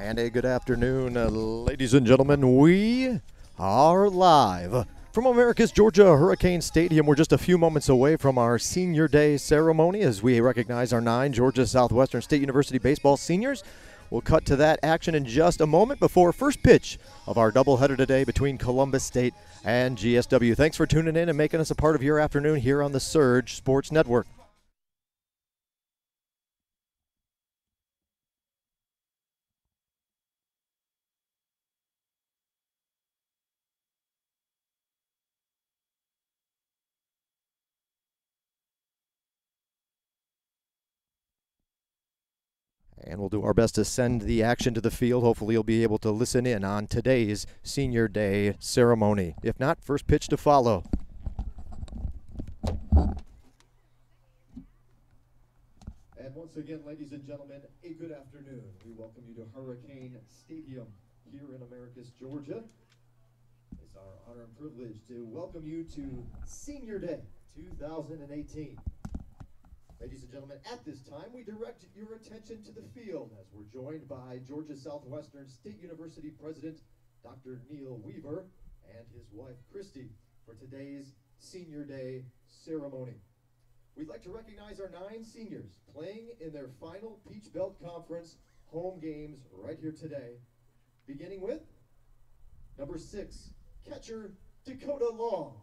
And a good afternoon, ladies and gentlemen. We are live from Americus, Georgia Hurricane Stadium. We're just a few moments away from our Senior Day ceremony as we recognize our 9 Georgia Southwestern State University baseball seniors. We'll cut to that action in just a moment before first pitch of our doubleheader today between Columbus State and GSW. Thanks for tuning in and making us a part of your afternoon here on the Surge Sports Network. And we'll do our best to send the action to the field. Hopefully you'll be able to listen in on today's Senior Day ceremony. If not, first pitch to follow. And once again, ladies and gentlemen, a good afternoon. We welcome you to Hurricane Stadium here in Americus, Georgia. It's our honor and privilege to welcome you to Senior Day 2018. Ladies and gentlemen, at this time, we direct your attention to the field as we're joined by Georgia Southwestern State University President Dr. Neil Weaver and his wife Christy for today's Senior Day ceremony. We'd like to recognize our 9 seniors playing in their final Peach Belt Conference home games right here today, beginning with number 6, catcher Dakota Long.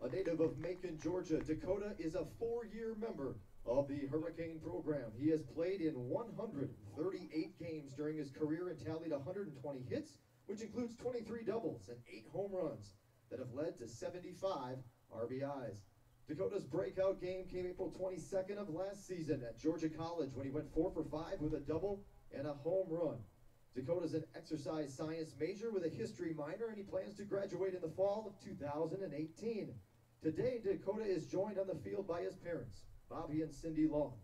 A native of Macon, Georgia, Dakota is a 4-year member of the Hurricane program. He has played in 138 games during his career and tallied 120 hits, which includes 23 doubles and 8 home runs that have led to 75 RBIs. Dakota's breakout game came April 22nd of last season at Georgia College when he went 4 for 5 with a double and a home run. Dakota's an exercise science major with a history minor, and he plans to graduate in the fall of 2018. Today, Dakota is joined on the field by his parents, Bobby and Cindy Long.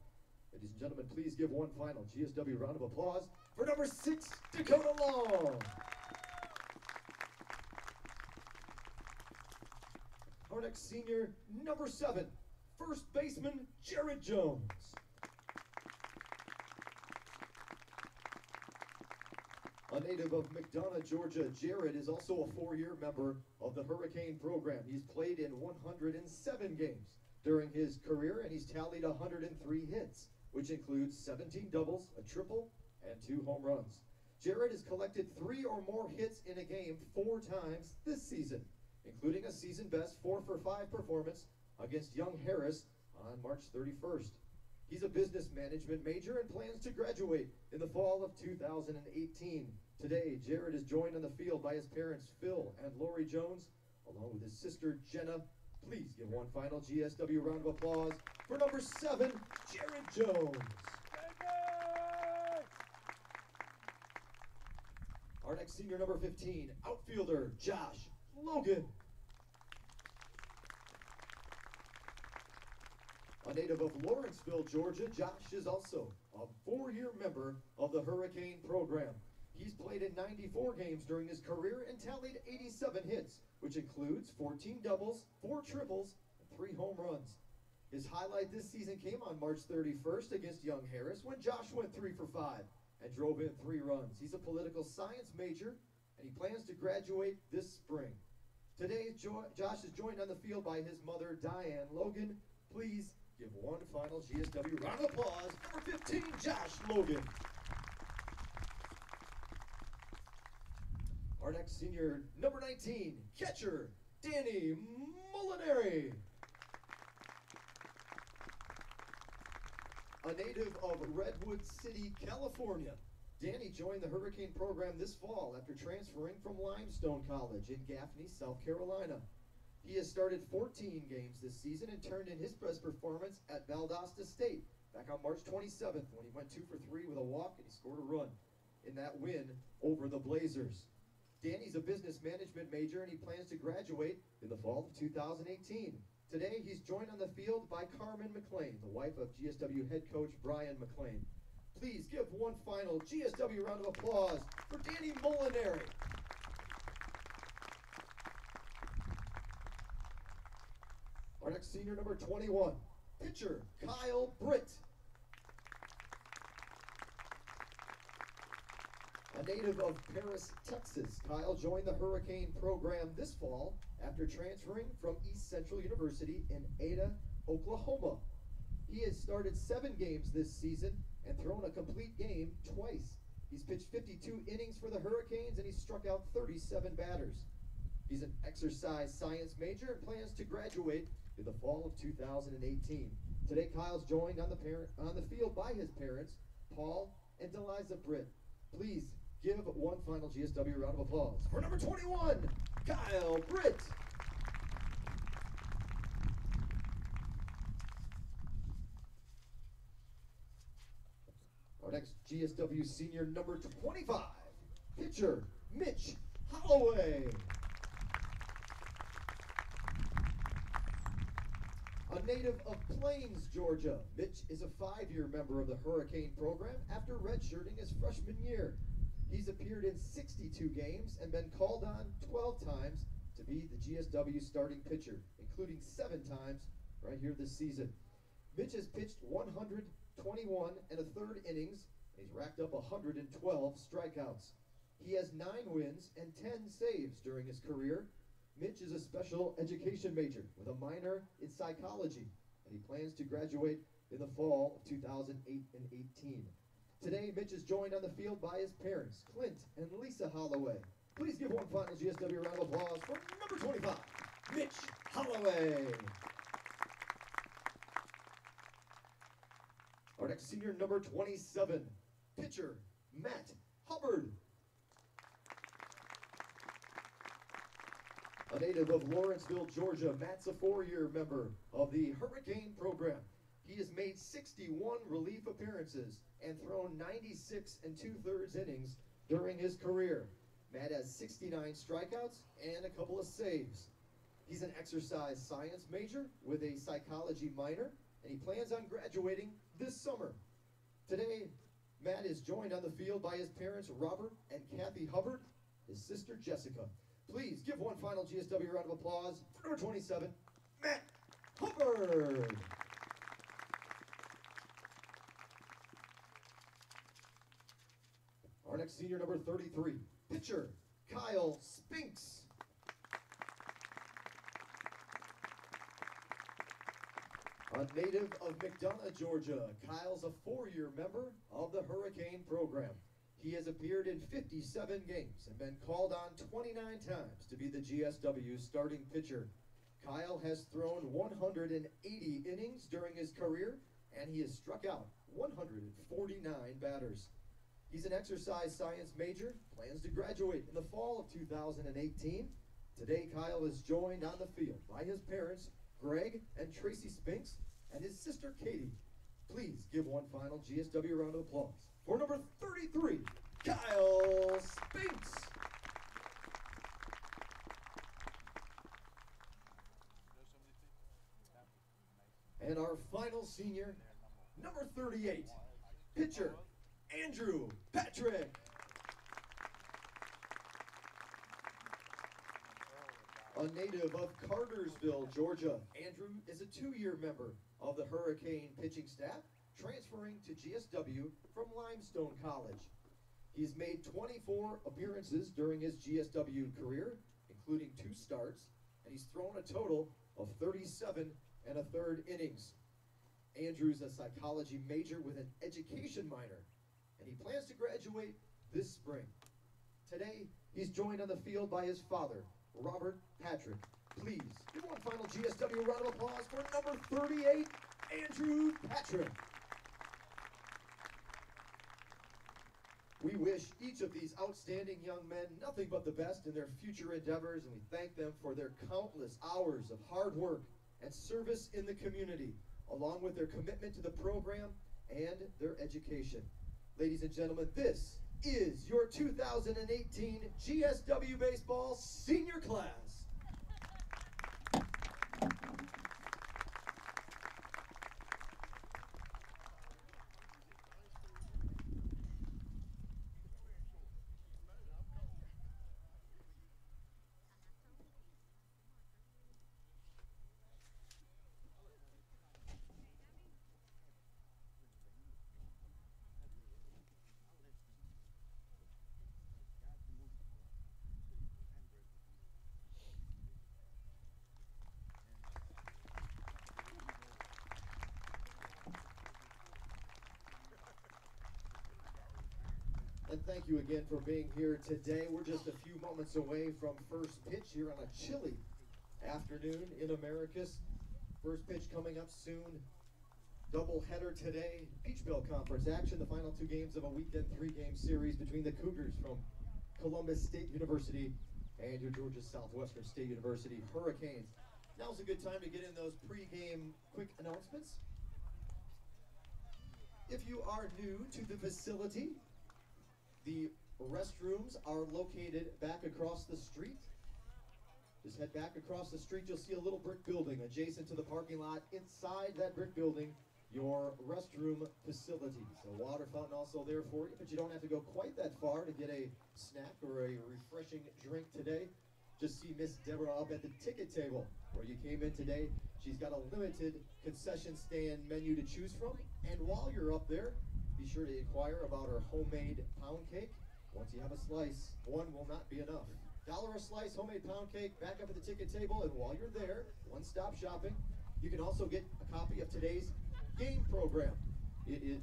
Ladies and gentlemen, please give one final GSW round of applause for number 6, Dakota Long. Our next senior, number 7, first baseman Jared Jones. A native of McDonough, Georgia, Jared is also a 4-year member of the Hurricane program. He's played in 107 games during his career, and he's tallied 103 hits, which includes 17 doubles, a triple, and 2 home runs. Jared has collected 3 or more hits in a game 4 times this season, including a season-best 4 for 5 performance against Young Harris on March 31st. He's a business management major and plans to graduate in the fall of 2018. Today, Jared is joined on the field by his parents, Phil and Lori Jones, along with his sister, Jenna. Please give one final GSW round of applause for number 7, Jared Jones. Our next senior, number 15, outfielder, Josh Logan. A native of Lawrenceville, Georgia, Josh is also a 4-year member of the Hurricane program. He's played in 94 games during his career and tallied 87 hits, which includes 14 doubles, 4 triples, and 3 home runs. His highlight this season came on March 31st against Young Harris when Josh went 3 for 5 and drove in 3 runs. He's a political science major, and he plans to graduate this spring. Today, Josh is joined on the field by his mother, Diane Logan. Please give one final GSW round of applause for 15, Josh Logan. Our next senior, number 19, catcher, Danny Molinari. A native of Redwood City, California, Danny joined the Hurricane program this fall after transferring from Limestone College in Gaffney, South Carolina. He has started 14 games this season and turned in his best performance at Valdosta State back on March 27th when he went 2 for 3 with a walk and he scored a run in that win over the Blazers. Danny's a business management major and he plans to graduate in the fall of 2018. Today, he's joined on the field by Carmen McLean, the wife of GSW head coach Brian McLean. Please give one final GSW round of applause for Danny Molinari. Our next senior, number 21, pitcher Kyle Britt. A native of Paris, Texas, Kyle joined the Hurricane program this fall after transferring from East Central University in Ada, Oklahoma. He has started 7 games this season and thrown a complete game twice. He's pitched 52 innings for the Hurricanes and he's struck out 37 batters. He's an exercise science major and plans to graduate in the fall of 2018. Today, Kyle's joined on the field by his parents, Paul and Deliza Britt. Please give one final GSW round of applause for number 21, Kyle Britt. Our next GSW senior, number 25, pitcher Mitch Holloway. A native of Plains, Georgia, Mitch is a 5-year member of the Hurricane program after redshirting his freshman year. He's appeared in 62 games and been called on 12 times to be the GSW starting pitcher, including 7 times right here this season. Mitch has pitched 121 and a third innings, and he's racked up 112 strikeouts. He has 9 wins and 10 saves during his career. Mitch is a special education major with a minor in psychology, and he plans to graduate in the fall of 2018. Today, Mitch is joined on the field by his parents, Clint and Lisa Holloway. Please give one final GSW round of applause for number 25, Mitch Holloway. Our next senior, number 27, pitcher Matt Hubbard. A native of Lawrenceville, Georgia, Matt's a 4-year member of the Hurricane program. He has made 61 relief appearances and thrown 96 2/3 innings during his career. Matt has 69 strikeouts and a couple of saves. He's an exercise science major with a psychology minor, and he plans on graduating this summer. Today, Matt is joined on the field by his parents, Robert and Kathy Hubbard, his sister, Jessica. Please give one final GSW round of applause for number 27, Matt Hubbard. Our next senior, number 33, pitcher Kyle Spinks. A native of McDonough, Georgia, Kyle's a 4-year member of the Hurricane program. He has appeared in 57 games and been called on 29 times to be the GSW starting pitcher. Kyle has thrown 180 innings during his career, and he has struck out 149 batters. He's an exercise science major, plans to graduate in the fall of 2018. Today, Kyle is joined on the field by his parents, Greg and Tracy Spinks, and his sister, Katie. Please give one final GSW round of applause for number 33, Kyle Spinks. And our final senior, number 38, pitcher Andrew Patrick. A native of Cartersville, Georgia, Andrew is a 2-year member of the Hurricane pitching staff, transferring to GSW from Limestone College. He's made 24 appearances during his GSW career, including 2 starts, and he's thrown a total of 37 1/3 innings. Andrew's a psychology major with an education minor, and he plans to graduate this spring. Today, he's joined on the field by his father, Robert Patrick. Please give one final GSW round of applause for number 38, Andrew Patrick. We wish each of these outstanding young men nothing but the best in their future endeavors, and we thank them for their countless hours of hard work and service in the community, along with their commitment to the program and their education. Ladies and gentlemen, this is your 2018 GSW Baseball Senior Class. gentlemen, thank you again for being here today. We're just a few moments away from first pitch here on a chilly afternoon in Americus. First pitch coming up soon. Doubleheader today. Peach Belt Conference action, the final two games of a weekend three-game series between the Cougars from Columbus State University and your Georgia Southwestern State University Hurricanes. Now's a good time to get in those pre-game quick announcements. If you are new to the facility, the restrooms are located back across the street. Just head back across the street, you'll see a little brick building adjacent to the parking lot. Inside that brick building, your restroom facilities. A water fountain also there for you, but you don't have to go quite that far to get a snack or a refreshing drink today. Just see Miss Deborah up at the ticket table where you came in today. She's got a limited concession stand menu to choose from. And while you're up there, be sure to inquire about our homemade pound cake. Once you have a slice, one will not be enough. $1 a slice, homemade pound cake, back up at the ticket table. And while you're there, one-stop shopping, you can also get a copy of today's game program.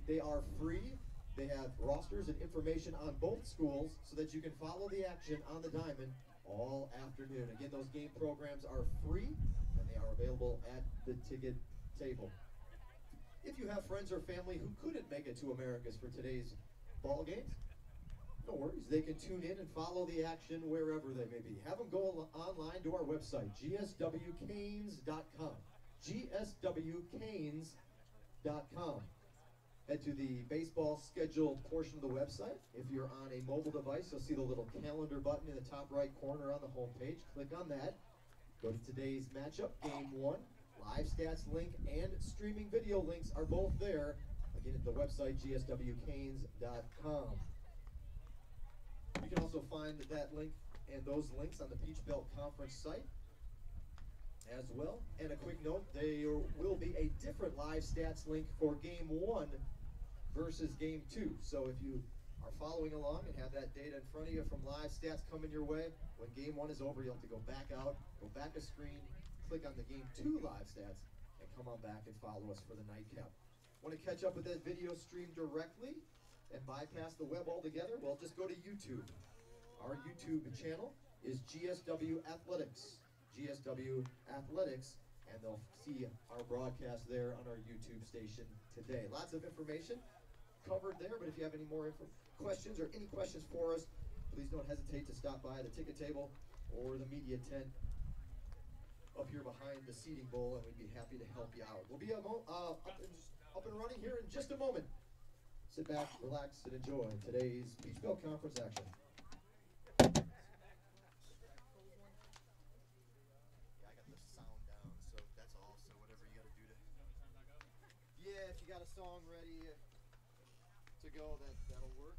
They are free. They have rosters and information on both schools so that you can follow the action on the diamond all afternoon. Again, those game programs are free and they are available at the ticket table. If you have friends or family who couldn't make it to Americus for today's ball games, no worries. They can tune in and follow the action wherever they may be. Have them go online to our website, gswcanes.com. gswcanes.com. Head to the baseball schedule portion of the website. If you're on a mobile device, you'll see the little calendar button in the top right corner on the home page. Click on that. Go to today's matchup, Game 1. Live stats link and streaming video links are both there. Again, at the website, gswcanes.com. You can also find that link and those links on the Peach Belt Conference site as well. And a quick note, there will be a different live stats link for Game 1 versus Game 2. So if you are following along and have that data in front of you from live stats coming your way, when Game 1 is over, you'll have to go back out, go back a screen, click on the Game 2 live stats, and come on back and follow us for the nightcap. Want to catch up with that video stream directly and bypass the web altogether? Well, just go to YouTube. Our YouTube channel is GSW Athletics. GSW Athletics, and they'll see our broadcast there on our YouTube station today. Lots of information covered there, but if you have any more questions or any questions for us, please don't hesitate to stop by the ticket table or the media tent up here behind the seating bowl, and we'd be happy to help you out. We'll be up and running here in just a moment. Sit back, relax, and enjoy today's Peach Belt Conference action. Yeah, if you got a song ready to go, that'll work.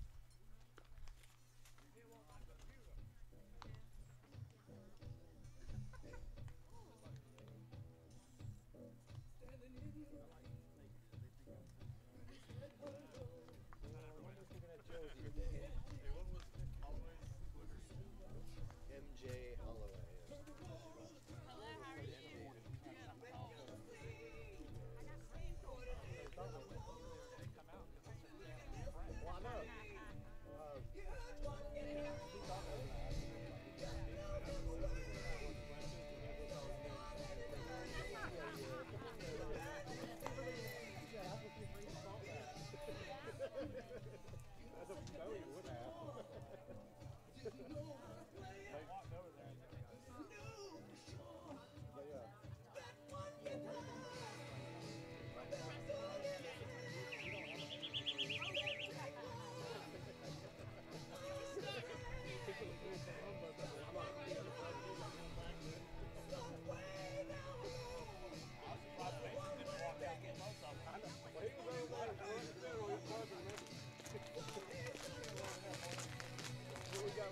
MJ Holloway. Here we go.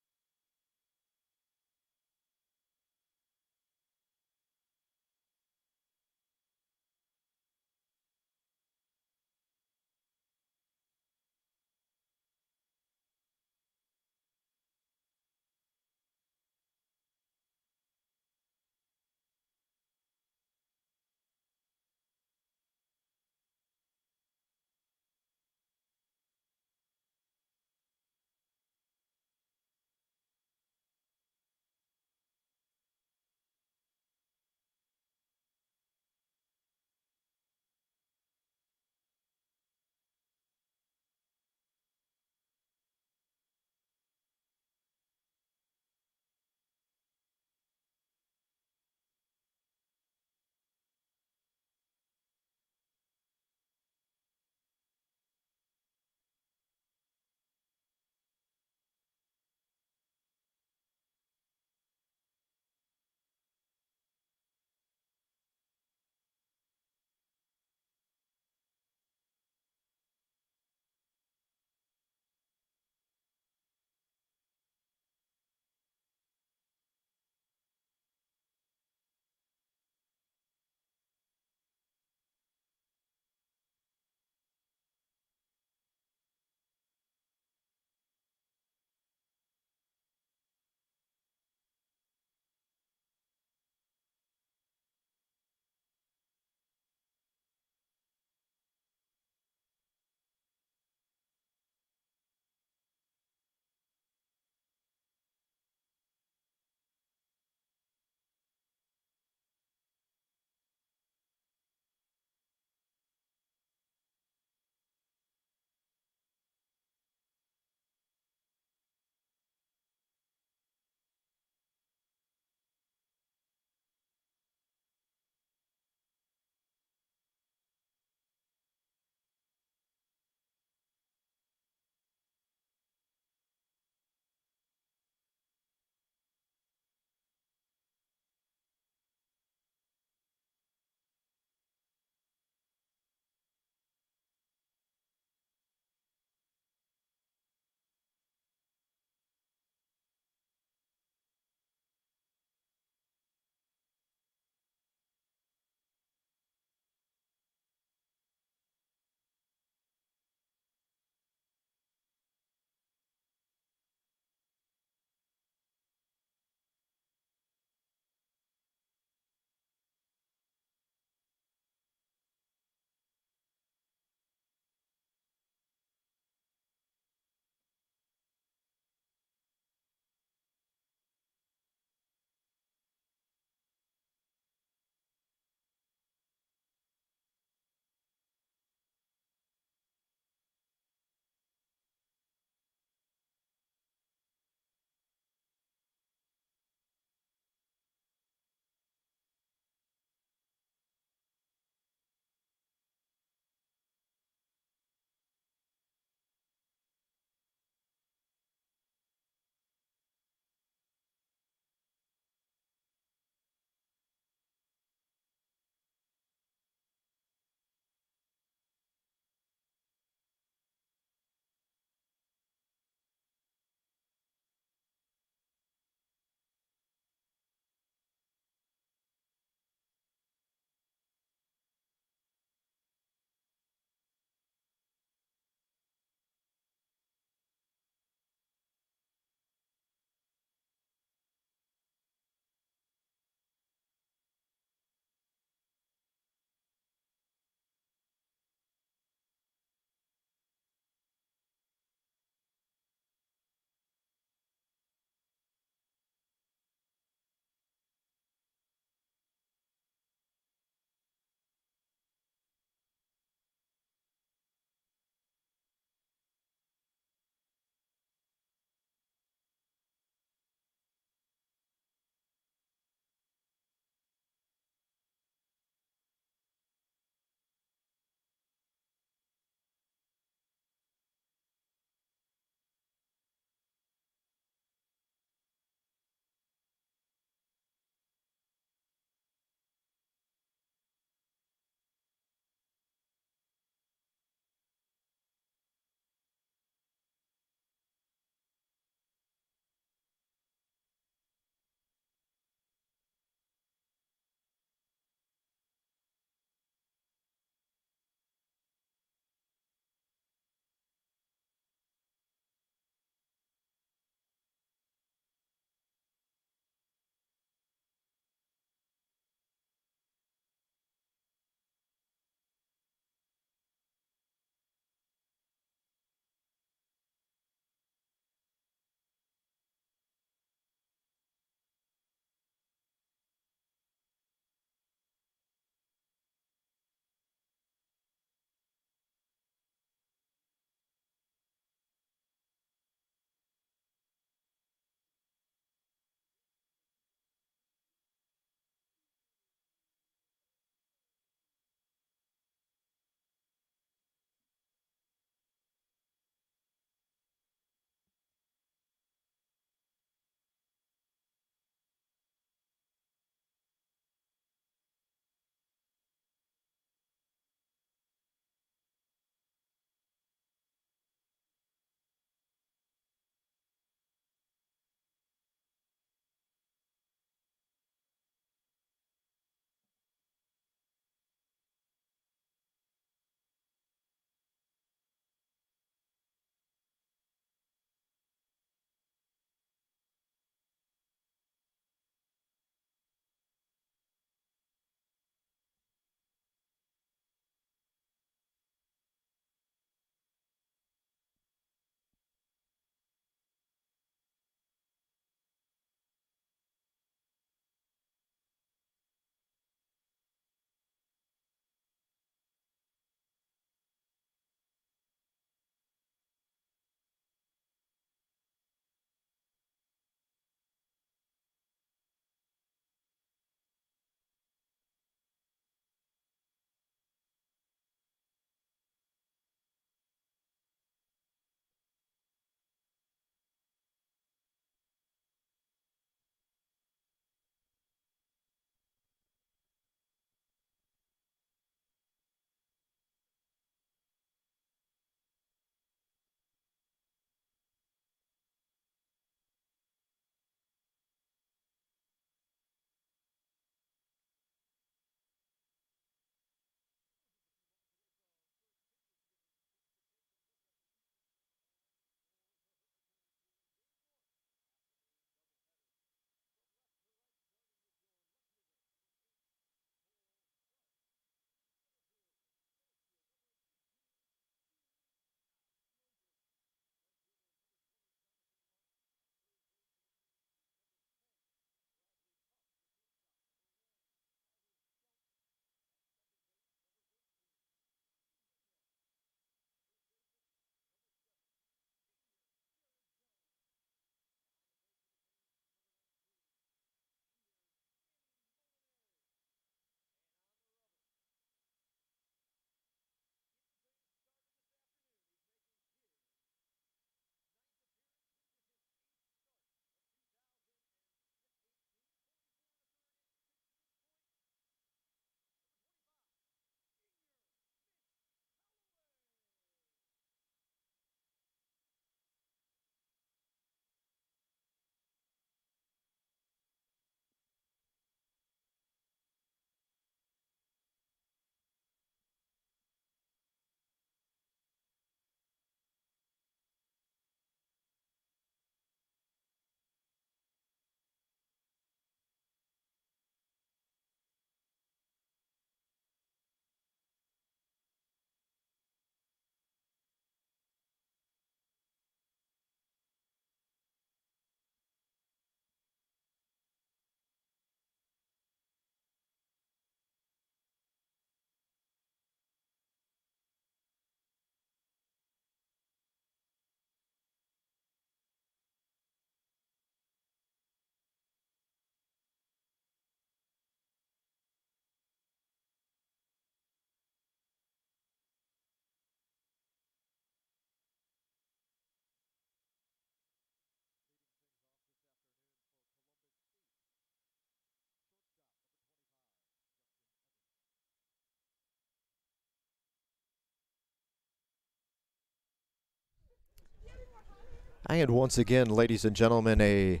And once again, ladies and gentlemen, a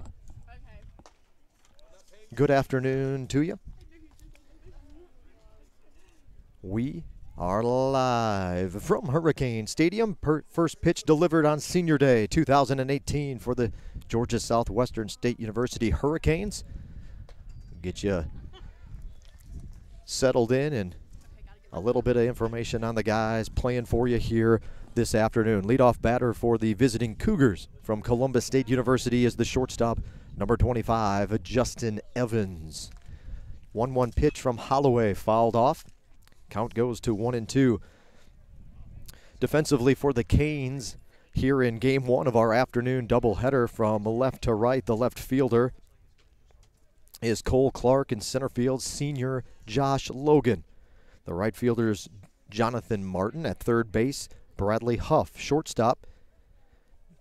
good afternoon to you. We are live from Hurricane Stadium. First pitch delivered on Senior Day 2018 for the Georgia Southwestern State University Hurricanes. Get you settled in and a little bit of information on the guys playing for you here this afternoon. Leadoff batter for the visiting Cougars from Columbus State University is the shortstop, number 25, Justin Evans. 1-1 pitch from Holloway fouled off. Count goes to 1-2. Defensively for the Canes here in game one of our afternoon doubleheader, from left to right, the left fielder is Cole Clark, in center field, senior Josh Logan. The right fielder's Jonathan Martin. At third base, Bradley Huff. Shortstop,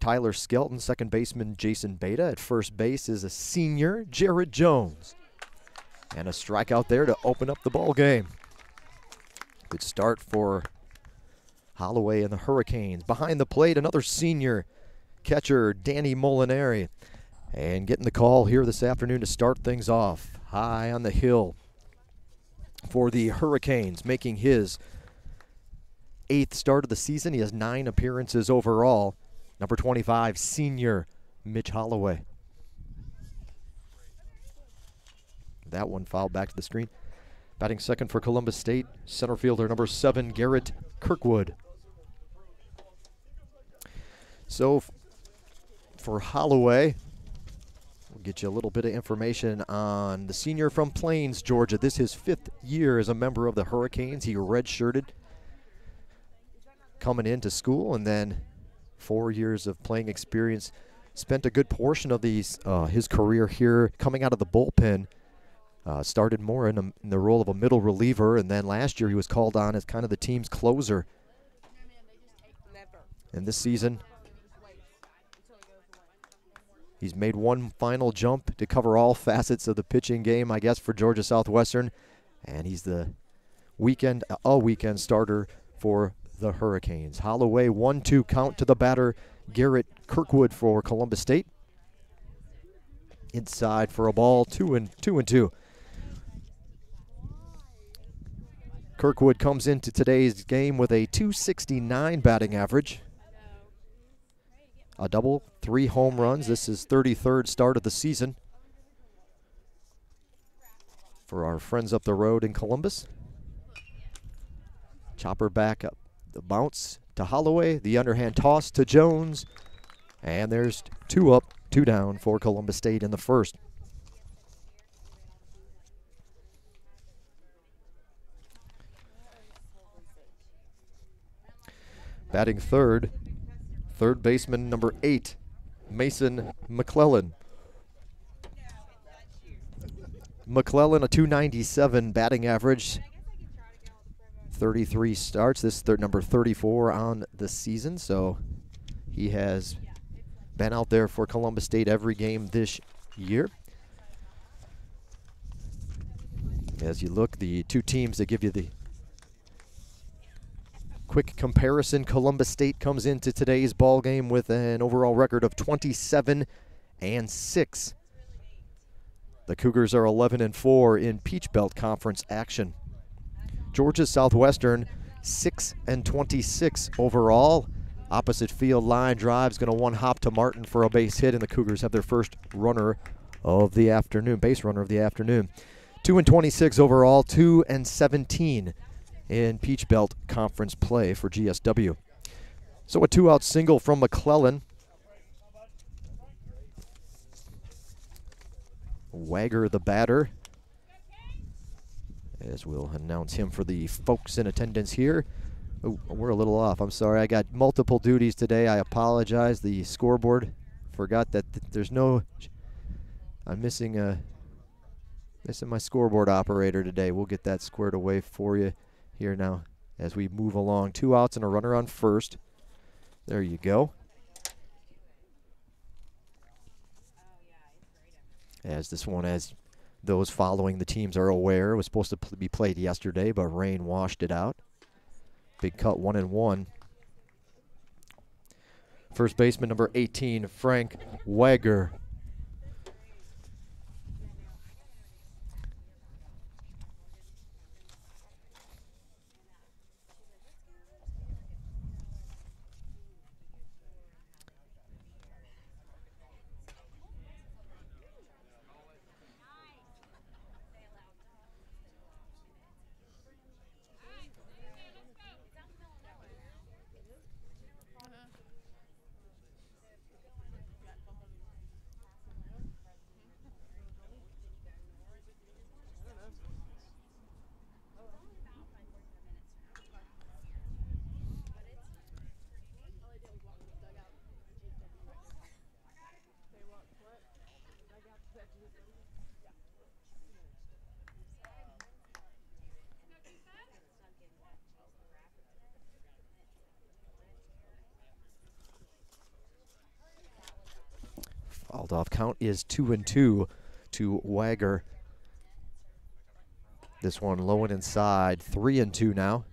Tyler Skelton. Second baseman, Jason Beta. At first base is a senior, Jared Jones. And a strikeout there to open up the ball game. Good start for Holloway and the Hurricanes. Behind the plate, another senior catcher, Danny Molinari. And getting the call here this afternoon to start things off. High on the hill for the Hurricanes, making his 8th start of the season. He has 9 appearances overall. Number 25, senior Mitch Holloway. That one fouled back to the screen. Batting second for Columbus State, center fielder number 7, Garrett Kirkwood. So for Holloway, we'll get you a little bit of information on the senior from Plains, Georgia. This is his 5th year as a member of the Hurricanes. He redshirted coming into school, and then 4 years of playing experience. Spent a good portion of his career here coming out of the bullpen. Started more in the role of a middle reliever, and then last year he was called on as kind of the team's closer. And this season, he's made one final jump to cover all facets of the pitching game, I guess, for Georgia Southwestern, and he's the weekend starter for the Hurricanes. Holloway, 1-2 count to the batter, Garrett Kirkwood for Columbus State. Inside for a ball, 2-2. Kirkwood comes into today's game with a .269 batting average. A double, 3 home runs. This is 33rd start of the season for our friends up the road in Columbus. Chopper back up. The bounce to Holloway. The underhand toss to Jones. And there's 2 up, 2 down for Columbus State in the first. Batting third baseman number 8, Mason McClellan. McClellan, a .297 batting average, 33 starts. This is number 34 on the season, so he has been out there for Columbus State every game this year. As you look, the two teams that give you the quick comparison, Columbus State comes into today's ball game with an overall record of 27-6. The Cougars are 11-4 in Peach Belt Conference action. Georgia Southwestern 6-26 overall. Opposite field line drive's going to one hop to Martin for a base hit, and the Cougars have their first runner of the afternoon, base runner of the afternoon. 2-26 overall, 2-17 in Peach Belt Conference play for GSW. So a 2-out single from McClellan. Wagger the batter, as we'll announce him for the folks in attendance here. Oh, we're a little off. I'm sorry. I got multiple duties today. I apologize. The scoreboard forgot that there's no. I'm missing my scoreboard operator today. We'll get that squared away for you here now as we move along. 2 outs and a runner on first. There you go. As this one, as those following the teams are aware, was supposed to be played yesterday, but rain washed it out. Big cut, 1-1. First baseman number 18, Frank Wager. Fouled off. Count is 2-2 to Wager. This one low and inside. 3-2 now.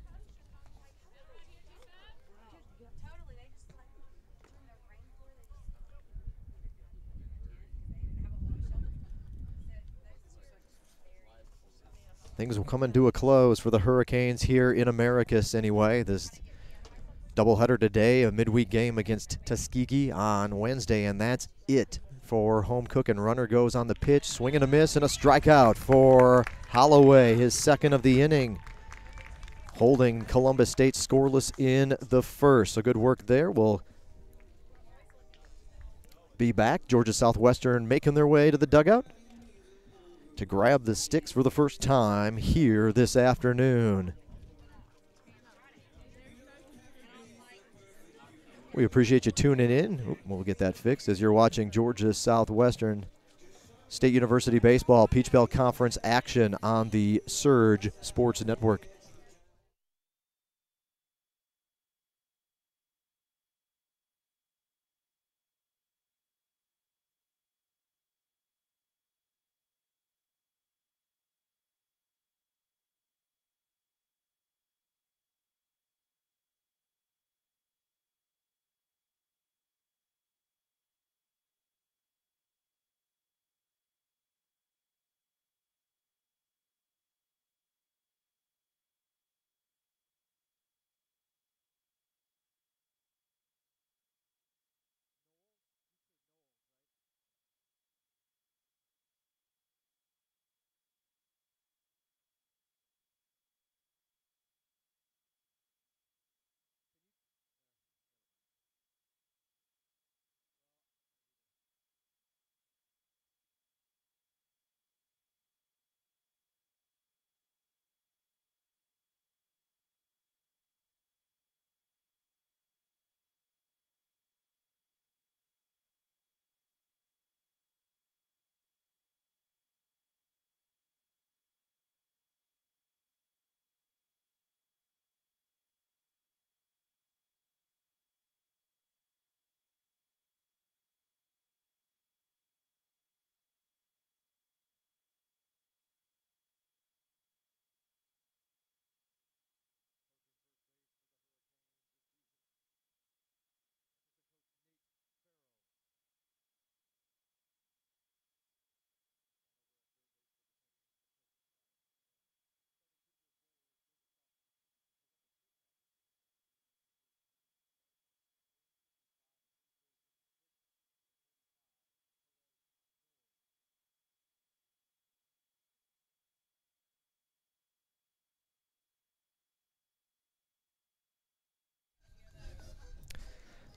Things will come into a close for the Hurricanes here in Americus anyway. This doubleheader today, a midweek game against Tuskegee on Wednesday, and that's it for home cooking. Runner goes on the pitch, swing and a miss, and a strikeout for Holloway, his second of the inning, holding Columbus State scoreless in the first. So good work there. We'll be back. Georgia Southwestern making their way to the dugout to grab the sticks for the first time here this afternoon. We appreciate you tuning in. We'll get that fixed as you're watching Georgia Southwestern State University Baseball Peach Belt Conference action on the Surge Sports Network.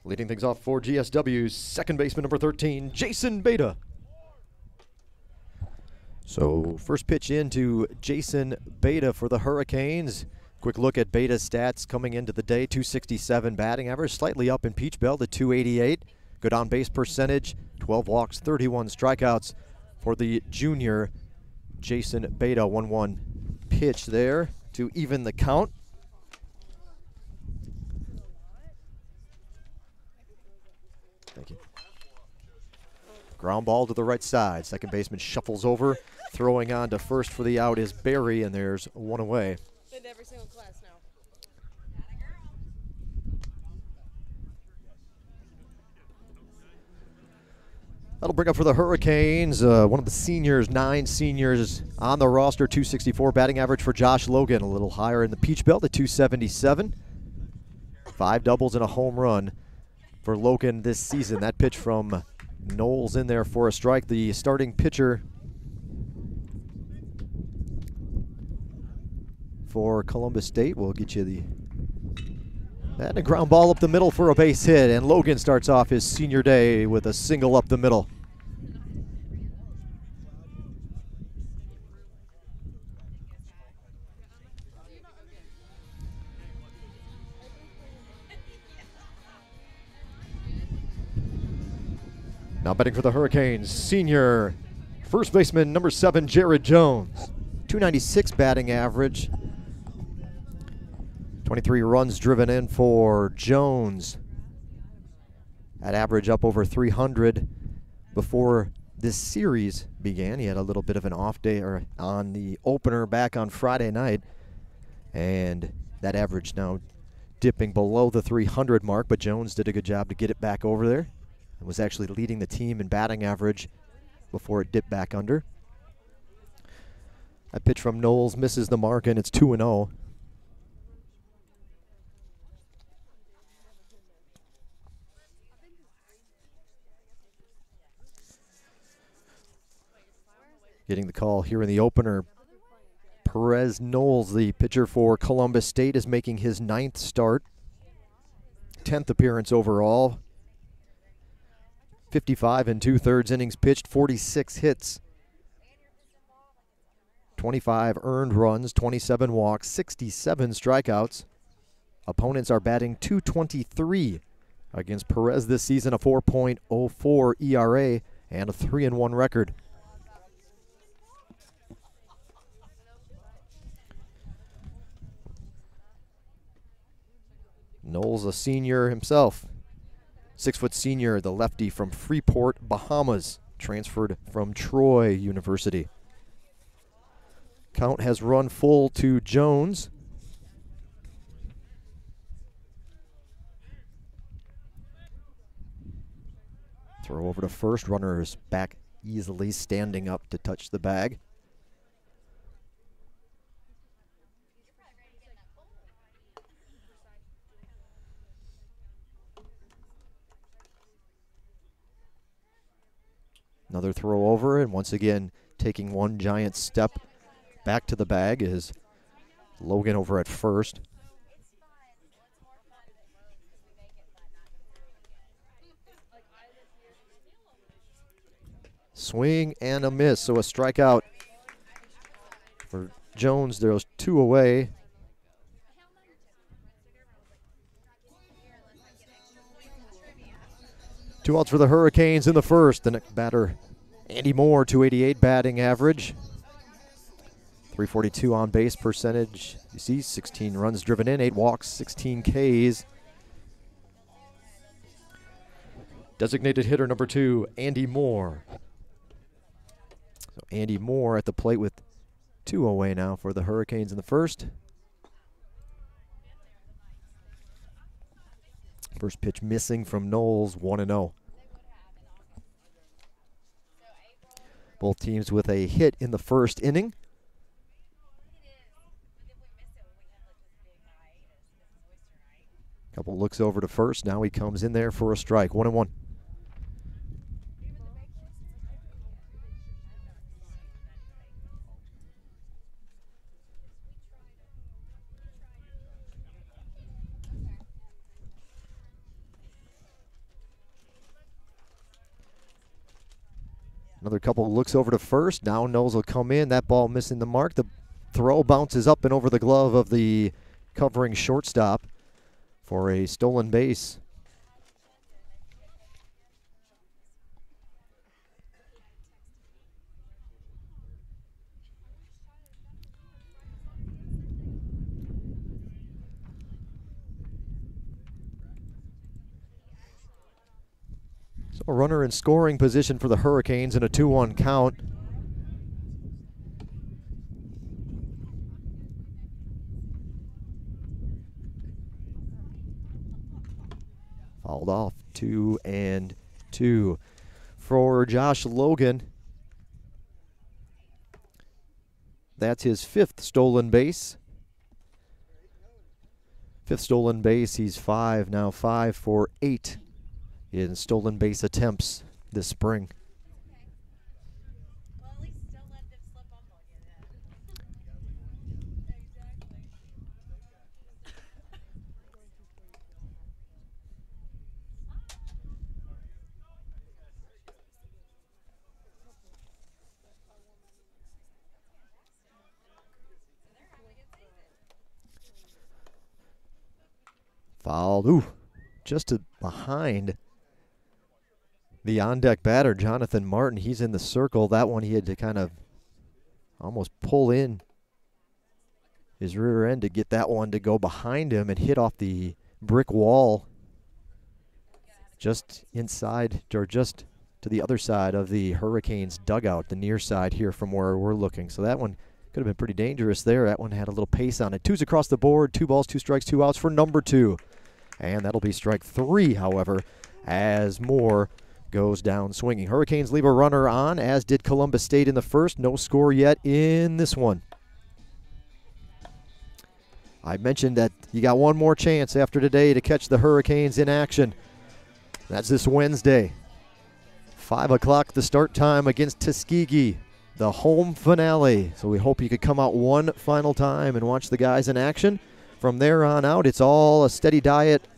Leading things off for GSW's second baseman number 13, Jason Beta. So first pitch into Jason Beta for the Hurricanes. Quick look at Beta's stats coming into the day. 267 batting average, slightly up in Peach Belt at 288. Good on base percentage, 12 walks, 31 strikeouts for the junior Jason Beta. 1-1 pitch there to even the count. Thank you. Ground ball to the right side. Second baseman shuffles over. Throwing on to first for the out is Barry, and there's one away. In every single class now. That'll bring up for the Hurricanes one of the seniors, 9 seniors on the roster, 264 batting average for Josh Logan, a little higher in the Peach Belt at 277. 5 doubles and a home run for Logan this season. That pitch from Knowles in there for a strike. The starting pitcher for Columbus State will get you and a ground ball up the middle for a base hit, and Logan starts off his senior day with a single up the middle. Now batting for the Hurricanes, senior first baseman number 7, Jared Jones. 296 batting average. 23 runs driven in for Jones. That average up over 300 before this series began. He had a little bit of an off day on the opener back on Friday night, and that average now dipping below the 300 mark, but Jones did a good job to get it back over there and was actually leading the team in batting average before it dipped back under. That pitch from Knowles misses the mark, and it's 2-0. Getting the call here in the opener, Perez Knowles, the pitcher for Columbus State, is making his 9th start, 10th appearance overall. 55 2/3 innings pitched, 46 hits, 25 earned runs, 27 walks, 67 strikeouts. Opponents are batting .223 against Perez this season, a 4.04 ERA and a 3-1 record. Knowles, a senior himself. 6-foot senior, the lefty from Freeport, Bahamas, transferred from Troy University. Count has run full to Jones. Throw over to first, runners back easily, standing up to touch the bag. Another throw over, and once again taking one giant step back to the bag is Logan over at first. Swing and a miss, so a strikeout for Jones. There's 2 away. Two outs for the Hurricanes in the first. The next batter, Andy Moore, 288 batting average. 342 on base percentage. You see 16 runs driven in, 8 walks, 16 Ks. Designated hitter number 2, Andy Moore. So Andy Moore at the plate with 2 away now for the Hurricanes in the first. First pitch missing from Knowles, 1-0. Both teams with a hit in the first inning. Couple looks over to first. Now he comes in there for a strike. 1-1. Another couple looks over to first. Now Knowles will come in. That ball missing the mark. The throw bounces up and over the glove of the covering shortstop for a stolen base. So a runner in scoring position for the Hurricanes in a 2-1 count. Fouled off, 2-2. for Josh Logan. That's his 5th stolen base. 5th stolen base. He's 5 for 8 in stolen base attempts this spring. Fouled, just behind the on-deck batter, Jonathan Martin. He's in the circle. That one he had to kind of almost pull in his rear end to get that one to go behind him and hit off the brick wall just inside, or just to the other side of the Hurricanes dugout, the near side here from where we're looking. So that one could have been pretty dangerous there. That one had a little pace on it. 2's across the board, 2 balls, 2 strikes, 2 outs for number 2. And that'll be strike 3, however, as Moore goes down swinging. Hurricanes leave a runner on, as did Columbus State in the first. No score yet in this one. I mentioned that you got one more chance after today to catch the Hurricanes in action. That's this Wednesday. 5 o'clock the start time against Tuskegee, the home finale. So we hope you could come out one final time and watch the guys in action. From there on out, it's all a steady diet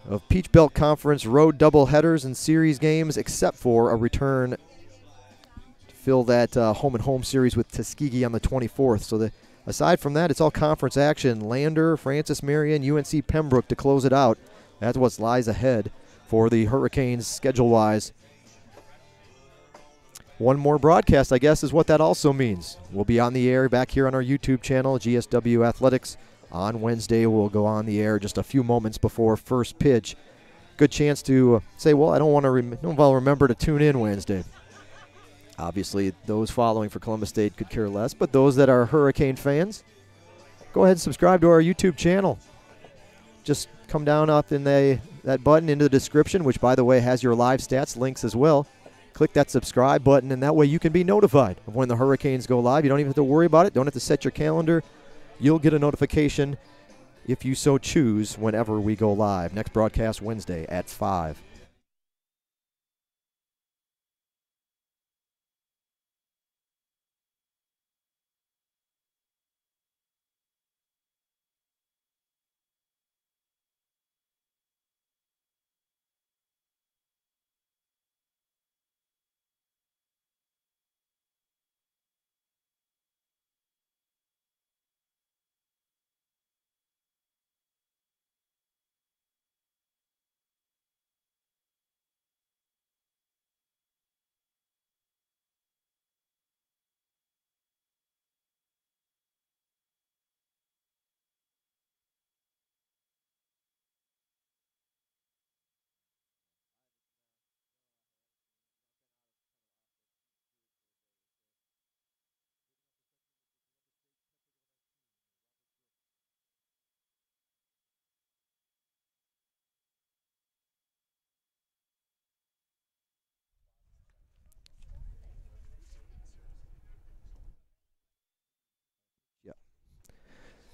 of Peach Belt Conference road doubleheaders and series games, except for a return to fill that home-and-home series with Tuskegee on the 24th. So aside from that, it's all conference action. Lander, Francis Marion, UNC Pembroke to close it out. That's what lies ahead for the Hurricanes schedule-wise. One more broadcast, I guess, is what that also means. We'll be on the air back here on our YouTube channel, GSW Athletics. On Wednesday, we'll go on the air just a few moments before first pitch. Good chance to say, well, I don't want to remember to tune in Wednesday. Obviously, those following for Columbus State could care less, but those that are Hurricane fans, go ahead and subscribe to our YouTube channel. Just come down up in that button into the description, which, by the way, has your live stats links as well. Click that subscribe button, and that way you can be notified of when the Hurricanes go live. You don't even have to worry about it. Don't have to set your calendar. You'll get a notification if you so choose whenever we go live. Next broadcast Wednesday at 5.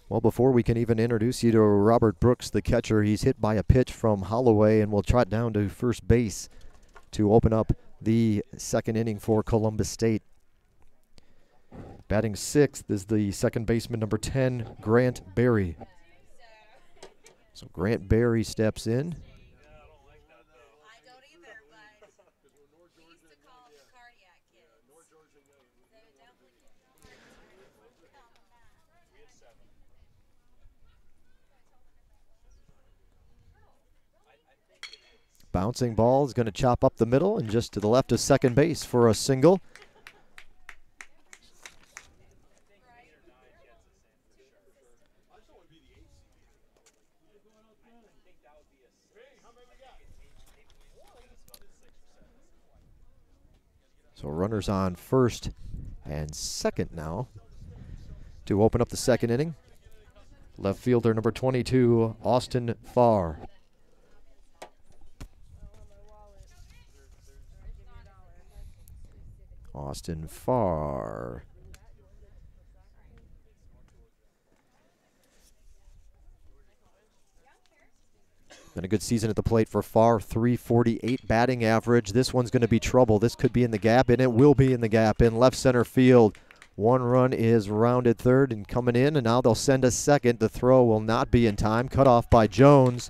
Well, before we can even introduce you to Robert Brooks, the catcher, he's hit by a pitch from Holloway and will trot down to first base to open up the second inning for Columbus State. Batting 6th is the second baseman, number 10, Grant Berry. So Grant Berry steps in. Bouncing ball is going to chop up the middle and just to the left of second base for a single. So runners on first and second now to open up the second inning. Left fielder number 22, Austin Farr. Austin Farr. Been a good season at the plate for Farr, 348 batting average. This one's going to be trouble. This could be in the gap, and it will be in the gap in left center field. One run is rounded third and coming in, and now they'll send a second. The throw will not be in time. Cut off by Jones.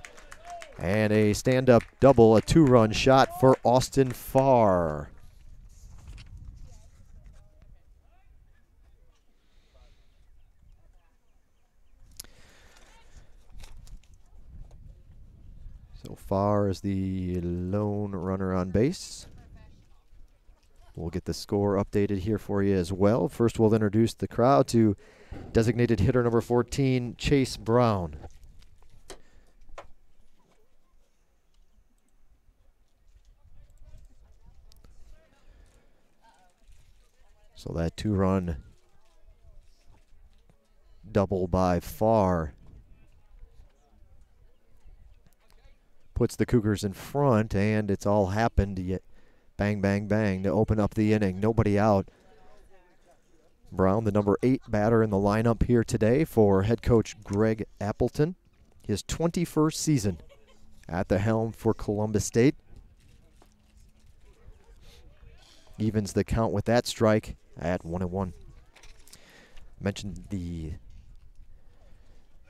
And a stand-up double, a two-run shot for Austin Farr. So Farr is the lone runner on base. We'll get the score updated here for you as well. First, we'll introduce the crowd to designated hitter number 14, Chase Brown. So that two-run double by Farr puts the Cougars in front, and it's all happened yet. Bang, bang, bang to open up the inning. Nobody out. Brown, the number 8 batter in the lineup here today for head coach Greg Appleton. His 21st season at the helm for Columbus State. Evens the count with that strike at 1-1. Mentioned the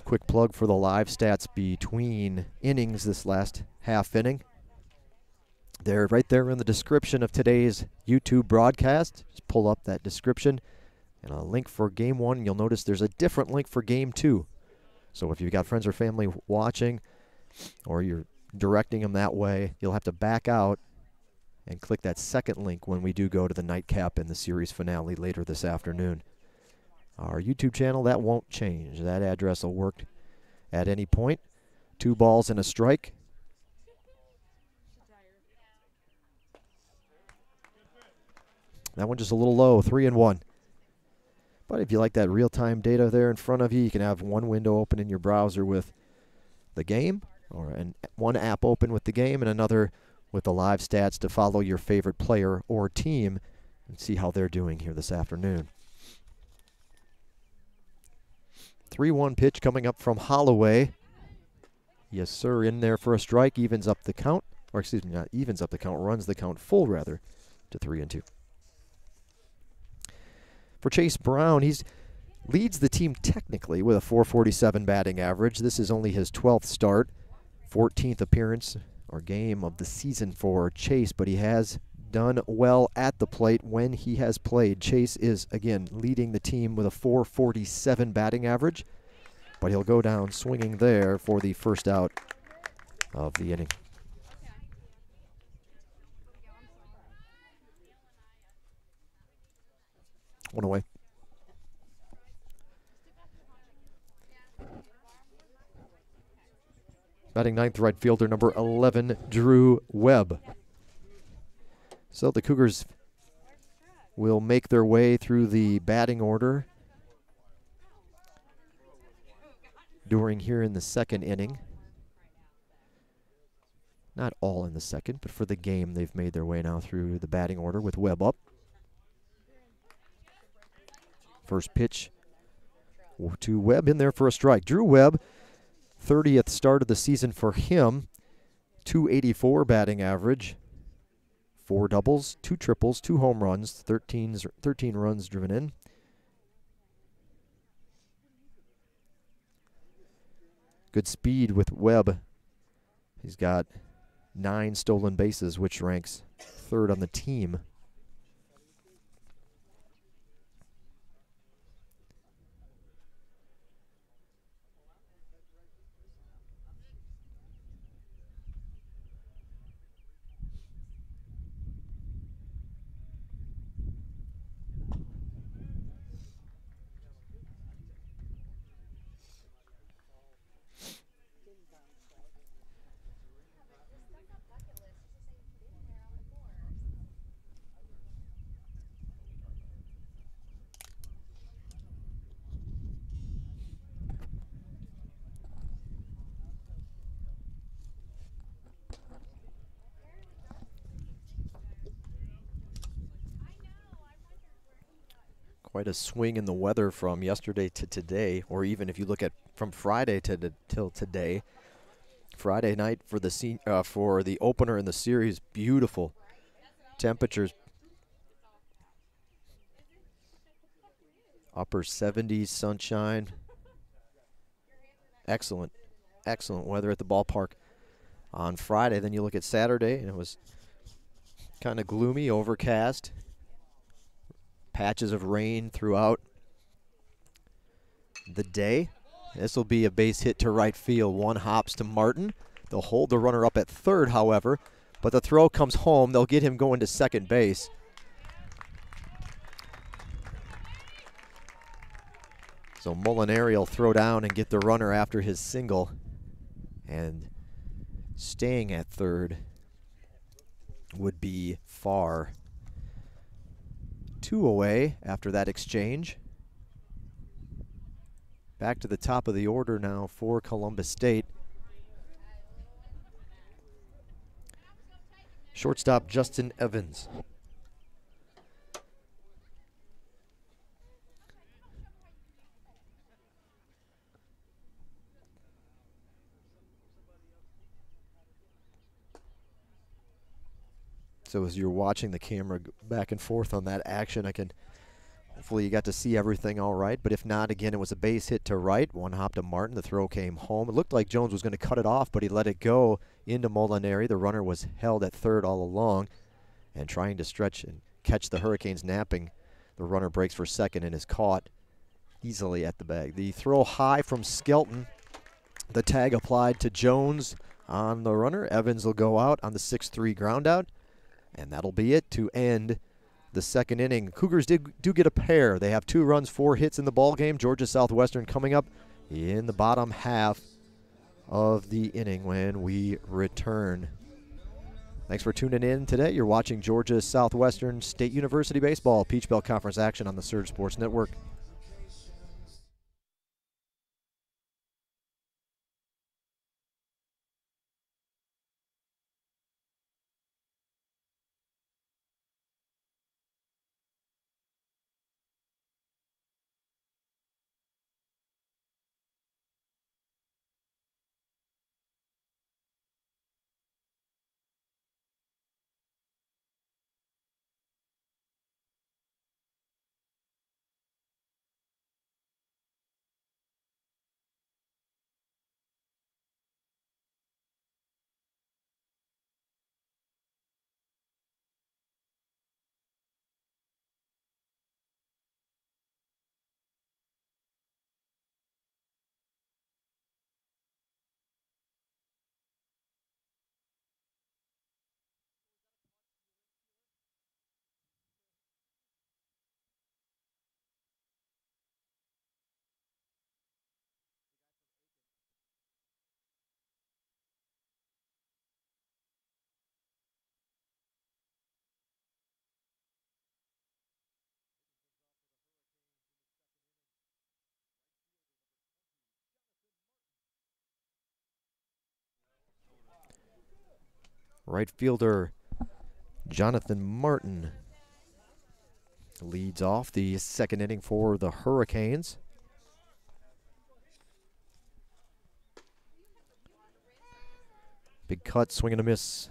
quick plug for the live stats between innings this last half inning. They're right there in the description of today's YouTube broadcast. Just pull up that description and a link for Game 1. You'll notice there's a different link for Game 2. So if you've got friends or family watching or you're directing them that way, you'll have to back out and click that second link when we do go to the nightcap and the series finale later this afternoon. Our YouTube channel, that won't change. That address will work at any point. 2 balls and a strike. That one just a little low, 3-1. But if you like that real-time data there in front of you, you can have one window open in your browser with the game, or one app open with the game, and another with the live stats to follow your favorite player or team and see how they're doing here this afternoon. 3-1 pitch coming up from Holloway. Yes, sir, in there for a strike, evens up the count, or excuse me, not evens up the count, runs the count full rather to 3-2. For Chase Brown, he leads the team technically with a .447 batting average. This is only his 12th start, 14th appearance or game of the season for Chase, but he has done well at the plate when he has played. Chase is, again, leading the team with a .447 batting average, but he'll go down swinging there for the first out of the inning. One away. Batting ninth, right fielder number 11, Drew Webb. So the Cougars will make their way through the batting order during here in the second inning. Not all in the second, but for the game, they've made their way now through the batting order with Webb up. First pitch to Webb in there for a strike. Drew Webb, 30th start of the season for him, .284 batting average, 4 doubles, 2 triples, 2 home runs, 13 runs driven in. Good speed with Webb. He's got 9 stolen bases, which ranks 3rd on the team. Quite a swing in the weather from yesterday to today, or even if you look at from Friday to till today. Friday night for the opener in the series, beautiful temperatures, upper 70s, sunshine, excellent weather at the ballpark on Friday. Then you look at Saturday, and it was kind of gloomy, overcast, patches of rain throughout the day. This will be a base hit to right field. One hops to Martin. They'll hold the runner up at third, however, but the throw comes home. They'll get him going to second base. So Molinari will throw down and get the runner after his single. And staying at third would be Farr. 2 away after that exchange. Back to the top of the order now for Columbus State. Shortstop Justin Evans. So as you're watching the camera back and forth on that action, hopefully you got to see everything all right. But if not, again, it was a base hit to right. One hop to Martin. The throw came home. It looked like Jones was going to cut it off, but he let it go into Molinari. The runner was held at third all along and trying to stretch and catch the Hurricanes napping. The runner breaks for second and is caught easily at the bag. The throw high from Skelton. The tag applied to Jones on the runner. Evans will go out on the 6-3 ground out. And that'll be it to end the second inning. Cougars do get a pair. They have 2 runs, 4 hits in the ball game. Georgia Southwestern coming up in the bottom half of the inning when we return. Thanks for tuning in today. You're watching Georgia Southwestern State University baseball, Peach Belt Conference action on the Surge Sports Network. Right fielder Jonathan Martin leads off the second inning for the Hurricanes. Big cut, swing and a miss.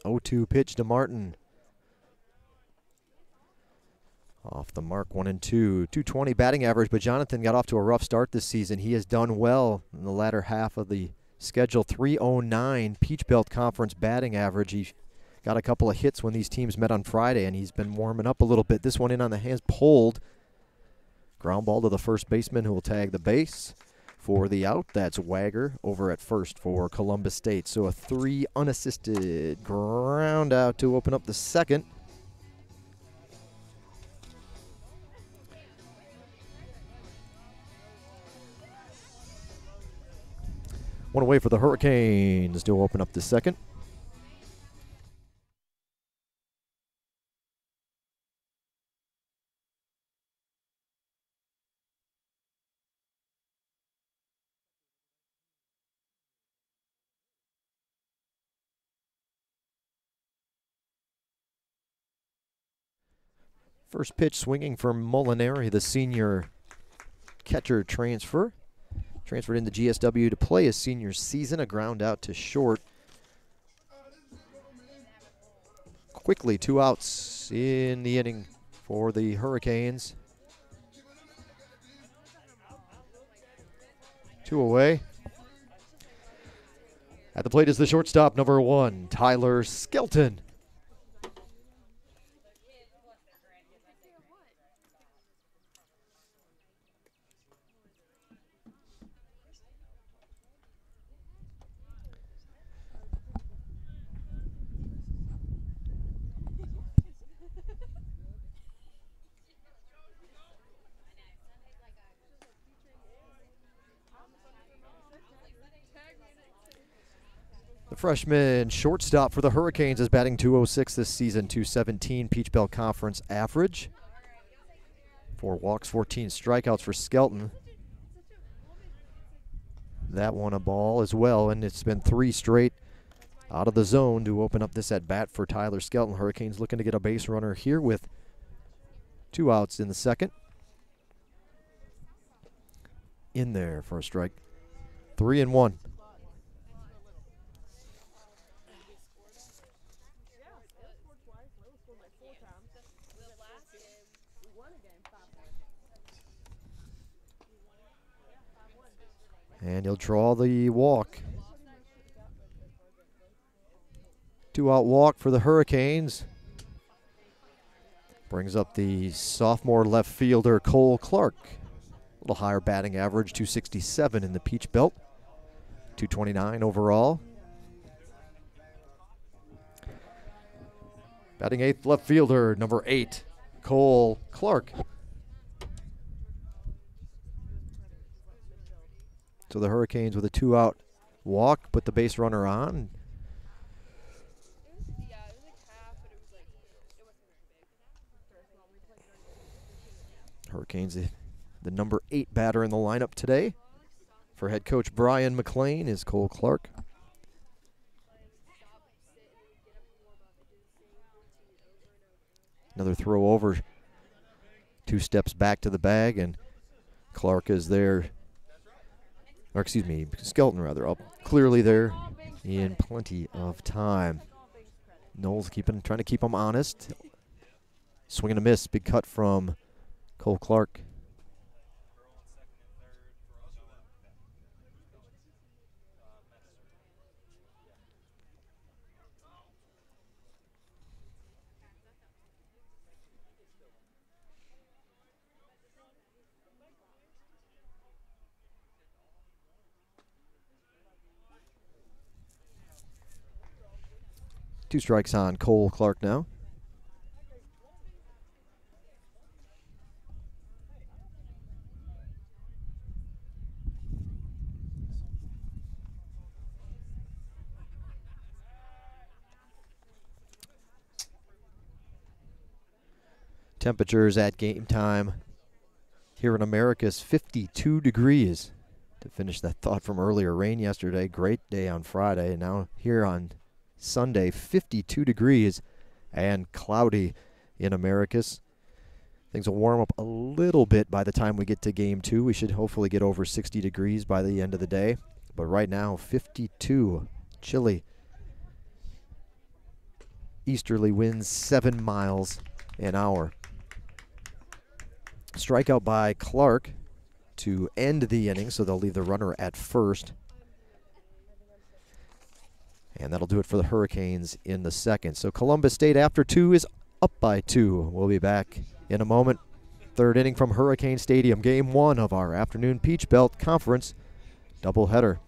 Oh-2 pitch to Martin. Off the mark, 1-2. 220 batting average, but Jonathan got off to a rough start this season. He has done well in the latter half of the schedule. 309 Peach Belt Conference batting average. He got a couple of hits when these teams met on Friday, and he's been warming up a little bit. This one in on the hands, pulled. Ground ball to the first baseman, who will tag the base for the out. That's Wagger over at first for Columbus State. So a 3 unassisted ground out to open up the second. One away for the Hurricanes to open up the second. First pitch swinging for Molinari, the senior catcher transfer. Transferred into GSW to play his senior season. A ground out to short. Quickly, 2 outs in the inning for the Hurricanes. 2 away. At the plate is the shortstop, number 1, Tyler Skelton. The freshman shortstop for the Hurricanes is batting .206 this season, .217 Peach Belt Conference average. 4 walks, 14 strikeouts for Skelton. That one a ball as well, and it's been 3 straight out of the zone to open up this at bat for Tyler Skelton. Hurricanes looking to get a base runner here with 2 outs in the second. In there for a strike. 3-1. And he'll draw the walk. 2-out walk for the Hurricanes. Brings up the sophomore left fielder Cole Clark. A little higher batting average, .267 in the Peach Belt. .229 overall. Batting 8th left fielder, number 8, Cole Clark. So the Hurricanes with a 2-out walk, put the base runner on. Hurricanes, the number 8 batter in the lineup today. For head coach Brian McLean is Cole Clark. Another throw over, 2 steps back to the bag, and Clark is there. Or excuse me, Skelton rather, up clearly there in plenty of time. Knowles trying to keep him honest. Swing and a miss, big cut from Cole Clark. Two strikes on Cole Clark now. Temperatures at game time here in Americus, 52 degrees. To finish that thought from earlier, rain yesterday, great day on Friday, and now here on Sunday, 52 degrees and cloudy in Americus. Things will warm up a little bit by the time we get to game 2. We should hopefully get over 60 degrees by the end of the day. But right now, 52, chilly. Easterly winds 7 miles an hour. Strikeout by Clark to end the inning, so they'll leave the runner at first. And that'll do it for the Hurricanes in the second. So Columbus State after 2 is up by 2. We'll be back in a moment. Third inning from Hurricane Stadium, game 1 of our afternoon Peach Belt Conference doubleheader.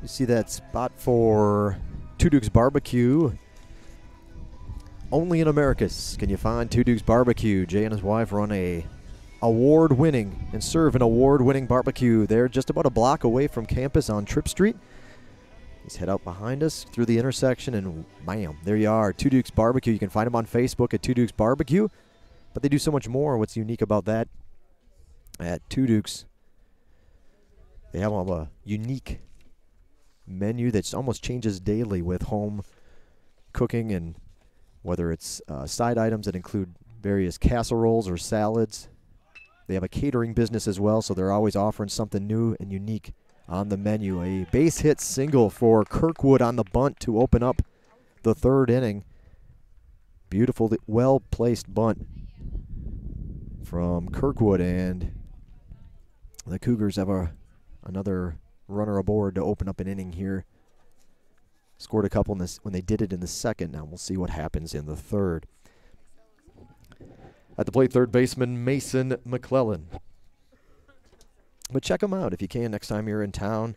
You see that spot for Two Dukes Barbecue. Only in Americus can you find Two Dukes Barbecue. Jay and his wife run a award-winning and serve an award-winning barbecue. They're just about a block away from campus on Tripp Street. Let's head out behind us through the intersection, and bam, there you are, Two Dukes Barbecue. You can find them on Facebook at Two Dukes Barbecue, but they do so much more. What's unique about that at Two Dukes, they have a unique menu that almost changes daily with home cooking, and whether it's side items that include various casseroles or salads. They have a catering business as well, so they're always offering something new and unique on the menu. A base hit single for Kirkwood on the bunt to open up the third inning. Beautiful, well-placed bunt from Kirkwood, and the Cougars have another runner aboard to open up an inning here. Scored a couple in this when they did it in the second. Now we'll see what happens in the third. At the plate, third baseman Mason McClellan. But check them out if you can next time you're in town.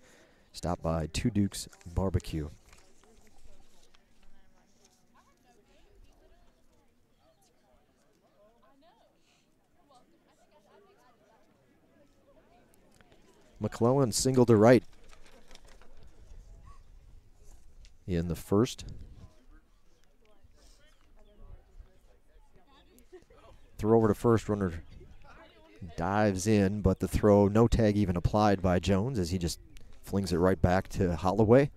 Stop by Two Dukes Barbecue. McClellan single to right in the first. Throw over to first, runner dives in, but the throw, no tag even applied by Jones as he just flings it right back to Holloway.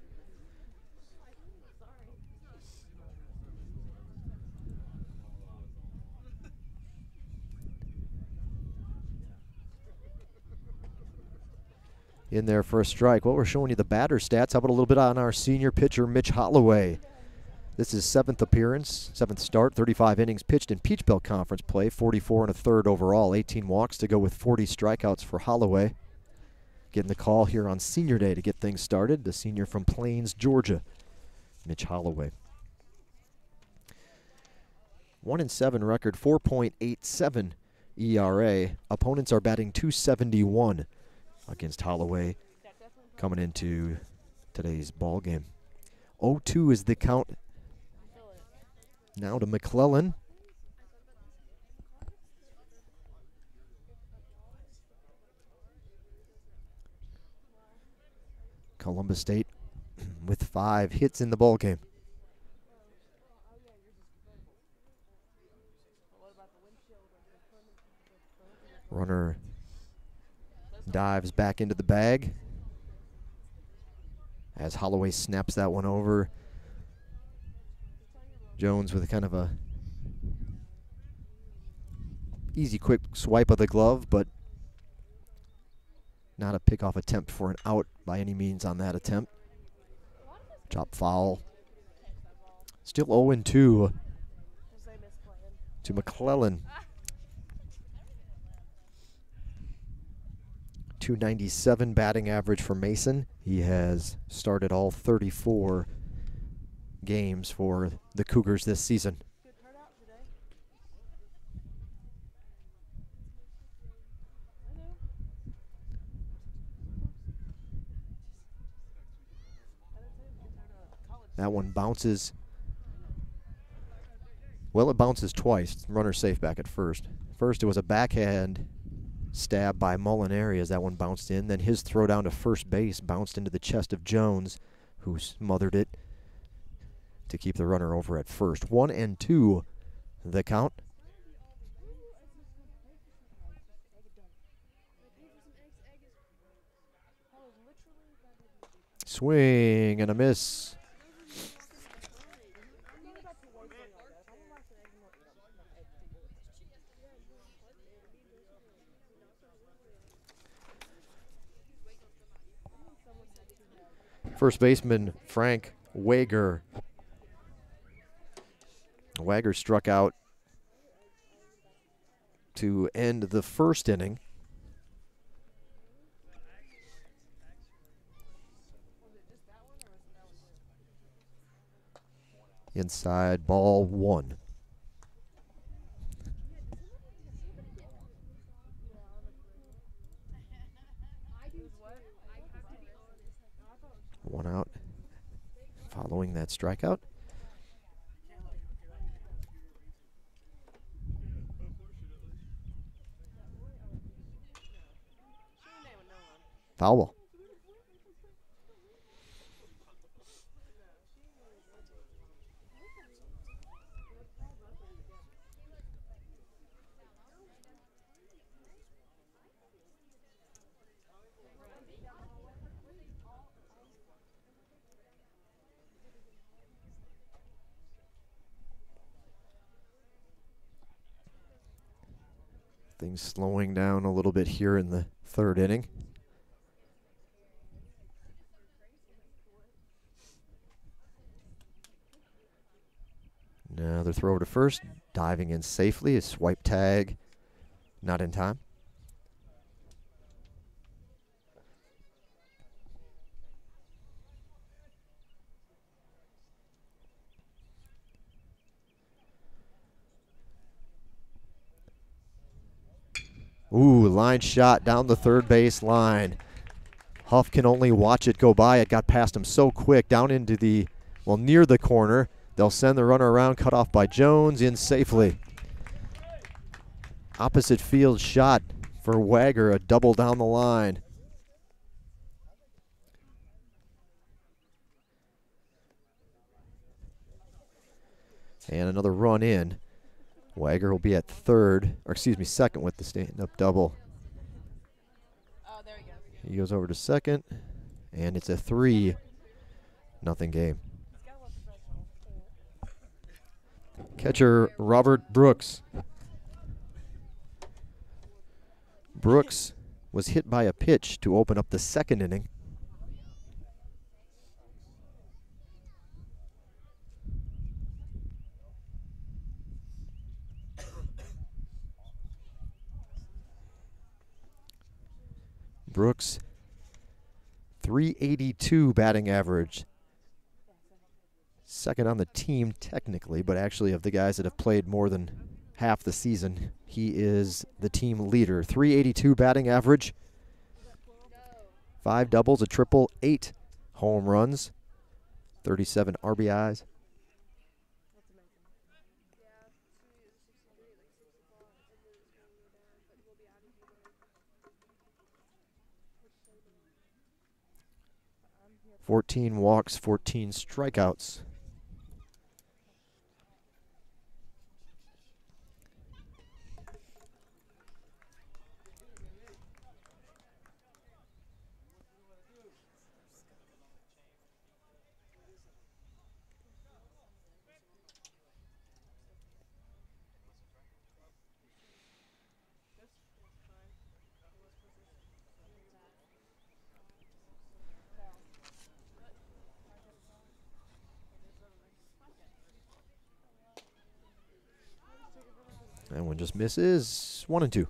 In there for a strike. Well, we're showing you the batter stats. How about a little bit on our senior pitcher, Mitch Holloway? This is 7th appearance, 7th start, 35 innings pitched in Peach Belt Conference play, 44 1/3 overall, 18 walks to go with 40 strikeouts for Holloway. Getting the call here on Senior Day to get things started. The senior from Plains, Georgia, Mitch Holloway. 1-7 record, 4.87 ERA. Opponents are batting .271 against Holloway coming into today's ball game. 0-2 is the count. Now to McClellan. Columbus State with 5 hits in the ball game. Runner dives back into the bag as Holloway snaps that one over. Jones with a kind of a easy, quick swipe of the glove, but not a pickoff attempt for an out by any means on that attempt. Chop foul. Still 0-2 to McClellan. .297 batting average for Mason. He has started all 34 games for the Cougars this season. That one bounces. Well, it bounces twice. Runner safe back at first. First, it was a backhand stab by Molinari as that one bounced in. Then his throw down to first base bounced into the chest of Jones, who smothered it to keep the runner over at first. 1-2 the count. Swing and a miss. First baseman Frank Wager. Wager struck out to end the first inning. Inside, ball 1. that strikeout. Foul ball. Things slowing down a little bit here in the third inning. Another throw to first, diving in safely. A swipe tag, not in time. Ooh, line shot down the third base line. Huff can only watch it go by. It got past him so quick, down into the, well, near the corner. They'll send the runner around, cut off by Jones, in safely. Opposite field shot for Wagger, a double down the line. And another run in. Wagger will be at third, or excuse me, second with the stand-up double. Oh, there he goes. He goes over to second, and it's a 3-0 game. Catcher Robert Brooks. Brooks was hit by a pitch to open up the second inning. Brooks, 382 batting average. Second on the team technically, but actually of the guys that have played more than half the season, he is the team leader. 382 batting average, 5 doubles, a triple, 8 home runs, 37 RBIs. $14 walks, 14 strikeouts. That one just misses. 1-2.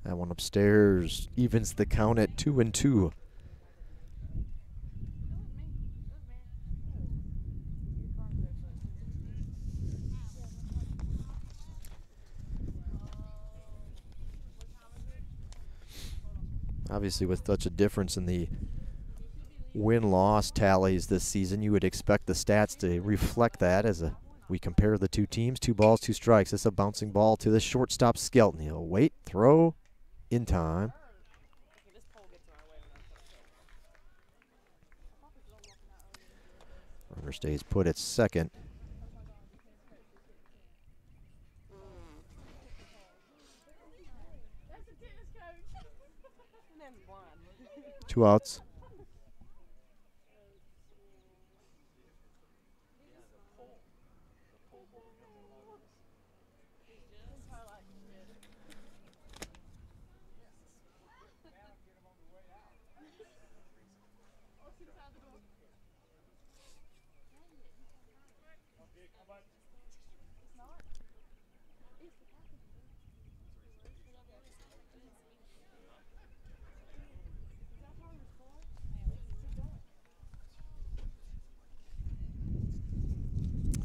That one upstairs evens the count at 2-2. Obviously, with such a difference in the win-loss tallies this season, you would expect the stats to reflect that as we compare the two teams. 2 balls, 2 strikes. It's a bouncing ball to the shortstop, Skelton. He'll wait, throw, in time. Runner stays put at second. 2 outs.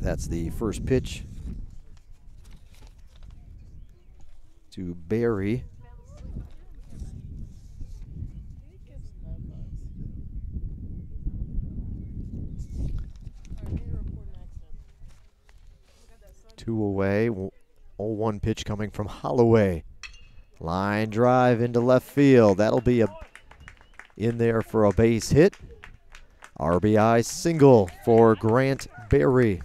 That's the first pitch to Barry. Two away. 0-1 pitch coming from Holloway. Line drive into left field. That'll be in there for a base hit. RBI single for Grant Barry.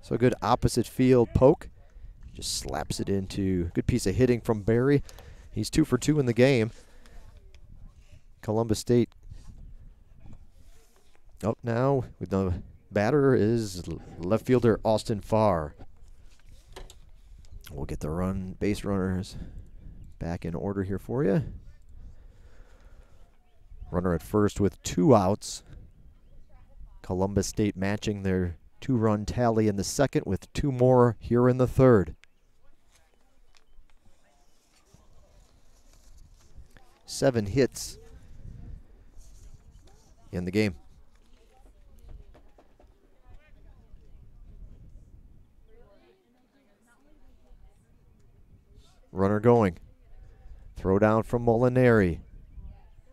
So a good opposite field poke. Just slaps it into good piece of hitting from Barry. He's 2 for 2 in the game. Columbus State up now with the batter is left fielder Austin Farr. We'll get the base runners back in order here for you. Runner at first with 2 outs. Columbus State matching their 2-run tally in the second with 2 more here in the third. 7 hits in the game. Runner going. Throw down from Molinari.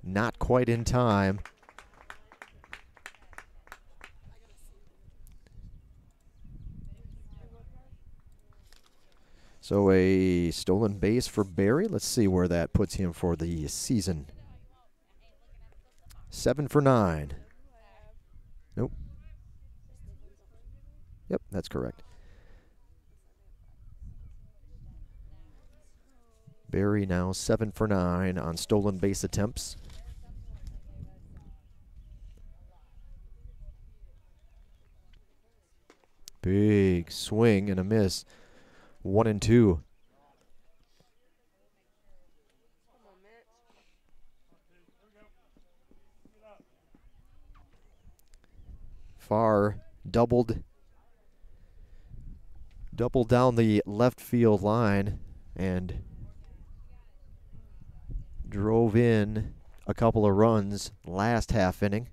Not quite in time. So a stolen base for Barry. Let's see where that puts him for the season. 7 for 9. Nope. Yep, that's correct. Barry now 7 for 9 on stolen base attempts. Big swing and a miss. 1-2. Farr doubled down the left field line and drove in a couple of runs last half inning.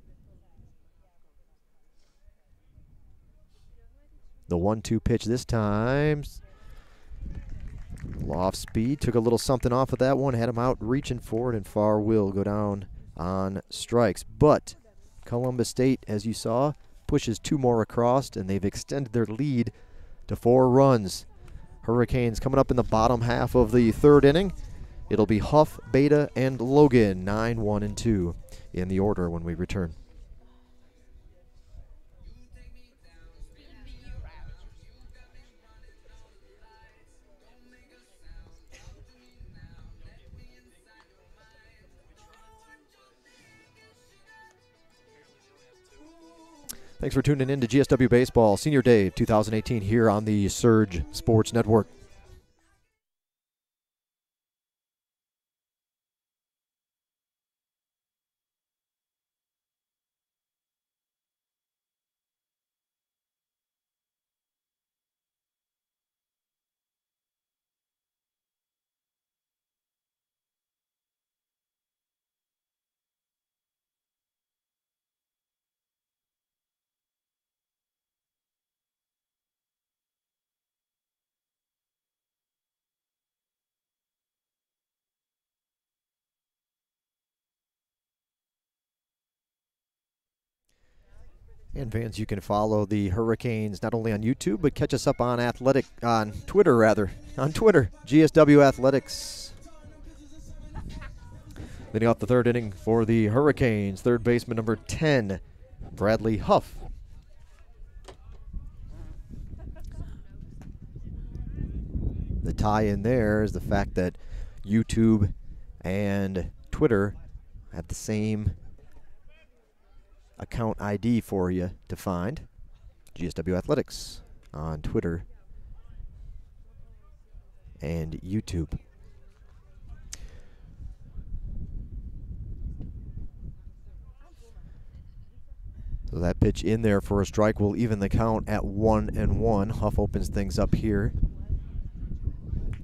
The 1-2 pitch this time. Off speed, took a little something off of that one, had him out reaching for it, and Farr will go down on strikes. But Columbus State, as you saw, pushes 2 more across, and they've extended their lead to 4 runs. Hurricanes coming up in the bottom half of the third inning. It'll be Huff, Beta, and Logan, 9, 1, and 2 in the order when we return. Thanks for tuning in to GSW Baseball Senior Day 2018 here on the Surge Sports Network. And fans, you can follow the Hurricanes not only on YouTube, but catch us up on Twitter, GSW Athletics. Leading off the third inning for the Hurricanes, third baseman number 10, Bradley Huff. The tie-in there is the fact that YouTube and Twitter have the same account ID for you to find. GSW Athletics on Twitter and YouTube. So that pitch in there for a strike will even the count at 1-1. Huff opens things up here.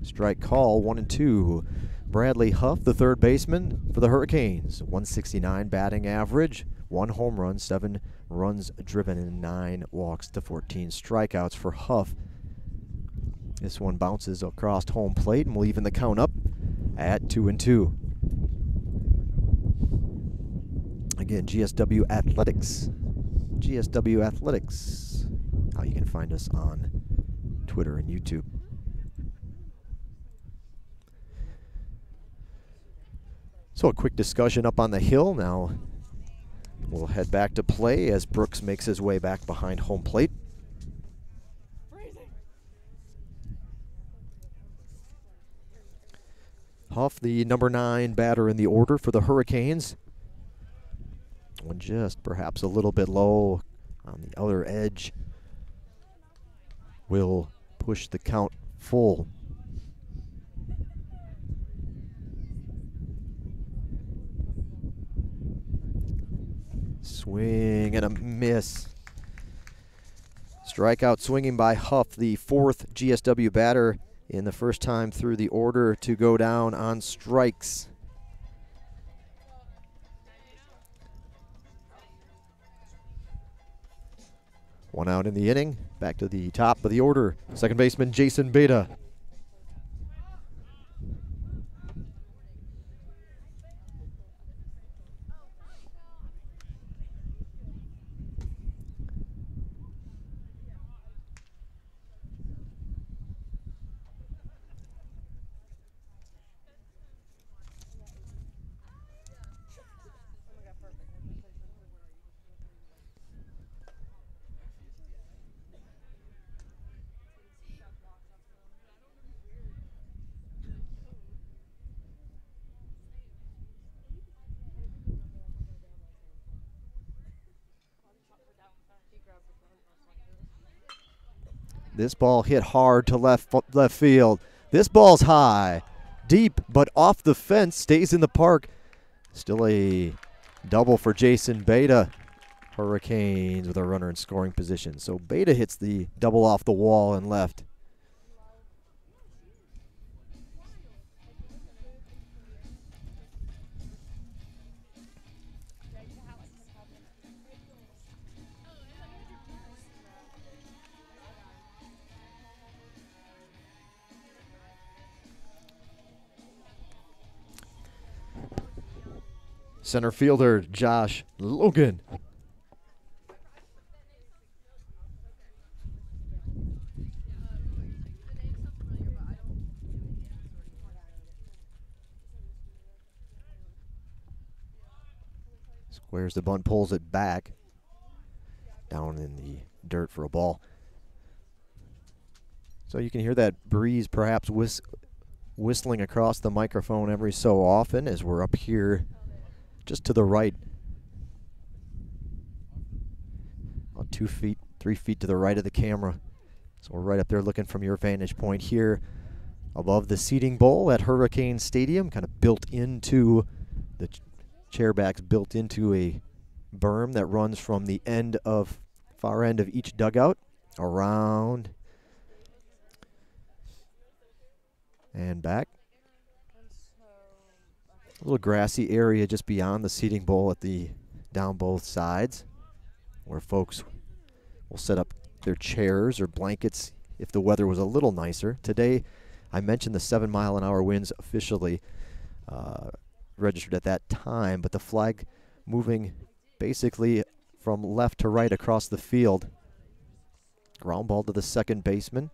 Strike call, 1-2. Bradley Huff, the third baseman for the Hurricanes. 169 batting average, 1 home run, 7 runs driven, and 9 walks to 14 strikeouts for Huff. This one bounces across home plate and will even the count up at 2-2. Again, GSW Athletics. GSW Athletics. How you can find us on Twitter and YouTube. So a quick discussion up on the hill. Now we'll head back to play as Brooks makes his way back behind home plate. Huff, the number 9 batter in the order for the Hurricanes. One just perhaps a little bit low on the other edge. Will push the count full. Swing and a miss. Strikeout swinging by Huff, the 4th GSW batter in the first time through the order to go down on strikes. One out in the inning. Back to the top of the order. Second baseman Jason Beta. This ball hit hard to left field. This ball's high, deep, but off the fence, stays in the park. Still a double for Jason Beta. Hurricanes with a runner in scoring position. So Beta hits the double off the wall and left. Center fielder Josh Logan. Squares the bunt, pulls it back. Down in the dirt for a ball. So you can hear that breeze perhaps whistling across the microphone every so often as we're up here just to the right. About 2 feet, 3 feet to the right of the camera. So we're right up there looking from your vantage point here above the seating bowl at Hurricane Stadium, kind of built into the chairbacks, built into a berm that runs from the far end of each dugout around and back. A little grassy area just beyond the seating bowl down both sides, where folks will set up their chairs or blankets if the weather was a little nicer. Today, I mentioned the 7-mile-an-hour winds officially registered at that time, but the flag moving basically from left to right across the field. Ground ball to the second baseman.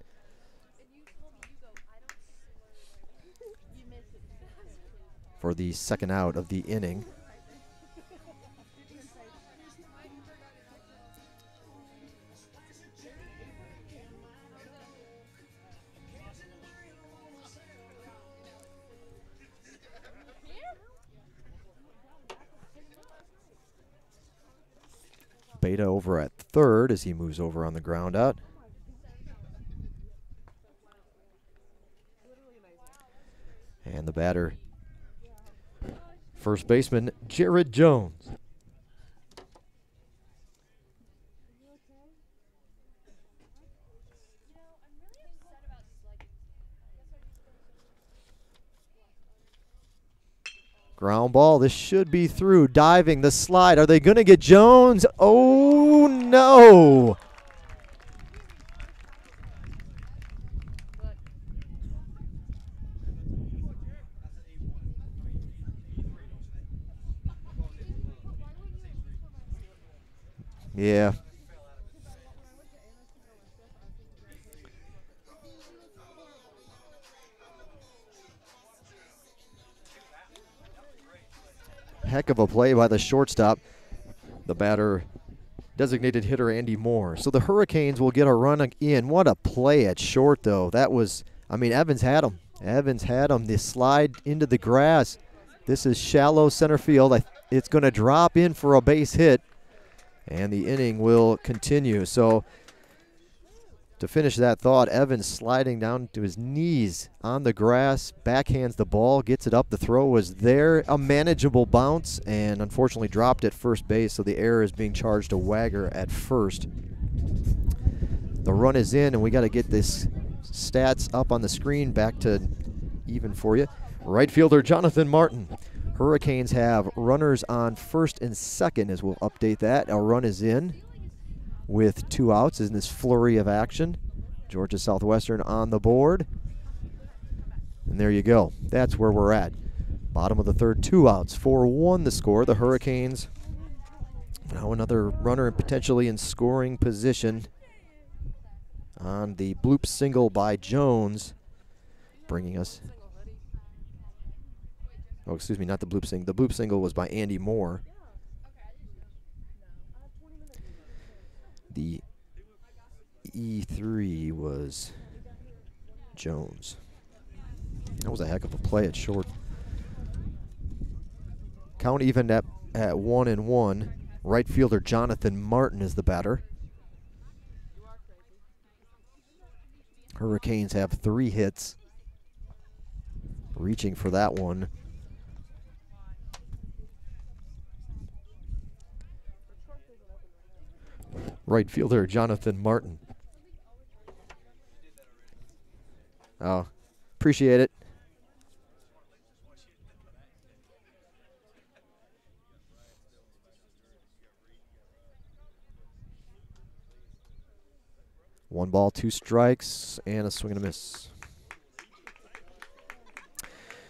For the second out of the inning. Beta over at third as he moves over on the ground out. And the batter, first baseman Jared Jones. Ground ball. This should be through. Diving the slide. Are they going to get Jones? Oh, no. Yeah. Heck of a play by the shortstop. The batter, designated hitter Andy Moore. So the Hurricanes will get a run in. What a play at short, though. That was, I mean, Evans had him. Evans had him. The slide into the grass. This is shallow center field. It's going to drop in for a base hit, and the inning will continue. So to finish that thought, Evans sliding down to his knees on the grass, backhands the ball, gets it up. The throw was there, a manageable bounce, and unfortunately dropped at first base, so the error is being charged to Wagger at first. The run is in, and we got to get this stats up on the screen back to even for you. Right fielder Jonathan Martin. Hurricanes have runners on first and second, as we'll update that. A run is in with 2 outs in this flurry of action. Georgia Southwestern on the board. And there you go. That's where we're at. Bottom of the third, 2 outs. 4-1 the score. The Hurricanes now another runner potentially in scoring position on the bloop single by Jones, bringing us, oh, excuse me, not the bloop single. The bloop single was by Andy Moore. The E3 was Jones. That was a heck of a play at short. Count even at 1-1. Right fielder Jonathan Martin is the batter. Hurricanes have 3 hits. Reaching for that one. Right fielder Jonathan Martin. Oh, appreciate it. One ball, 2 strikes, and a swing and a miss.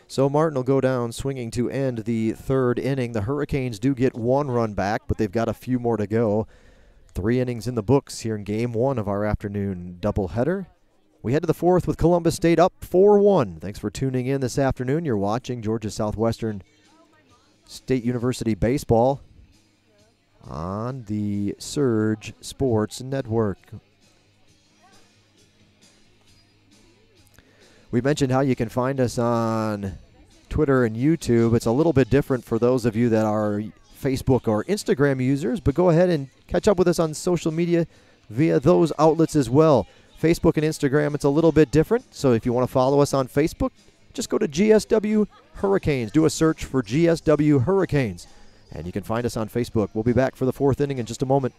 So Martin will go down swinging to end the 3rd inning. The Hurricanes do get 1 run back, but they've got a few more to go. 3 innings in the books here in Game 1 of our afternoon doubleheader. We head to the 4th with Columbus State up 4-1. Thanks for tuning in this afternoon. You're watching Georgia Southwestern State University Baseball on the Surge Sports Network. We mentioned how you can find us on Twitter and YouTube. It's a little bit different for those of you that are Facebook or Instagram users, but go ahead and catch up with us on social media via those outlets as well. Facebook and Instagram, it's a little bit different, so if you want to follow us on Facebook, just go to GSW Hurricanes. Do a search for GSW Hurricanes, and you can find us on Facebook. We'll be back for the 4th inning in just a moment.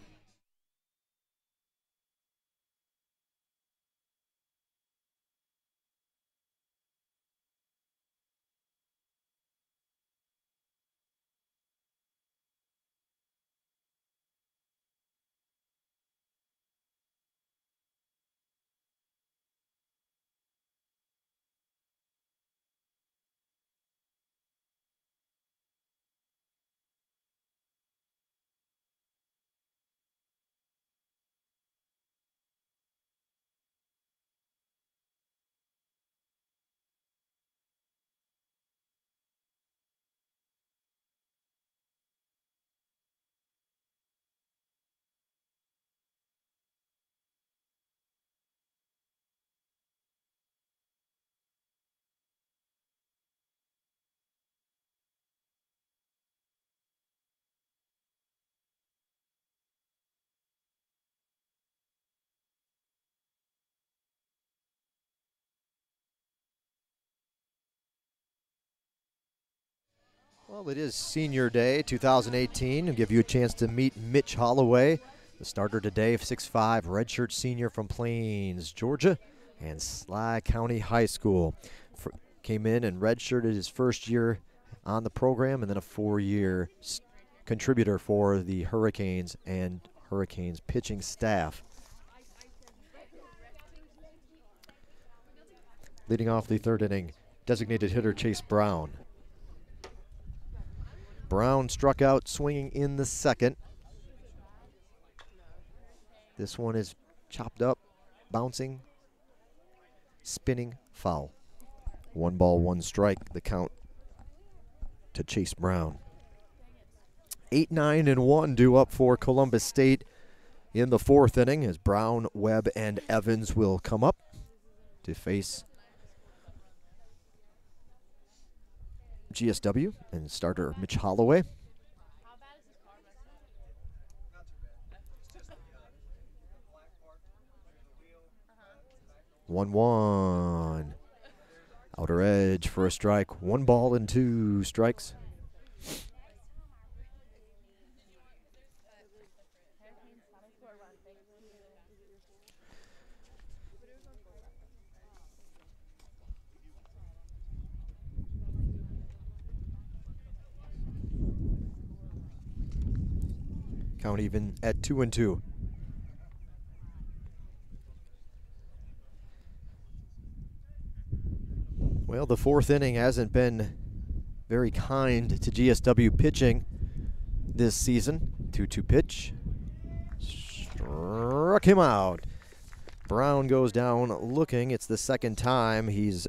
Well, it is Senior Day 2018. I'll give you a chance to meet Mitch Holloway, the starter today, 6'5", redshirt senior from Plains, Georgia, and Sly County High School. Came in and redshirted his first year on the program, and then a 4-year contributor for the Hurricanes and Hurricanes pitching staff. Leading off the third inning, designated hitter Chase Brown. Brown struck out swinging in the second. This one is chopped up, bouncing, spinning, foul. 1 ball, 1 strike, the count to Chase Brown. 8-9-1 due up for Columbus State in the 4th inning as Brown, Webb, and Evans will come up to face GSW and starter Mitch Holloway. How bad is his car messing? 1-1. Outer edge for a strike. 1 ball and 2 strikes. Count even at 2-2. Well, the 4th inning hasn't been very kind to GSW pitching this season. 2-2 pitch. Struck him out. Brown goes down looking. It's the second time he's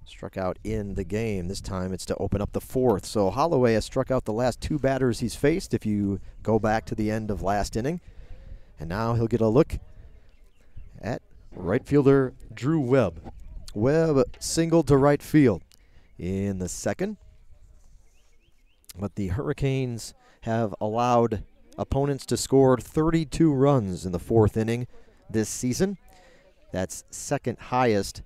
struck out in the game. This time it's to open up the 4th. So Holloway has struck out the last 2 batters he's faced if you go back to the end of last inning. And now he'll get a look at right fielder Drew Webb. Webb singled to right field in the second. But the Hurricanes have allowed opponents to score 32 runs in the 4th inning this season. That's second highest,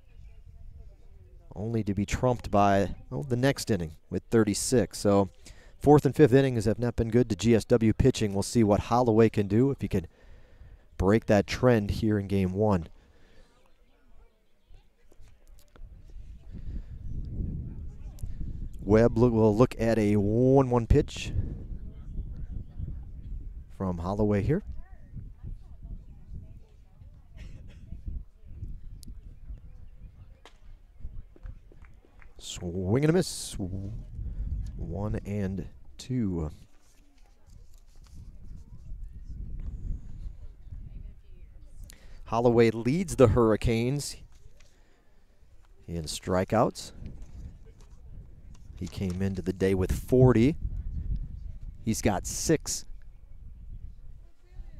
only to be trumped by the next inning with 36. So 4th and 5th innings have not been good to GSW pitching. We'll see what Holloway can do if he can break that trend here in game 1. Webb will look at a 1-1 pitch from Holloway here. Swing and a miss. 1-2. Holloway leads the Hurricanes in strikeouts. He came into the day with 40. He's got 6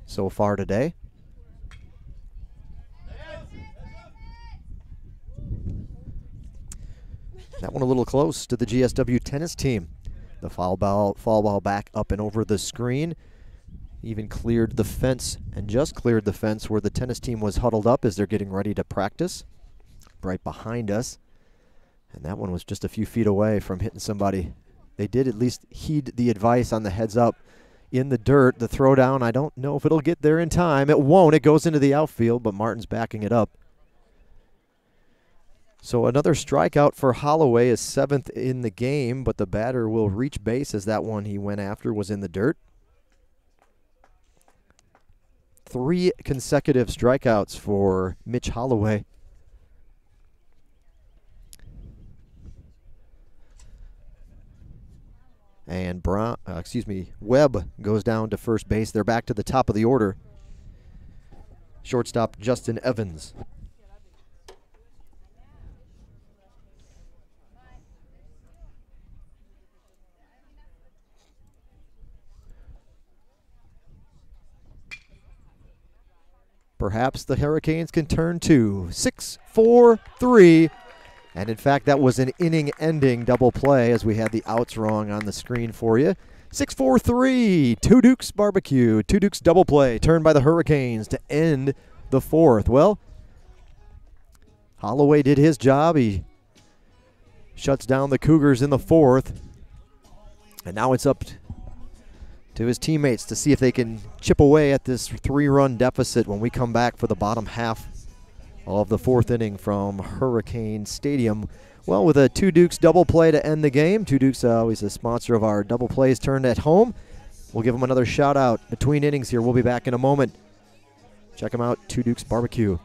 so far today. That one a little close to the GSW tennis team. The foul ball back up and over the screen. Even cleared the fence and just cleared the fence where the tennis team was huddled up as they're getting ready to practice. Right behind us. And that one was just a few feet away from hitting somebody. They did at least heed the advice on the heads up in the dirt. The throwdown, I don't know if it'll get there in time. It won't. It goes into the outfield, but Martin's backing it up. So another strikeout for Holloway is 7th in the game, but the batter will reach base as that one he went after was in the dirt. 3 consecutive strikeouts for Mitch Holloway. And Webb goes down to first base. They're back to the top of the order. Shortstop Justin Evans. Perhaps the Hurricanes can turn to 6-4-3. And, in fact, that was an inning-ending double play as we had the outs wrong on the screen for you. 6-4-3, Two Dukes barbecue. Two Dukes double play turned by the Hurricanes to end the 4th. Well, Holloway did his job. He shuts down the Cougars in the fourth. And now it's up to his teammates to see if they can chip away at this 3-run deficit when we come back for the bottom half of the fourth inning from Hurricane Stadium. Well, with a Two Dukes double play to end the game. Two Dukes always a sponsor of our double plays turned at home. We'll give them another shout out between innings here. We'll be back in a moment. Check them out, Two Dukes Barbecue.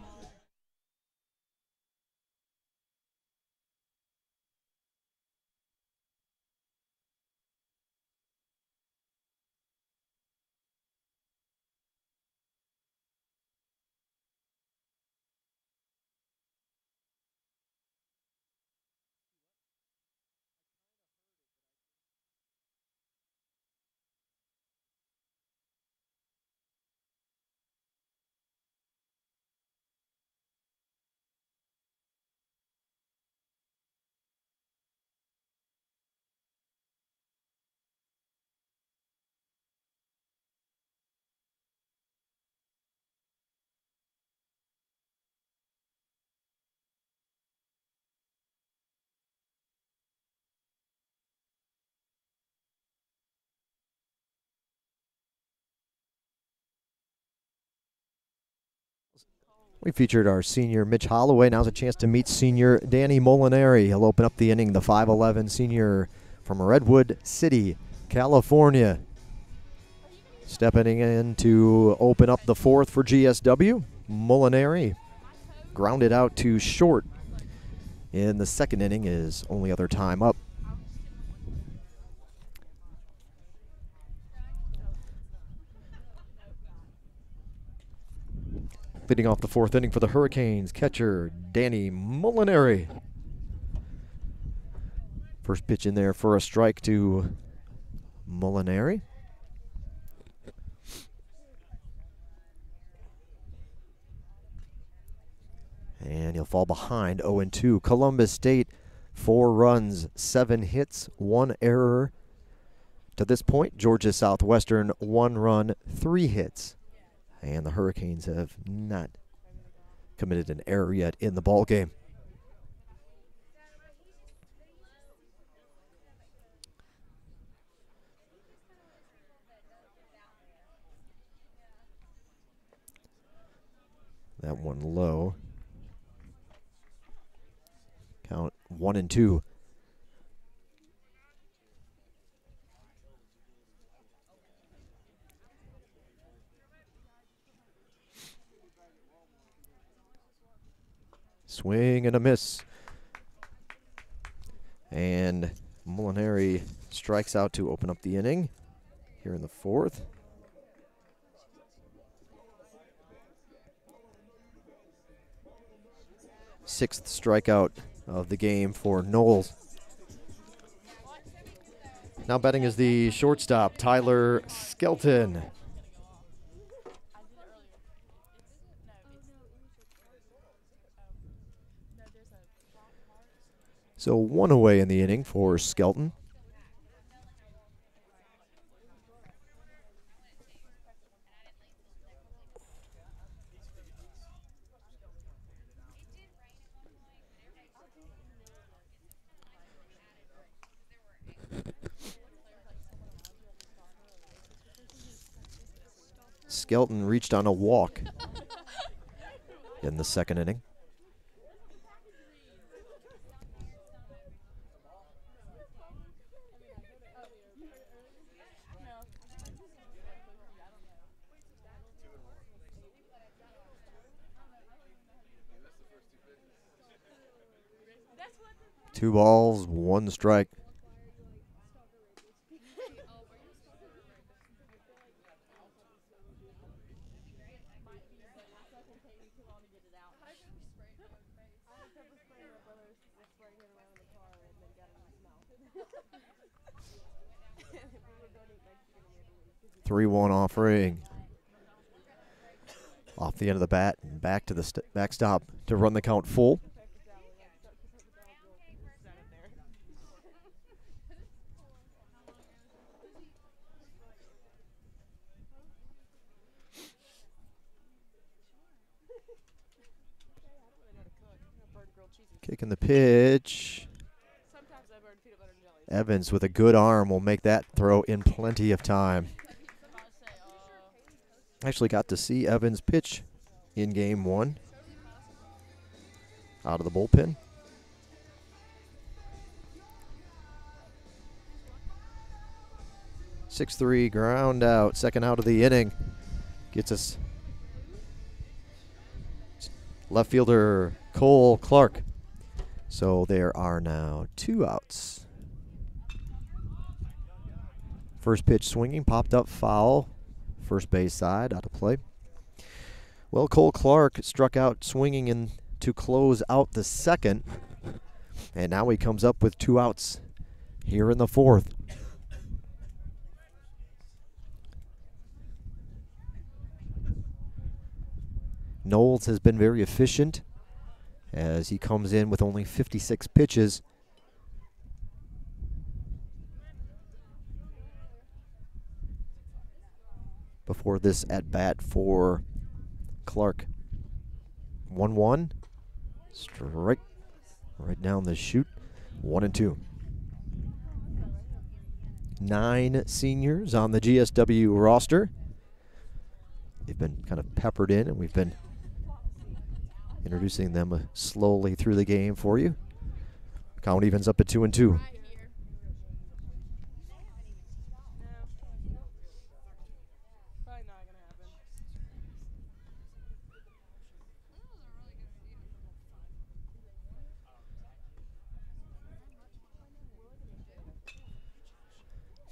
We featured our senior Mitch Holloway. Now's a chance to meet senior Danny Molinari. He'll open up the inning, the 5'11 senior from Redwood City, California. Stepping in to open up the fourth for GSW. Molinari grounded out to short in the second inning, his only other time up. Leading off the fourth inning for the Hurricanes, catcher Danny Molinari. First pitch in there for a strike to Molinari. And he'll fall behind 0-2. Columbus State, 4 runs, 7 hits, 1 error. To this point, Georgia Southwestern, 1 run, 3 hits. And the Hurricanes have not committed an error yet in the ball game. That one low. Count 1-2. Swing and a miss. And Molinari strikes out to open up the inning here in the fourth. Sixth strikeout of the game for Knowles. Now batting is the shortstop, Tyler Skelton. So 1 away in the inning for Skelton. Skelton reached on a walk in the second inning. Two balls, 1 strike. Three-one offering. Off the end of the bat and back to the backstop to run the count full. Kicking the pitch. Evans with a good arm will make that throw in plenty of time. Actually got to see Evans pitch in game one out of the bullpen. Six-3 ground out, second out of the inning. Gets us left fielder Cole Clark. So there are now 2 outs. First pitch swinging, popped up foul. First base side, out of play. Well, Cole Clark struck out swinging in to close out the second. And now he comes up with 2 outs here in the fourth. Knowles has been very efficient as he comes in with only 56 pitches. Before this at-bat for Clark. 1-1. Strike right down the chute. 1-2. 9 seniors on the GSW roster. They've been kind of peppered in, and we've been introducing them slowly through the game for you. Count evens up at 2-2.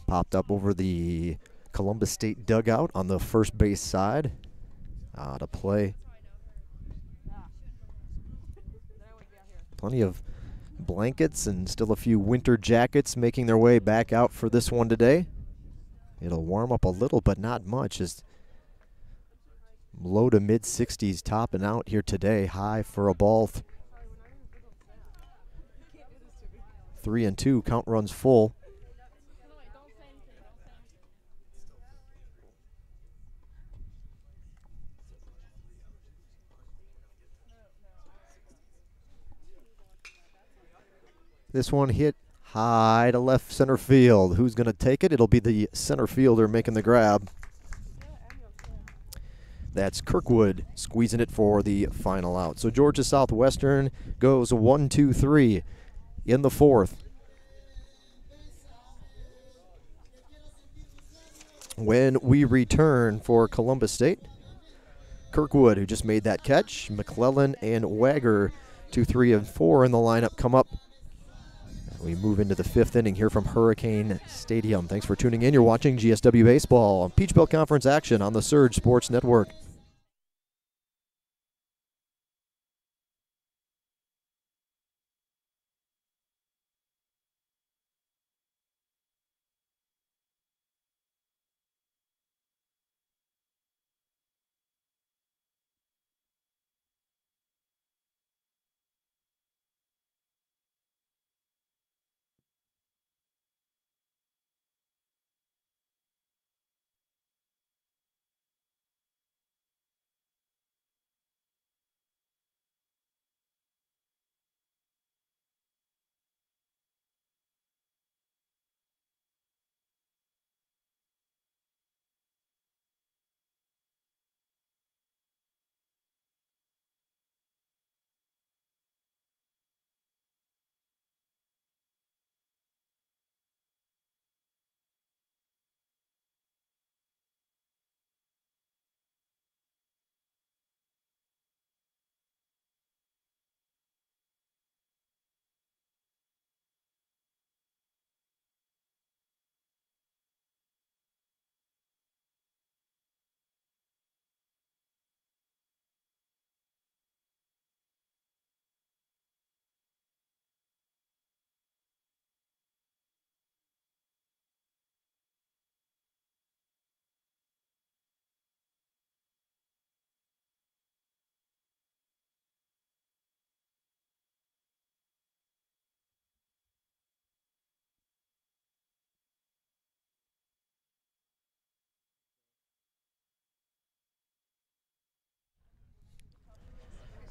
Popped up over the Columbus State dugout on the first base side. Out of play. Plenty of blankets and still a few winter jackets making their way back out for this one today. It'll warm up a little, but not much. As low to mid 60s topping out here today. High for a ball. 3-2. Count runs full. This one hit high to left center field. Who's going to take it? It'll be the center fielder making the grab. That's Kirkwood squeezing it for the final out. So Georgia Southwestern goes 1-2-3 in the fourth. When we return for Columbus State, Kirkwood, who just made that catch, McClellan and Wagger, 2, 3, and 4 in the lineup, come up. We move into the fifth inning here from Hurricane Stadium. Thanks for tuning in. You're watching GSW Baseball on Peach Belt Conference action on the Surge Sports Network.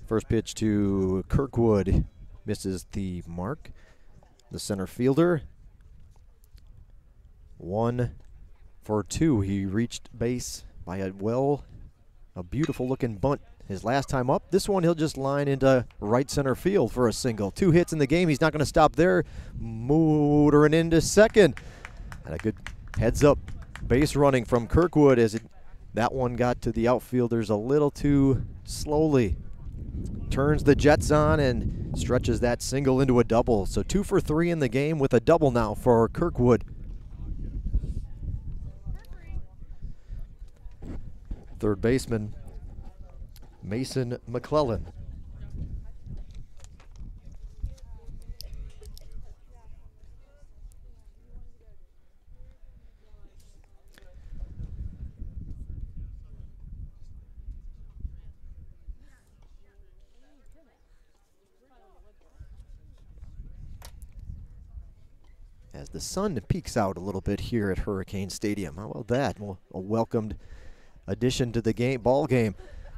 First pitch to Kirkwood misses the mark. the center fielder. 1 for 2. He reached base by a beautiful looking bunt his last time up. This one he'll just line into right center field for a single. 2 hits in the game. He's not going to stop there. Motoring into second. And a good heads up base running from Kirkwood as that one got to the outfielders a little too slowly. Turns the Jets on and stretches that single into a double. So 2 for 3 in the game with a double now for Kirkwood. Third baseman Mason McClellan. As the sun peeks out a little bit here at Hurricane Stadium. How about that? Well, a welcomed addition to the ball game.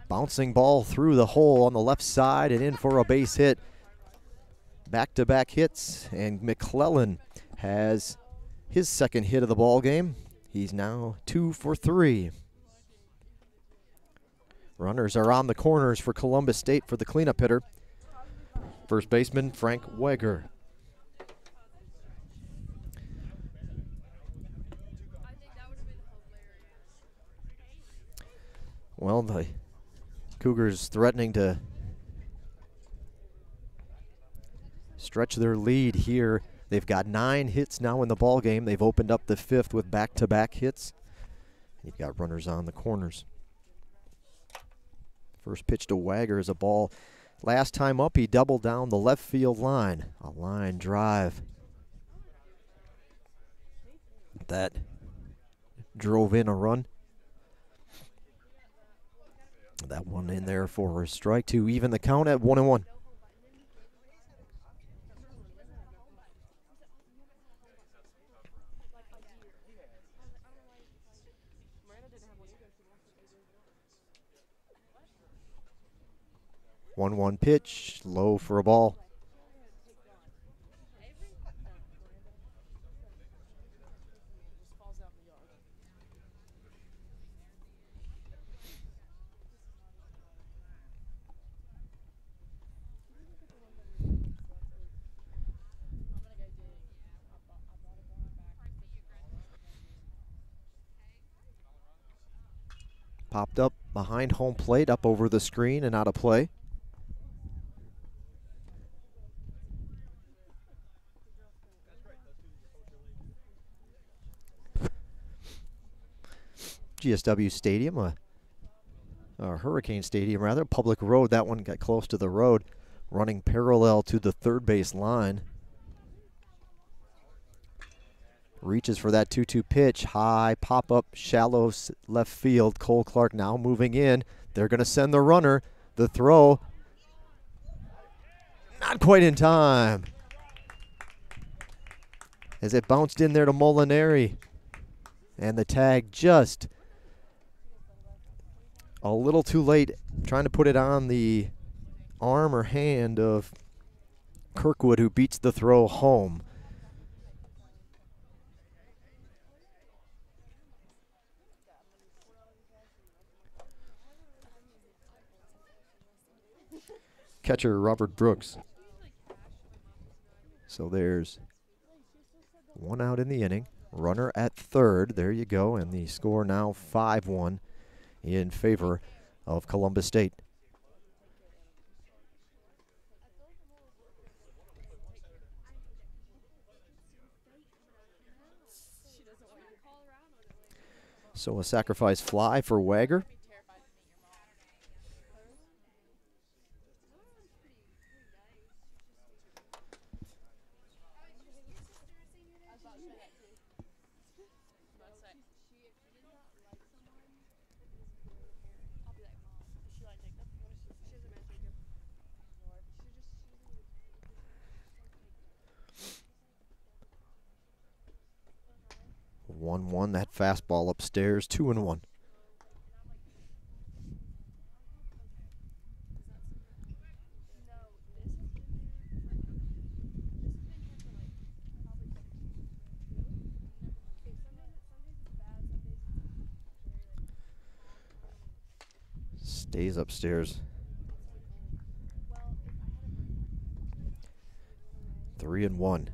Bouncing ball through the hole on the left side and in for a base hit. Back-to-back hits, and McClellan has his second hit of the ball game. He's now 2 for 3. Runners are on the corners for Columbus State for the cleanup hitter. First baseman Frank Weger. Well, the Cougars threatening to stretch their lead here. They've got 9 hits now in the ball game. They've opened up the 5th with back-to-back hits. You've got runners on the corners. First pitch to Wagger is a ball. Last time up, he doubled down the left field line. A line drive. That drove in a run. That one in there for a strike to even the count at 1-1. One pitch, low for a ball. Popped up behind home plate, up over the screen and out of play. GSW Stadium, or Hurricane Stadium rather, public road. That one got close to the road, running parallel to the third base line. Reaches for that 2-2 pitch, high pop-up, shallow left field. Cole Clark now moving in. They're going to send the runner. The throw, not quite in time, as it bounced in there to Molinari. And the tag just a little too late, trying to put it on the arm or hand of Kirkwood, who beats the throw home. Catcher Robert Brooks. So there's 1 out in the inning. Runner at third. There you go. And the score now 5-1 in favor of Columbus State. So a sacrifice fly for Wagger. That fastball upstairs, 2-1. Stays upstairs. 3-1.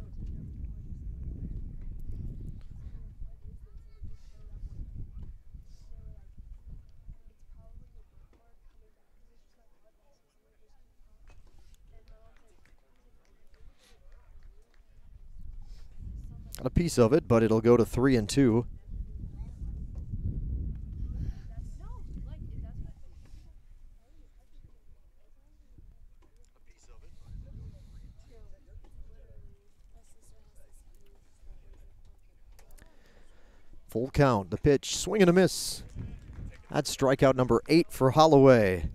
Got a piece of it, but it'll go to 3-2. Full count. The pitch, swing and a miss. That's strikeout number 8 for Holloway.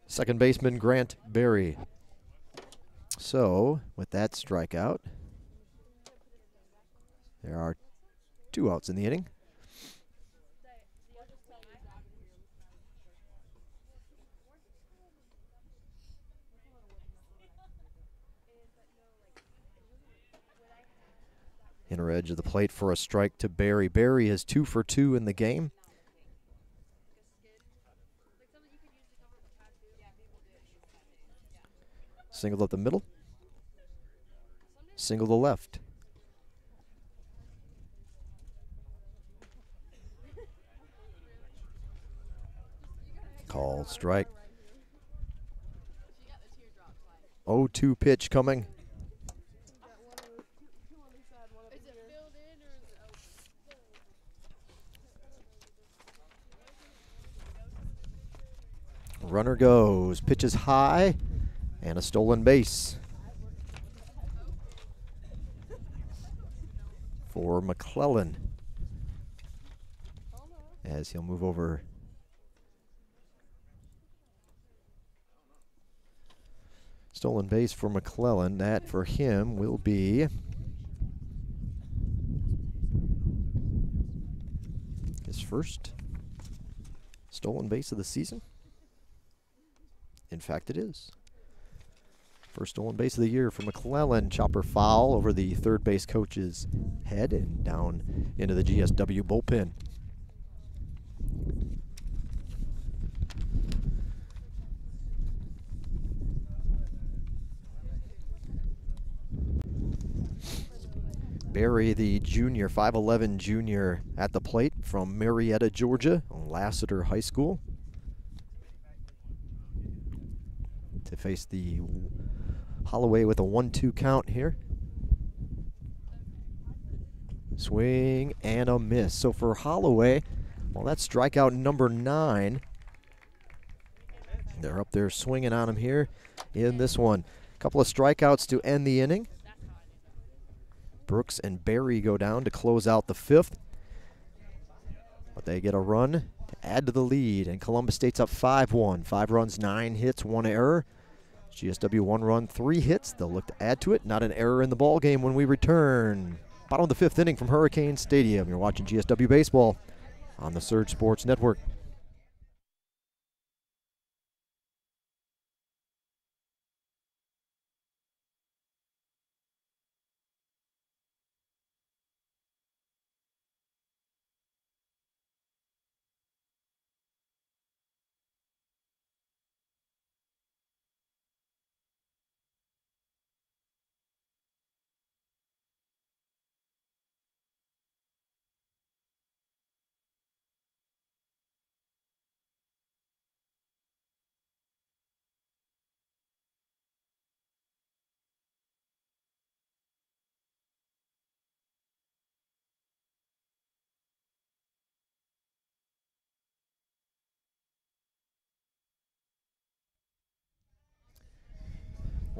Second baseman Grant Berry. So, with that strikeout, there are 2 outs in the inning. Inner edge of the plate for a strike to Berry. Berry is 2 for 2 in the game. Single up the middle. Single to left. Called strike. 0-2 pitch coming. Runner goes, pitches high, and a stolen base for McClellan as he'll move over. Stolen base for McClellan. That for him will be his first stolen base of the season. In fact, it is. First stolen base of the year for McClellan. Chopper foul over the third base coach's head and down into the GSW bullpen. Berry, the junior, 5'11 junior at the plate from Marietta, Georgia, Lassiter High School, to face the Holloway with a 1-2 count here. Swing and a miss. So for Holloway, well, that's strikeout number 9. They're up there swinging on him here in this one. A couple of strikeouts to end the inning. Brooks and Berry go down to close out the 5th. But they get a run to add to the lead, and Columbus State's up 5-1. 5 runs, 9 hits, 1 error. GSW 1 run, 3 hits. They'll look to add to it. Not an error in the ball game when we return. Bottom of the 5th inning from Hurricane Stadium. You're watching GSW Baseball on the Surge Sports Network.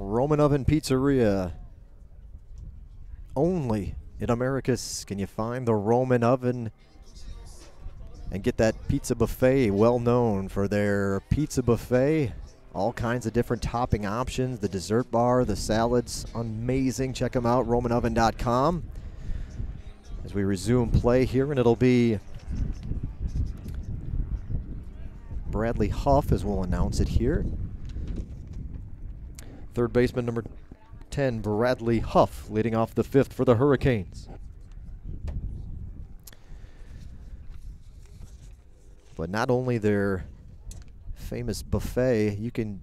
Roman Oven Pizzeria. Only in Americus can you find the Roman Oven and get that pizza buffet. Well known for their pizza buffet. All kinds of different topping options. The dessert bar, the salads, amazing. Check them out, romanoven.com. As we resume play here, and it'll be Bradley Huff as we'll announce it here. Third baseman number 10, Bradley Huff leading off the 5th for the Hurricanes. But not only their famous buffet, you can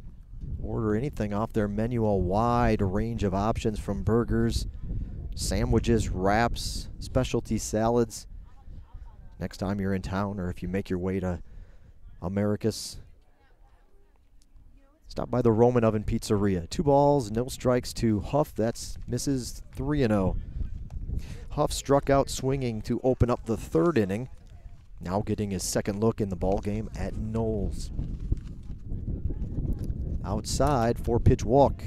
order anything off their menu, a wide range of options from burgers, sandwiches, wraps, specialty salads. Next time you're in town, or if you make your way to Americus, stop by the Roman Oven Pizzeria. 2 balls, no strikes to Huff. That's misses 3-0. Huff struck out swinging to open up the 3rd inning. Now getting his 2nd look in the ball game at Knowles. Outside, 4-pitch walk.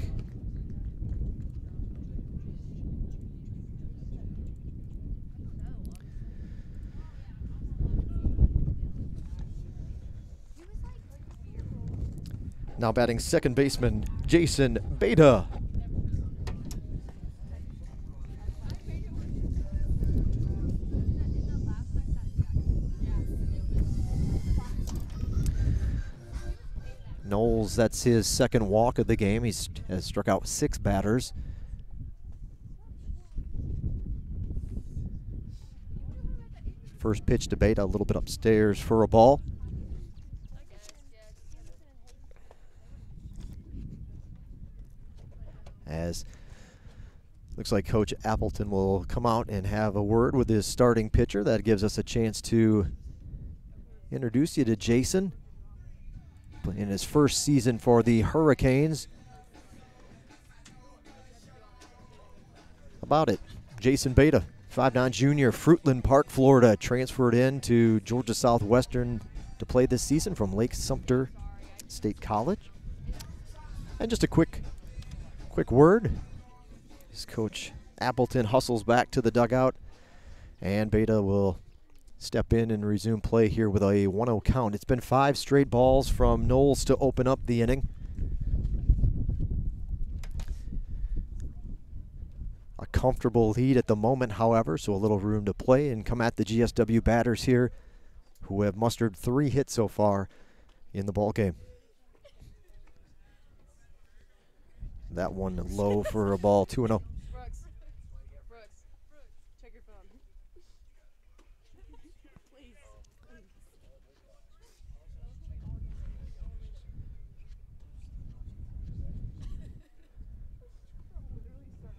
Now batting second baseman Jason Beta. Knowles, that's his 2nd walk of the game. He has struck out 6 batters. First pitch to Beta, a little bit upstairs for a ball. As looks like Coach Appleton will come out and have a word with his starting pitcher. That gives us a chance to introduce you to Jason. In his first season for the Hurricanes. About it, Jason Beta, 5'9" junior, Fruitland Park, Florida, transferred in to Georgia Southwestern to play this season from Lake Sumter State College. And just a quick word, as Coach Appleton hustles back to the dugout, and Beta will step in and resume play here with a 1-0 count. It's been 5 straight balls from Knowles to open up the inning. A comfortable lead at the moment, however, so a little room to play and come at the GSW batters here, who have mustered 3 hits so far in the ball game. That one low for a ball, 2-0.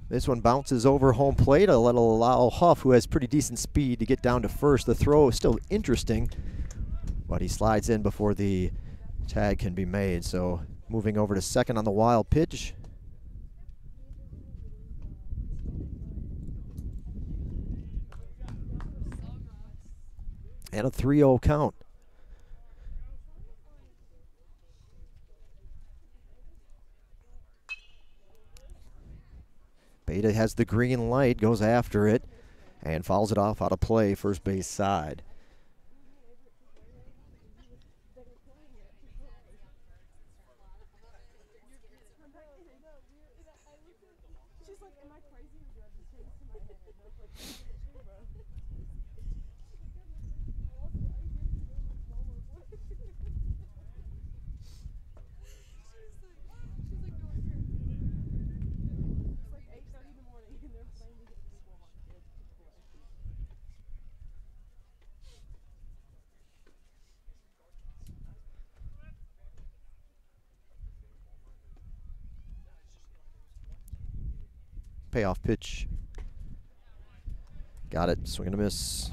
This one bounces over home plate. It'll allow Huff, who has pretty decent speed, to get down to first. The throw is still interesting, but he slides in before the tag can be made. So moving over to second on the wild pitch. And a 3-0 count. Beta has the green light, goes after it, and fouls it off out of play, first base side. Payoff pitch. Got it. Swing and a miss.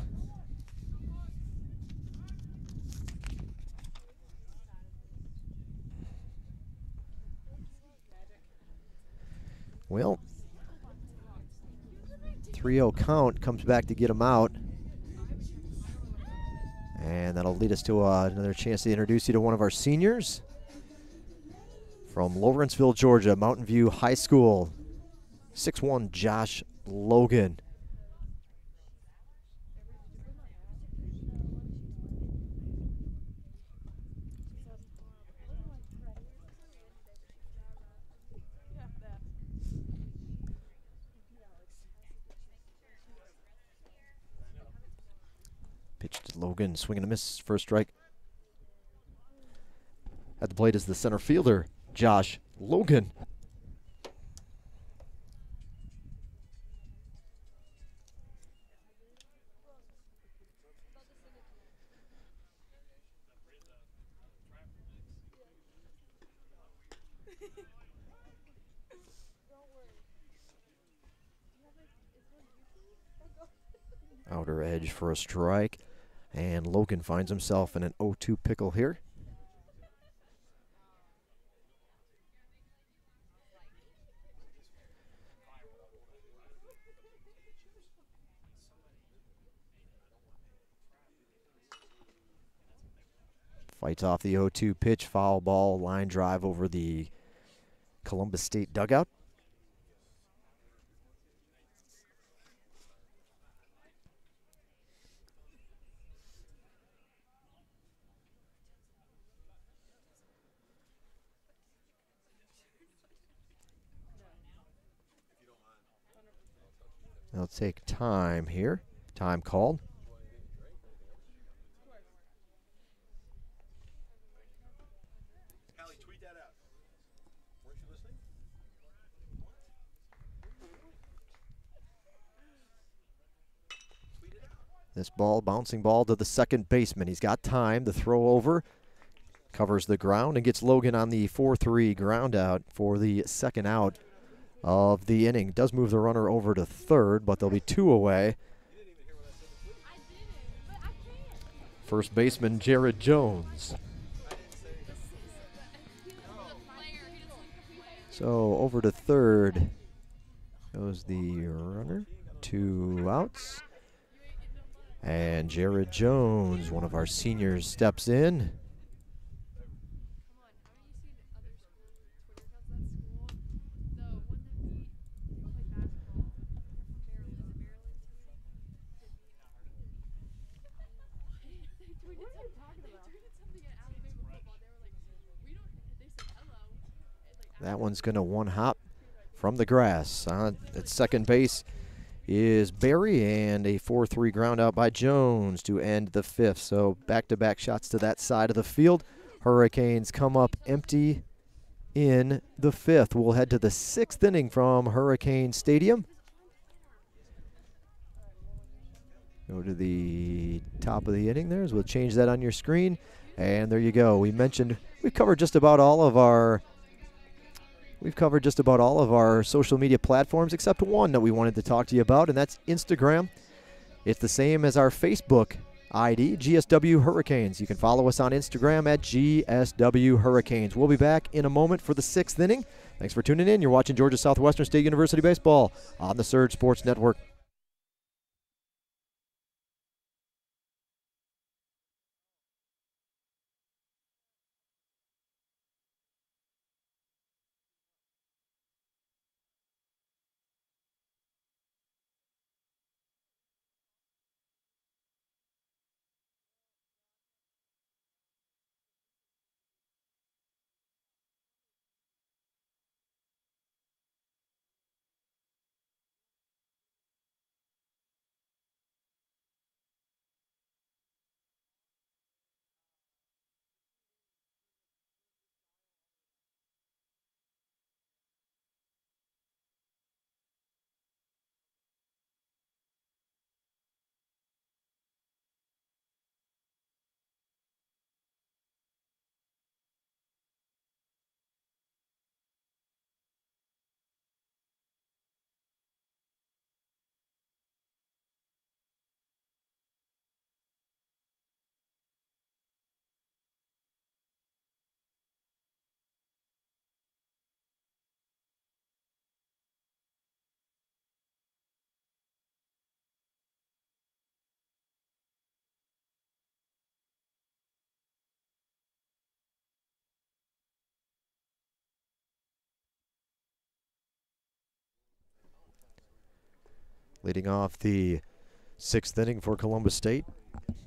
Well, 3-0 count, comes back to get him out. And that'll lead us to another chance to introduce you to one of our seniors from Lawrenceville, Georgia, Mountain View High School. 6'1", Josh Logan. Pitch to Logan, swing and a miss, first strike. At the plate is the center fielder, Josh Logan. Outer edge for a strike. And Logan finds himself in an 0-2 pickle here. Fights off the 0-2 pitch, foul ball, line drive over the Columbus State dugout. They'll take time here. Time called. This ball, bouncing ball to the second baseman. He's got time. The throw over covers the ground and gets Logan on the 4-3 ground out for the second out of the inning. Does move the runner over to third, but there'll be two away. First baseman Jared Jones. So over to third goes the runner. 2 outs. And Jared Jones, one of our seniors, steps in. That one's going to one hop from the grass. At second base is Barry, and a 4-3 ground out by Jones to end the fifth. So back-to-back shots to that side of the field. Hurricanes come up empty in the fifth. We'll head to the sixth inning from Hurricane Stadium. Go to the top of the inning there, as we'll change that on your screen. And there you go. We've covered just about all of our social media platforms except one that we wanted to talk to you about, and that's Instagram. It's the same as our Facebook ID, GSW Hurricanes. You can follow us on Instagram at GSW Hurricanes. We'll be back in a moment for the sixth inning. Thanks for tuning in. You're watching Georgia Southwestern State University Baseball on the Surge Sports Network. Leading off the sixth inning for Columbus State,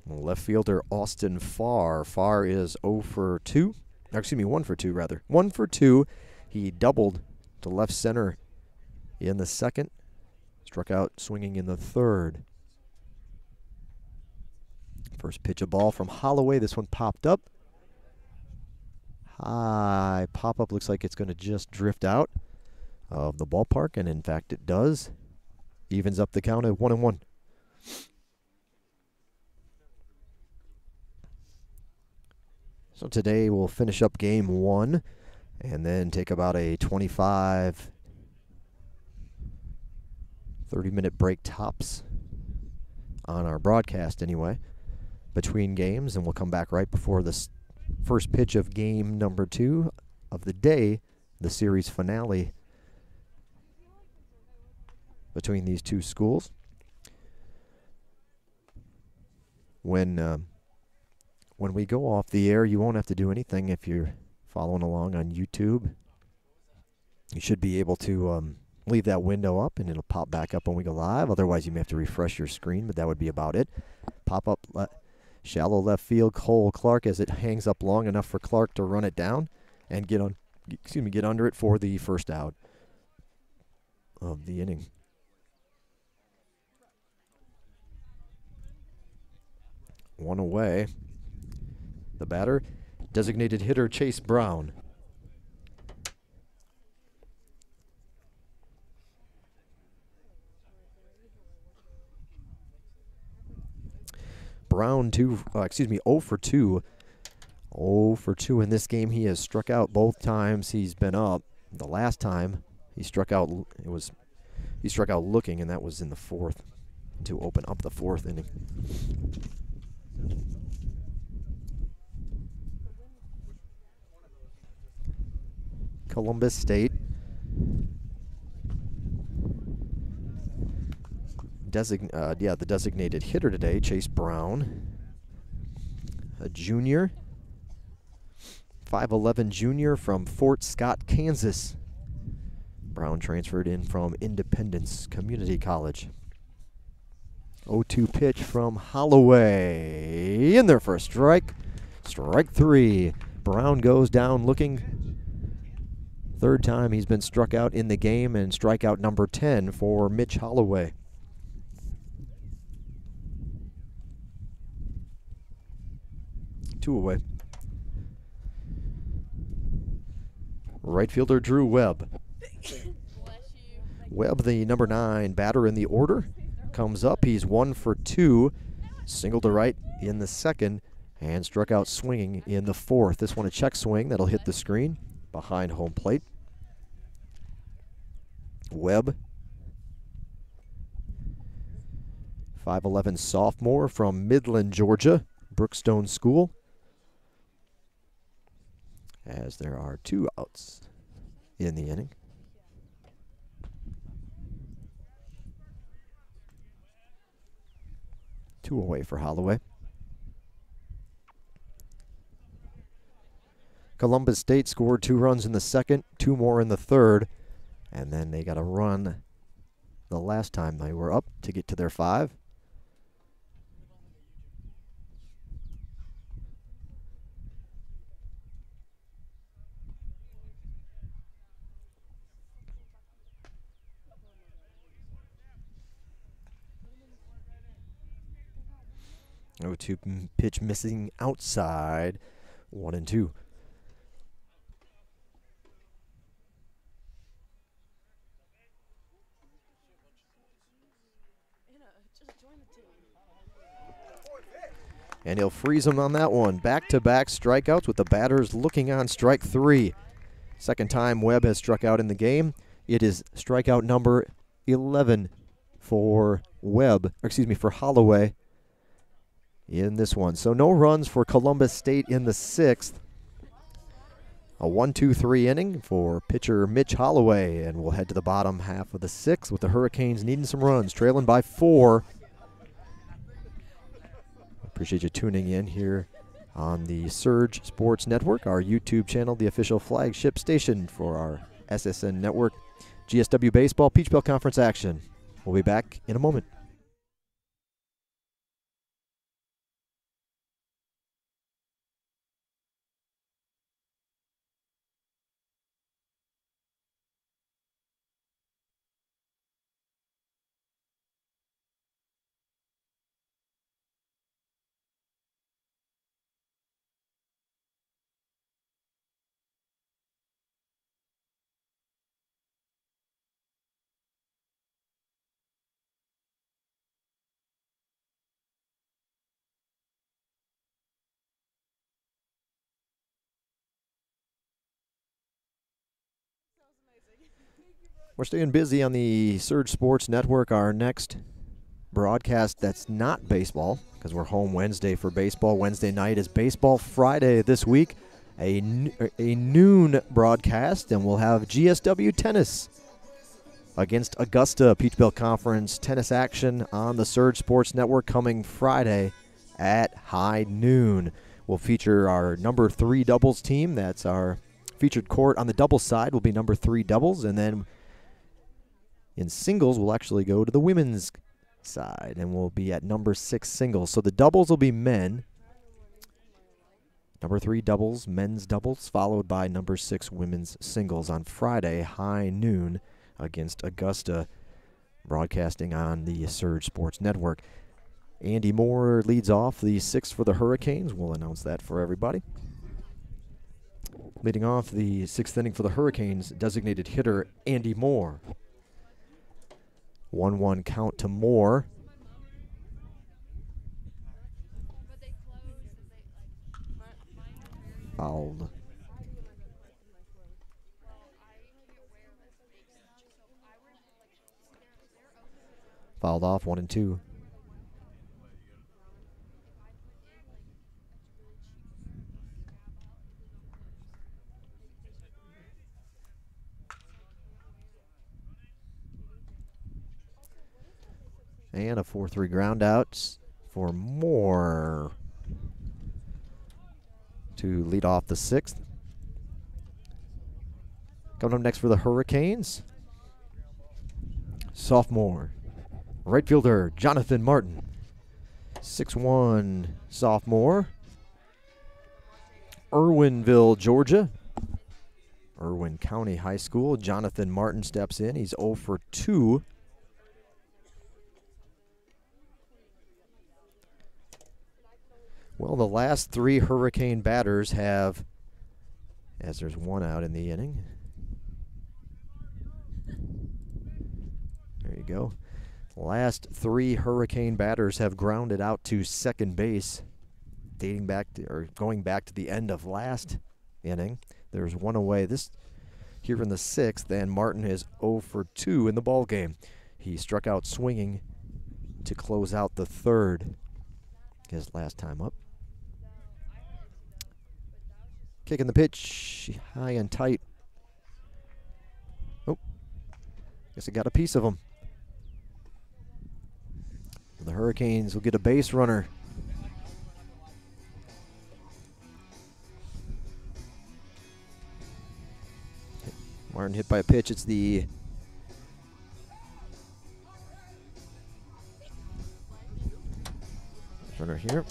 left fielder Austin Farr. Farr is 0 for 2. Excuse me, 1 for 2 rather. 1 for 2. He doubled to left center in the second. Struck out swinging in the third. First pitch, a ball from Holloway. This one popped up. High pop-up, looks like it's going to just drift out of the ballpark, and in fact it does. Evens up the count at 1-1. So today we'll finish up game 1 and then take about a 25, 30-minute break tops on our broadcast anyway, between games, and we'll come back right before the first pitch of game number 2 of the day, the series finale between these two schools. When we go off the air, you won't have to do anything if you're following along on YouTube. You should be able to leave that window up, and it'll pop back up when we go live. Otherwise, you may have to refresh your screen, but that would be about it. Pop up shallow left field, Cole Clark, as it hangs up long enough for Clark to run it down and get under it for the first out of the inning. One away. The batter, designated hitter Chase Brown. Brown 0 for 2. 0 for 2 in this game. He has struck out both times he's been up. The last time he struck out, he struck out looking, and that was in the 4th to open up the 4th inning. Columbus State. The designated hitter today, Chase Brown, a junior, 5'11" junior from Fort Scott, Kansas. Brown transferred in from Independence Community College. 0-2 pitch from Holloway, in there for a strike. Strike 3. Brown goes down looking. Third time he's been struck out in the game, and strikeout number 10 for Mitch Holloway. Two away. Right fielder Drew Webb. Webb, the number 9 batter in the order, comes up. He's 1 for 2. Single to right in the 2nd, and struck out swinging in the 4th. This one a check swing that'll hit the screen behind home plate. Webb, 5'11" sophomore from Midland, Georgia, Brookstone School. As there are 2 outs in the inning. Two away for Holloway. Columbus State scored 2 runs in the 2nd, 2 more in the 3rd, and then they got a run the last time they were up to get to their 5. Oh, 2 pitch missing outside. 1-2. And he'll freeze him on that one. Back-to-back strikeouts with the batters looking on strike 3. Second time Webb has struck out in the game. It is strikeout number 11 for for Holloway in this one. So no runs for Columbus State in the 6th. A 1-2-3 inning for pitcher Mitch Holloway, and we'll head to the bottom half of the 6th with the Hurricanes needing some runs, trailing by 4. Appreciate you tuning in here on the Surge Sports Network, our YouTube channel, the official flagship station for our SSN network. GSW Baseball Peach Belt Conference action. We'll be back in a moment. We're staying busy on the Surge Sports Network. Our next broadcast that's not baseball, because we're home Wednesday for baseball. Wednesday night is Baseball Friday this week, a noon broadcast, and we'll have GSW tennis against Augusta. Peach Belt Conference tennis action on the Surge Sports Network coming Friday at high noon. We'll feature our number 3 doubles team. That's our featured court. On the doubles side will be number 3 doubles, and then in singles we'll actually go to the women's side, and we'll be at number 6 singles. So the doubles will be men, number 3 doubles, men's doubles, followed by number 6 women's singles on Friday, high noon, against Augusta, broadcasting on the Surge Sports Network. Andy Moore leads off the 6th for the Hurricanes. We'll announce that for everybody. Leading off the 6th inning for the Hurricanes, designated hitter Andy Moore. 1-1 count to Moore. Fouled. Fouled off, 1-2. And a 4-3 ground out for Moore to lead off the 6th. Coming up next for the Hurricanes, sophomore right fielder Jonathan Martin. 6'1" sophomore. Irwinville, Georgia. Irwin County High School. Jonathan Martin steps in. He's 0 for 2. Well, the last 3 Hurricane batters have, as there's 1 out in the inning. There you go. Last 3 Hurricane batters have grounded out to second base, dating back to, or going back to the end of last inning. There's 1 away. This here in the 6th, and Martin is 0 for 2 in the ball game. He struck out swinging to close out the 3rd. His last time up. Kicking the pitch high and tight. Oh, guess it got a piece of him. The Hurricanes will get a base runner. Martin hit by a pitch. It's the runner here.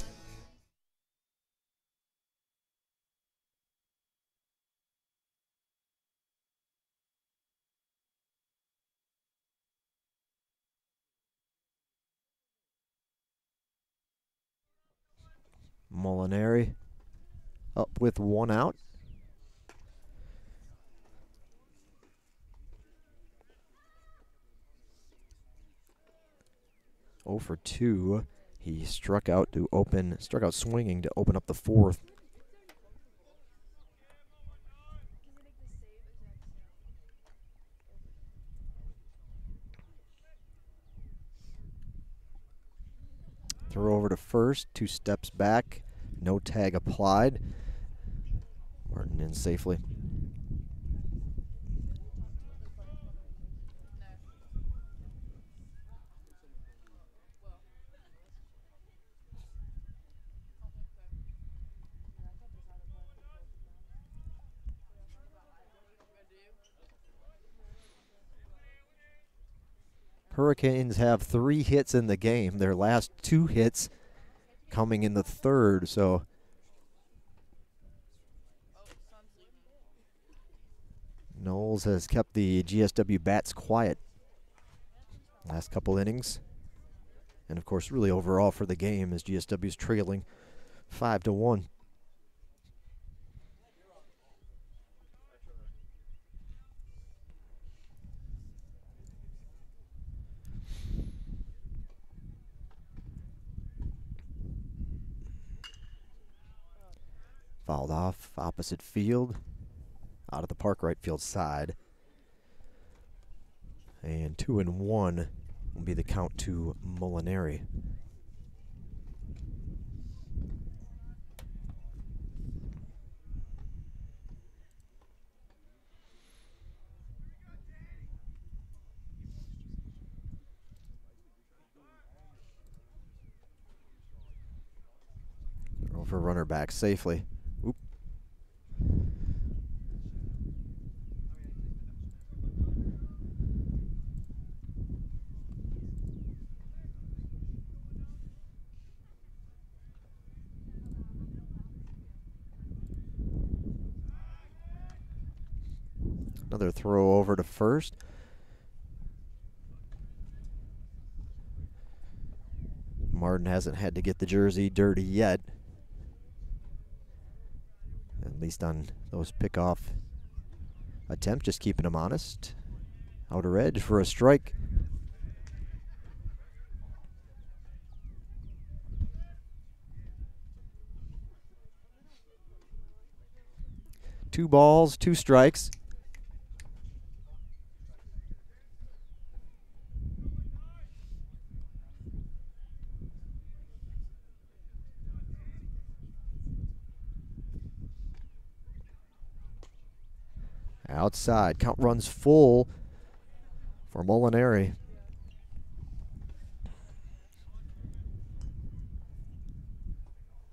Molinari up with 1 out. Oh for 2. He struck out swinging to open up the 4th. Throw over to first, 2 steps back, no tag applied. Martin in safely. Hurricanes have 3 hits in the game. Their last 2 hits coming in the 3rd, so Knowles has kept the GSW bats quiet last couple innings. And of course, really overall for the game, as GSW is trailing 5-1. Fouled off opposite field, out of the park right field side. And 2-1 will be the count to Molinari. Throw for runner back safely. Oop. Another throw over to first. Martin hasn't had to get the jersey dirty yet. At least on those pickoff attempts, just keeping him honest. Outer edge for a strike. Two balls, two strikes. Outside, count runs full for Molinari.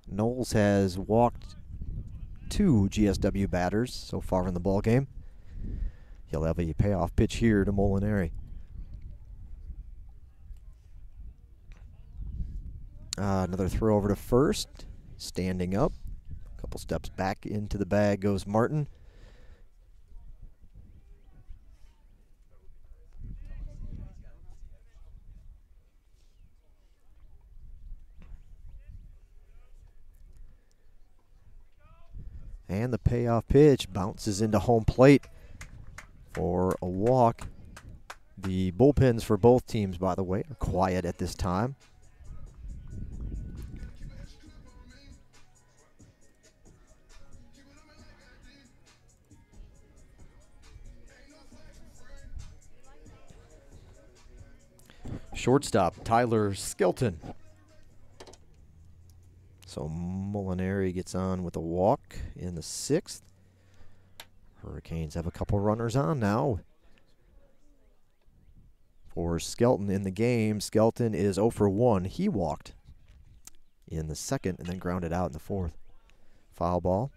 Knowles has walked 2 GSW batters so far in the ball game. He'll have a payoff pitch here to Molinari. Another throw over to first, standing up. A couple steps back into the bag goes Martin. And the payoff pitch bounces into home plate for a walk. The bullpens for both teams, by the way, are quiet at this time. Shortstop, Tyler Skelton. So Molinari gets on with a walk in the 6th. Hurricanes have a couple runners on now. For Skelton in the game, Skelton is 0 for 1. He walked in the 2nd and then grounded out in the 4th. Foul ball.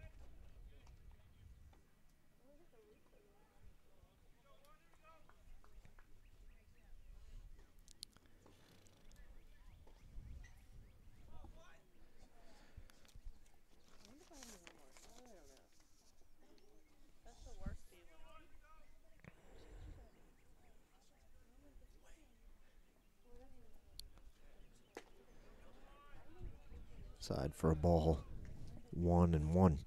Side for a ball, 1-1.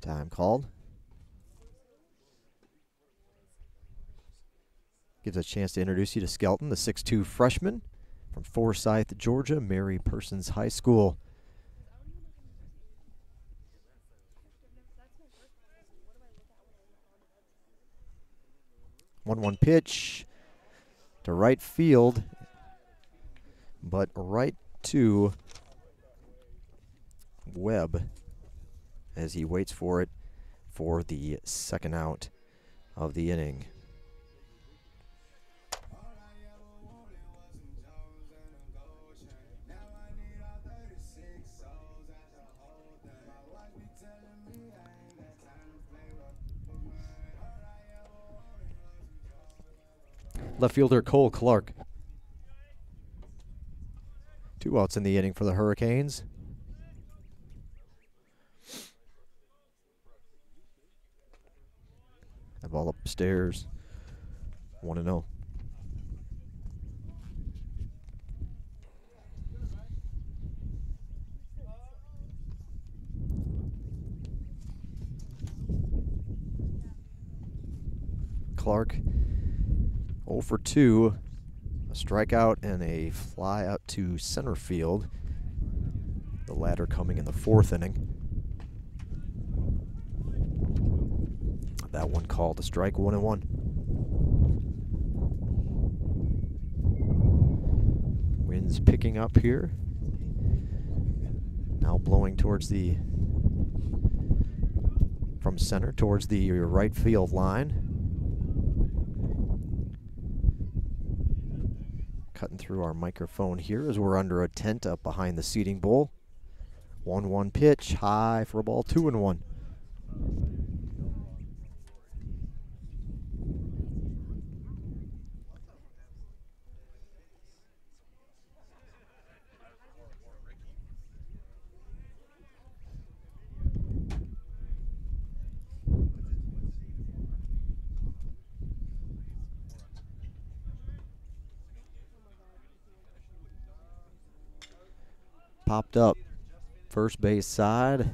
Time called. Gives us a chance to introduce you to Skelton, the 6'2 freshman from Forsyth, Georgia, Mary Persons High School. One pitch to right field, but right to Webb as he waits for it for the 2nd out of the inning. Left fielder Cole Clark. 2 outs in the inning for the Hurricanes. That ball upstairs. 1-0. Clark 0 for 2. A strikeout and a fly out to center field. The latter coming in the 4th inning. That one called a strike, 1-1. Wind's picking up here. Now blowing towards from center towards the right field line. Cutting through our microphone here as we're under a tent up behind the seating bowl. 1-1 pitch, high for a ball, 2-1. Popped up, first base side,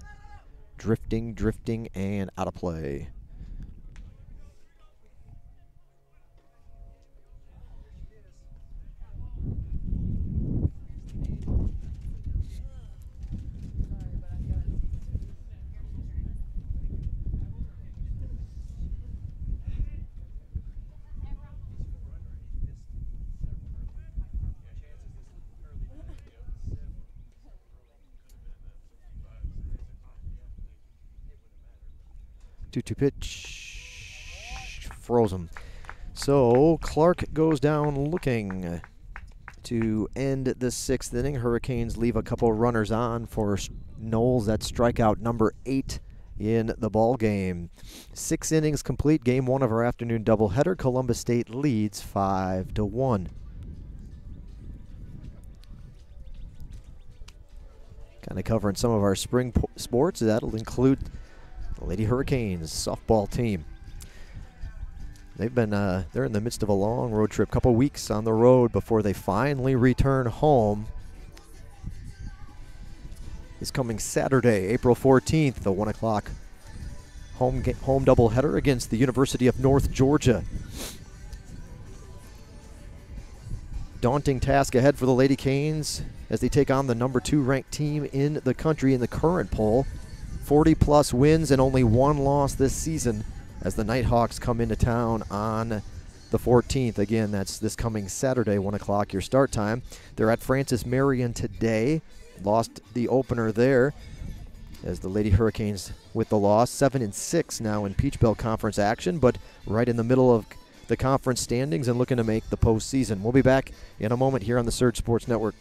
drifting, and out of play. Two pitch, froze him. So Clark goes down looking to end the 6th inning. Hurricanes leave a couple runners on for Knowles. That's strikeout number 8 in the ball game. 6 innings complete. Game 1 of our afternoon doubleheader. Columbus State leads 5-1. Kind of covering some of our spring sports. That'll include the Lady Hurricanes softball team. They've been they're in the midst of a long road trip, couple weeks on the road before they finally return home. This coming Saturday, April 14th, the 1 o'clock home doubleheader against the University of North Georgia. Daunting task ahead for the Lady Canes as they take on the number 2 ranked team in the country in the current poll. 40-plus wins and only 1 loss this season as the Nighthawks come into town on the 14th. Again, that's this coming Saturday, 1 o'clock, your start time. They're at Francis Marion today. Lost the opener there as the Lady Hurricanes with the loss. 7-6 now in Peach Belt Conference action, but right in the middle of the conference standings and looking to make the postseason. We'll be back in a moment here on the Surge Sports Network.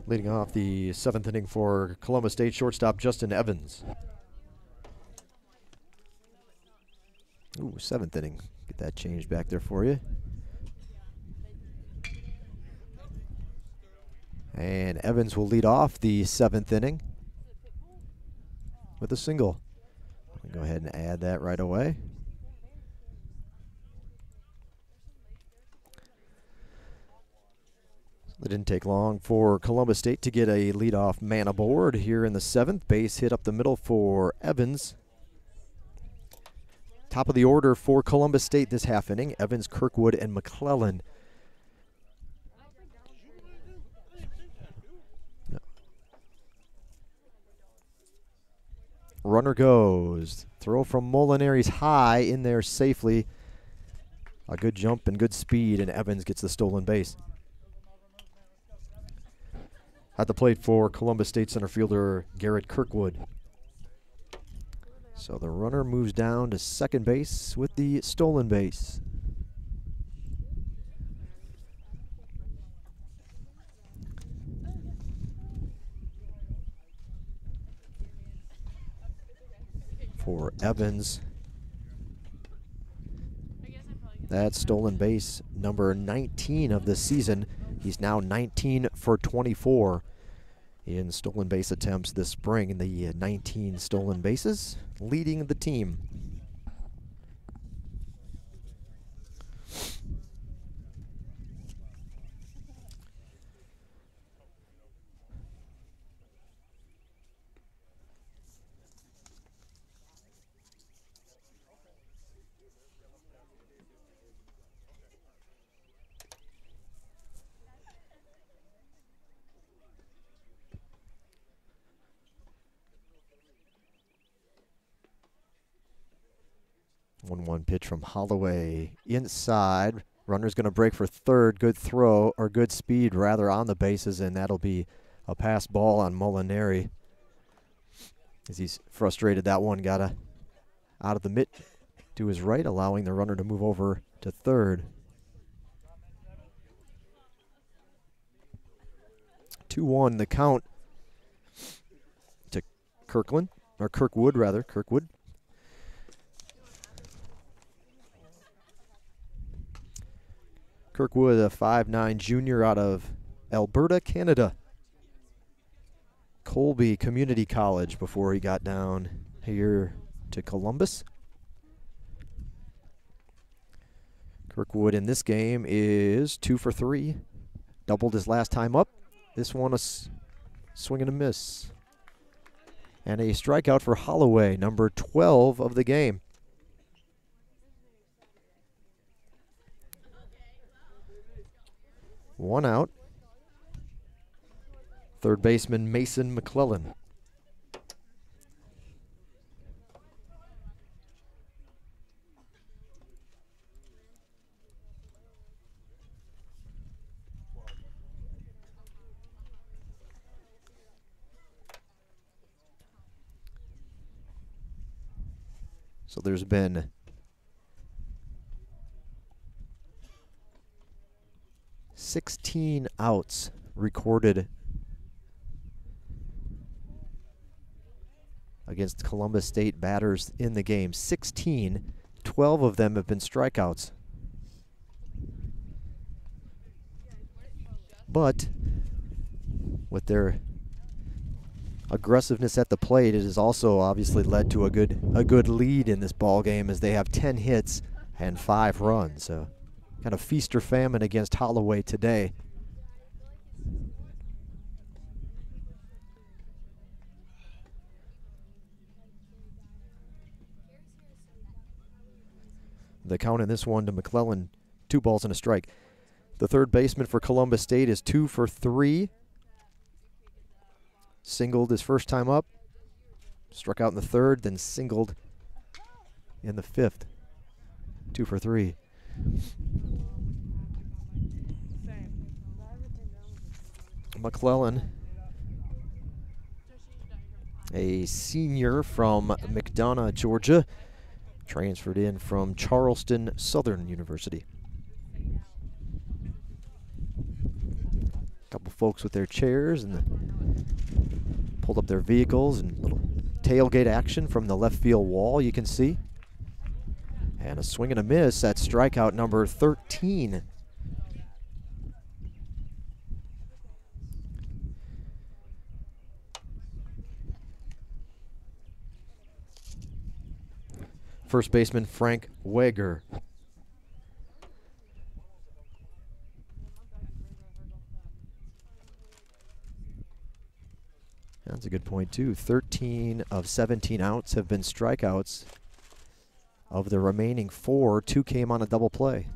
Leading off the 7th inning for Columbus State shortstop Justin Evans. Ooh, 7th inning. Get that changed back there for you. And Evans will lead off the 7th inning with a single. I'll go ahead and add that right away. It didn't take long for Columbus State to get a leadoff man aboard here in the 7th. Base hit up the middle for Evans. Top of the order for Columbus State this half inning, Evans, Kirkwood, and McClellan. No. Runner goes. Throw from Molinari's high in there safely. A good jump and good speed, and Evans gets the stolen base. At the plate for Columbus State center fielder Garrett Kirkwood. So the runner moves down to second base with the stolen base. For Evans, that's stolen base number 19 of the season. He's now 19 for 24 in stolen base attempts this spring, in the 19 stolen bases, leading the team. One pitch from Holloway inside. Runner's going to break for third. Good throw, or good speed rather, on the bases, and that'll be a pass ball on Molinari. As he's frustrated, that one got out of the mitt to his right, allowing the runner to move over to third. 2-1 the count to Kirkwood. Kirkwood. Kirkwood, a 5'9" junior out of Alberta, Canada. Colby Community College before he got down here to Columbus. Kirkwood in this game is 2 for 3. Doubled his last time up. This one a swing and a miss. And a strikeout for Holloway, number 12 of the game. One out. Third baseman Mason McClellan. So there's been 16 outs recorded against Columbus State batters in the game. 16. 12 of them have been strikeouts. But with their aggressiveness at the plate, it has also obviously led to a good lead in this ball game, as they have 10 hits and 5 runs. So kind of feast or famine against Holloway today. The count in this one to McClellan, 2 balls and a strike. The third baseman for Columbus State is 2 for 3. Singled his first time up, struck out in the third, then singled in the fifth. 2 for 3. McClellan, a senior from McDonough, Georgia, transferred in from Charleston Southern University. A couple folks with their chairs and pulled up their vehicles, and little tailgate action from the left field wall you can see. And a swing and a miss at strikeout number 13. First baseman Frank Wager. That's a good point too. 13 of 17 outs have been strikeouts. Of the remaining 4, 2 came on a double play.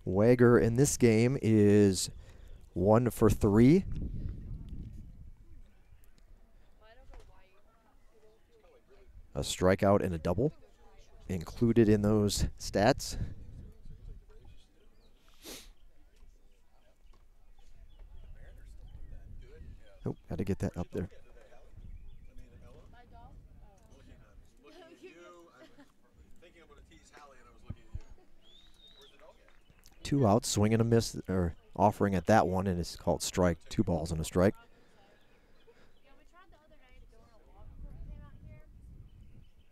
Wager in this game is 1 for 3. A strikeout and a double included in those stats. Oh, got to get that up there. 2 outs, swing and a miss, or offering at that one, and it's called strike. 2 balls and a strike. Yeah, we tried the other day to go on a walk before we came out here,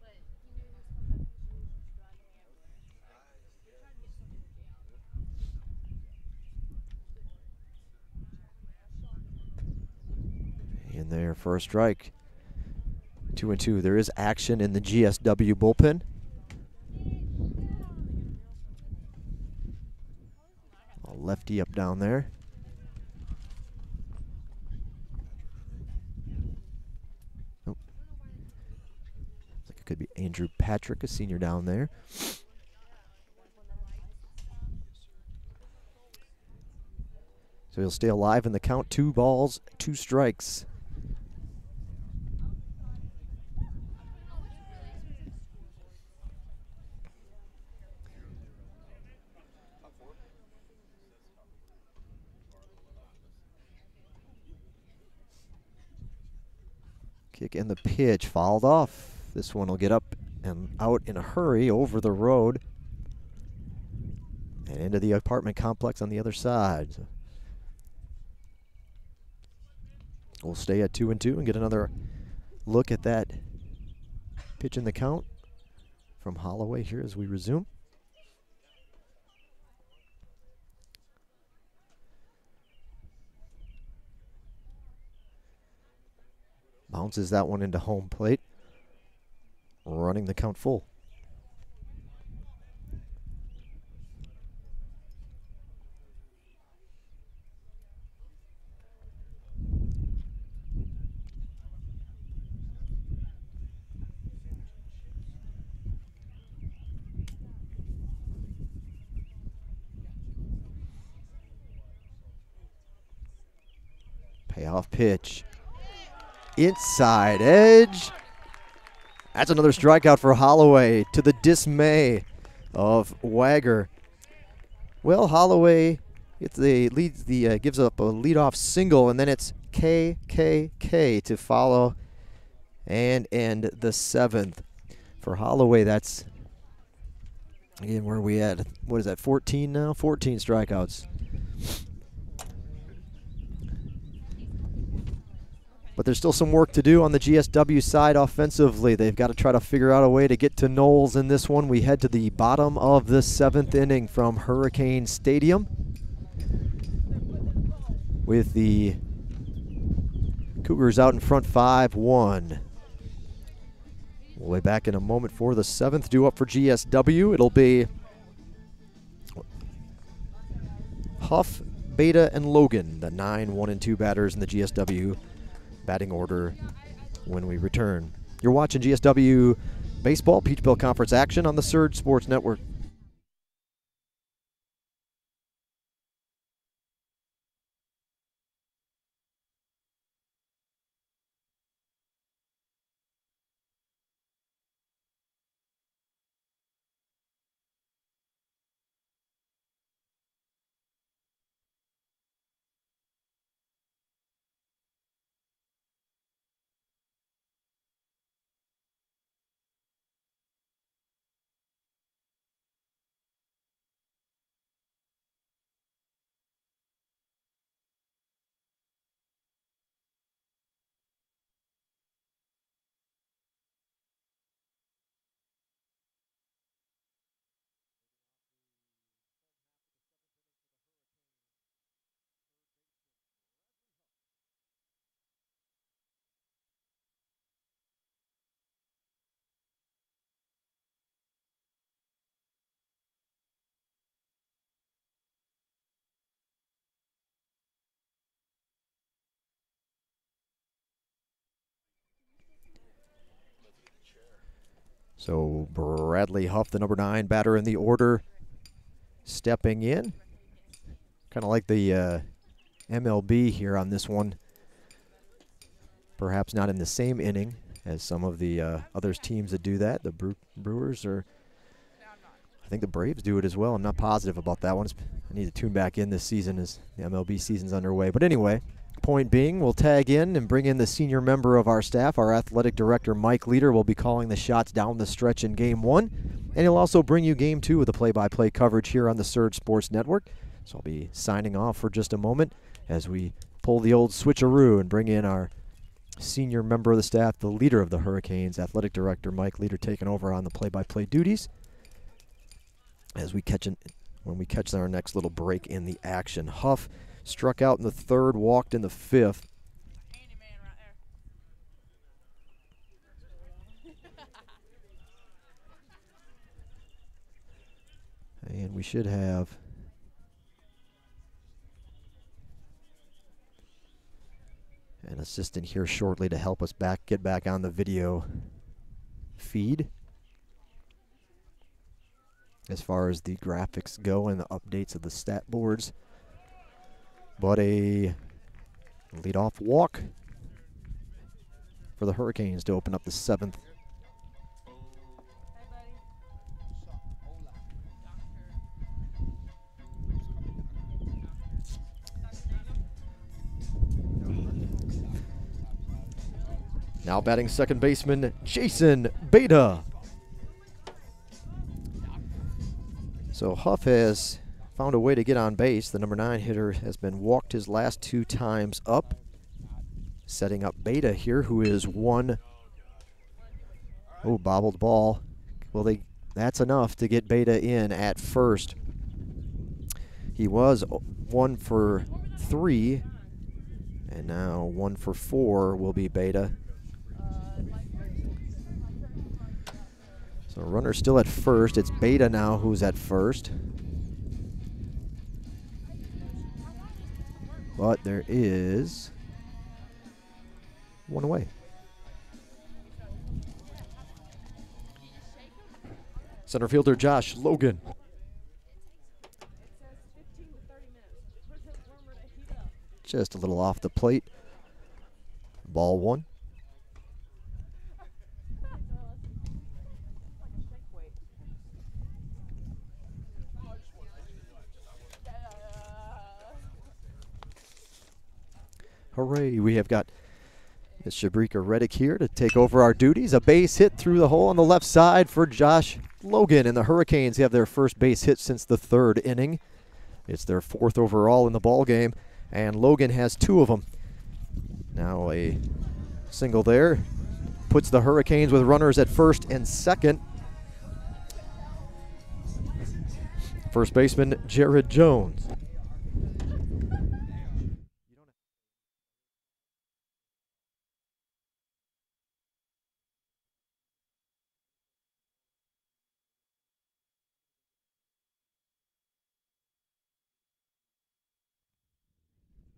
but he knew he was coming back from school, he was driving everywhere. We tried to get some energy out. In there for a strike. 2-2. There is action in the GSW bullpen. A lefty up down there. Oh. Looks like it could be Andrew Patrick, a senior down there. So he'll stay alive in the count. 2 balls, 2 strikes. Kick and the pitch fouled off. This one will get up and out in a hurry over the road and into the apartment complex on the other side. So we'll stay at 2-2 and get another look at that pitch in the count from Holloway here as we resume. Bounces that one into home plate. Running the count full. Payoff pitch. Inside edge. That's another strikeout for Holloway to the dismay of Wager. Well, Holloway gives up a leadoff single, and then it's KKK to follow and end the 7th. For Holloway, that's, again, where are we at? What is that, 14 now? 14 strikeouts. But there's still some work to do on the GSW side offensively. They've got to try to figure out a way to get to Knowles in this one. We head to the bottom of the 7th inning from Hurricane Stadium, with the Cougars out in front 5-1. We'll be back in a moment for the 7th. Due up for GSW. It'll be Huff, Beta, and Logan, the 9, 1, and 2 batters in the GSW batting order when we return. You're watching GSW Baseball Peach Belt Conference action on the Surge Sports Network. So Bradley Huff, the number 9 batter in the order, stepping in. Kind of like the MLB here on this one. Perhaps not in the same inning as some of the other teams that do that. The Brewers are, I think the Braves do it as well. I'm not positive about that one. I need to tune back in this season as the MLB season's underway. But anyway, point being, we'll tag in and bring in the senior member of our staff. Our athletic director, Mike Leader, will be calling the shots down the stretch in Game 1. And he'll also bring you Game 2 with the play-by-play coverage here on the Surge Sports Network. So I'll be signing off for just a moment as we pull the old switcheroo and bring in our senior member of the staff, the leader of the Hurricanes, athletic director Mike Leader, taking over on the play-by-play duties as when we catch our next little break in the action. Huff struck out in the 3rd, walked in the 5th. And we should have an assistant here shortly to help us get back on the video feed as far as the graphics go and the updates of the stat boards. But a leadoff walk for the Hurricanes to open up the 7th. Now batting second baseman Jason Beta. So Huff has found a way to get on base. The number 9 hitter has been walked his last 2 times up. Setting up Beta here, who is one. Oh, bobbled ball. Well, that's enough to get Beta in at first. He was 1 for 3, and now 1 for 4 will be Beta. So runner still at first. It's Beta now who's at first. But there is one away. Center fielder Josh Logan. Just a little off the plate. Ball 1. Hooray, we have got Ms. Shabrika Reddick here to take over our duties. A base hit through the hole on the left side for Josh Logan, and the Hurricanes have their first base hit since the 3rd inning. It's their 4th overall in the ball game, and Logan has 2 of them. Now a single there puts the Hurricanes with runners at first and second. First baseman Jared Jones.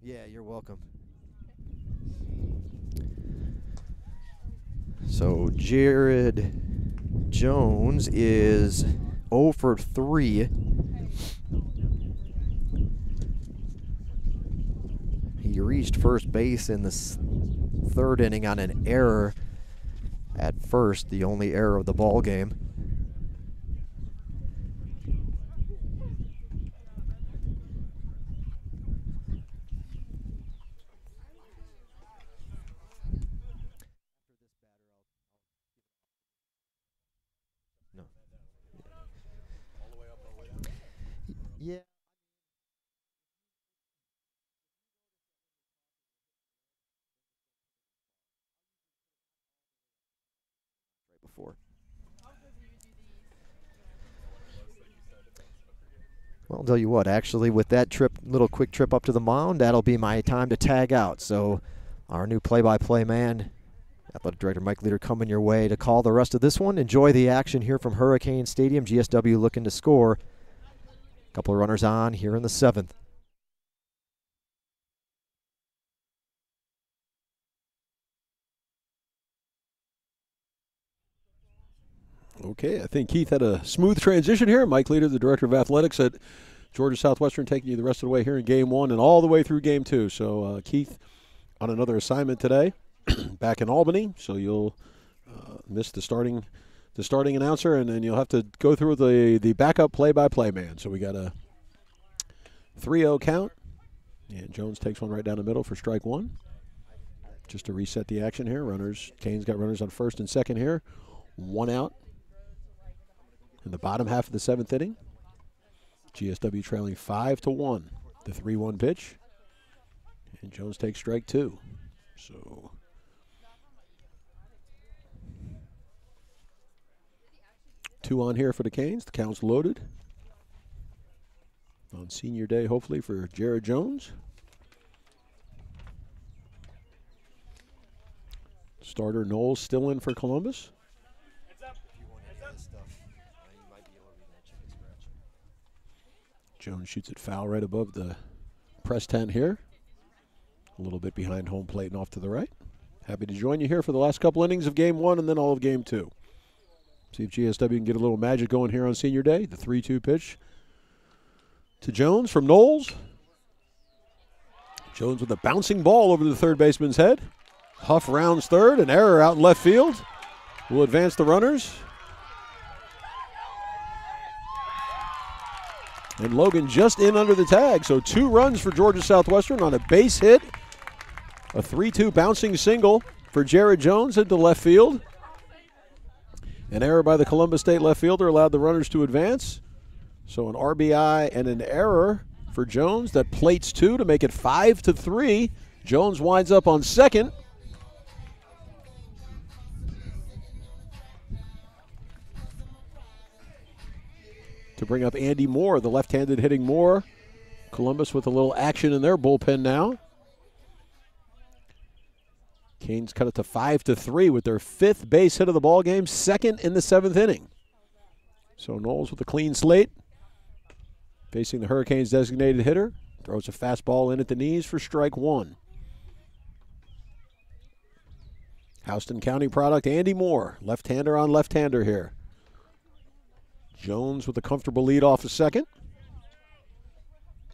Yeah, you're welcome. So Jared Jones is 0 for 3. He reached first base in the 3rd inning on an error at first, the only error of the ball game. Yeah. Right before. Well, I'll tell you what, actually, with that little quick trip up to the mound, that'll be my time to tag out. So our new play-by-play man, Athletic Director Mike Leader, coming your way to call the rest of this one. Enjoy the action here from Hurricane Stadium. GSW looking to score. Couple of runners on here in the 7th. Okay, I think Keith had a smooth transition here. Mike Leader, the Director of Athletics at Georgia Southwestern taking you the rest of the way here in Game 1 and all the way through Game 2. So Keith on another assignment today back in Albany. So you'll miss the starting announcer, and then you'll have to go through the backup play-by-play man. So we got a 3-0 count, and Jones takes one right down the middle for strike one. Just to reset the action here, Kane's got runners on first and second here. One out in the bottom half of the seventh inning. GSW trailing 5-1. The 3-1 pitch, and Jones takes strike two. So two on here for the Canes. The count's loaded on senior day, hopefully, for Jared Jones. Starter Knowles still in for Columbus. Jones shoots it foul right above the press tent here. A little bit behind home plate and off to the right. Happy to join you here for the last couple innings of Game 1 and then all of Game 2. See if GSW can get a little magic going here on senior day. The 3-2 pitch to Jones from Knowles. Jones with a bouncing ball over the third baseman's head. Huff rounds third, an error out in left field. Will advance the runners. And Logan just in under the tag, so 2 runs for Georgia Southwestern on a base hit. A 3-2 bouncing single for Jared Jones into left field. An error by the Columbus State left fielder allowed the runners to advance. So an RBI and an error for Jones that plates 2 to make it 5-3. Jones winds up on second. To bring up Andy Moore, the left-handed hitting Moore. Columbus with a little action in their bullpen now. Canes cut it to 5-3 with their 5th base hit of the ball game, 2nd in the 7th inning. So Knowles with a clean slate, facing the Hurricanes' designated hitter. Throws a fastball in at the knees for strike one. Houston County product Andy Moore, left-hander on left-hander here. Jones with a comfortable lead off the second.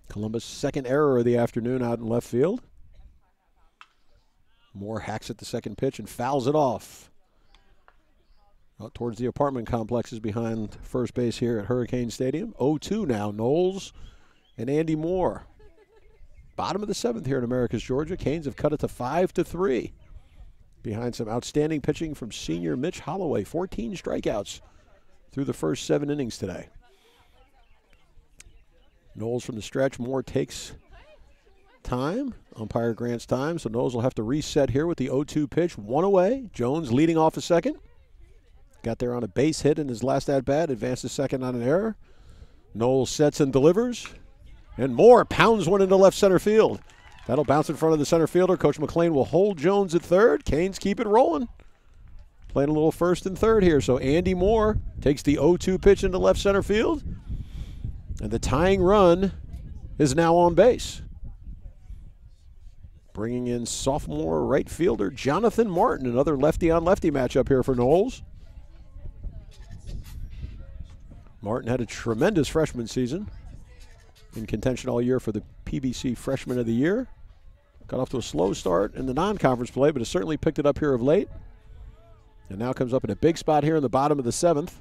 Columbus' second error of the afternoon out in left field. Moore hacks at the second pitch and fouls it off. Out towards the apartment complexes behind first base here at Hurricane Stadium. 0-2 now, Knowles and Andy Moore. Bottom of the 7th here in Americus, Georgia. Canes have cut it to 5-3. Behind some outstanding pitching from senior Mitch Holloway. 14 strikeouts through the first 7 innings today. Knowles from the stretch. Moore takes time. Umpire grants time, so Knowles will have to reset here with the 0-2 pitch. 1 away. Jones leading off a second. Got there on a base hit in his last at-bat. Advances second on an error. Knowles sets and delivers. And Moore pounds one into left center field. That'll bounce in front of the center fielder. Coach McLean will hold Jones at third. Canes keep it rolling. Playing a little first and third here. So Andy Moore takes the 0-2 pitch into left center field. And the tying run is now on base. Bringing in sophomore right fielder Jonathan Martin. Another lefty-on-lefty matchup here for Knowles. Martin had a tremendous freshman season. In contention all year for the PBC Freshman of the Year. Got off to a slow start in the non-conference play, but has certainly picked it up here of late. And now comes up in a big spot here in the bottom of the 7th.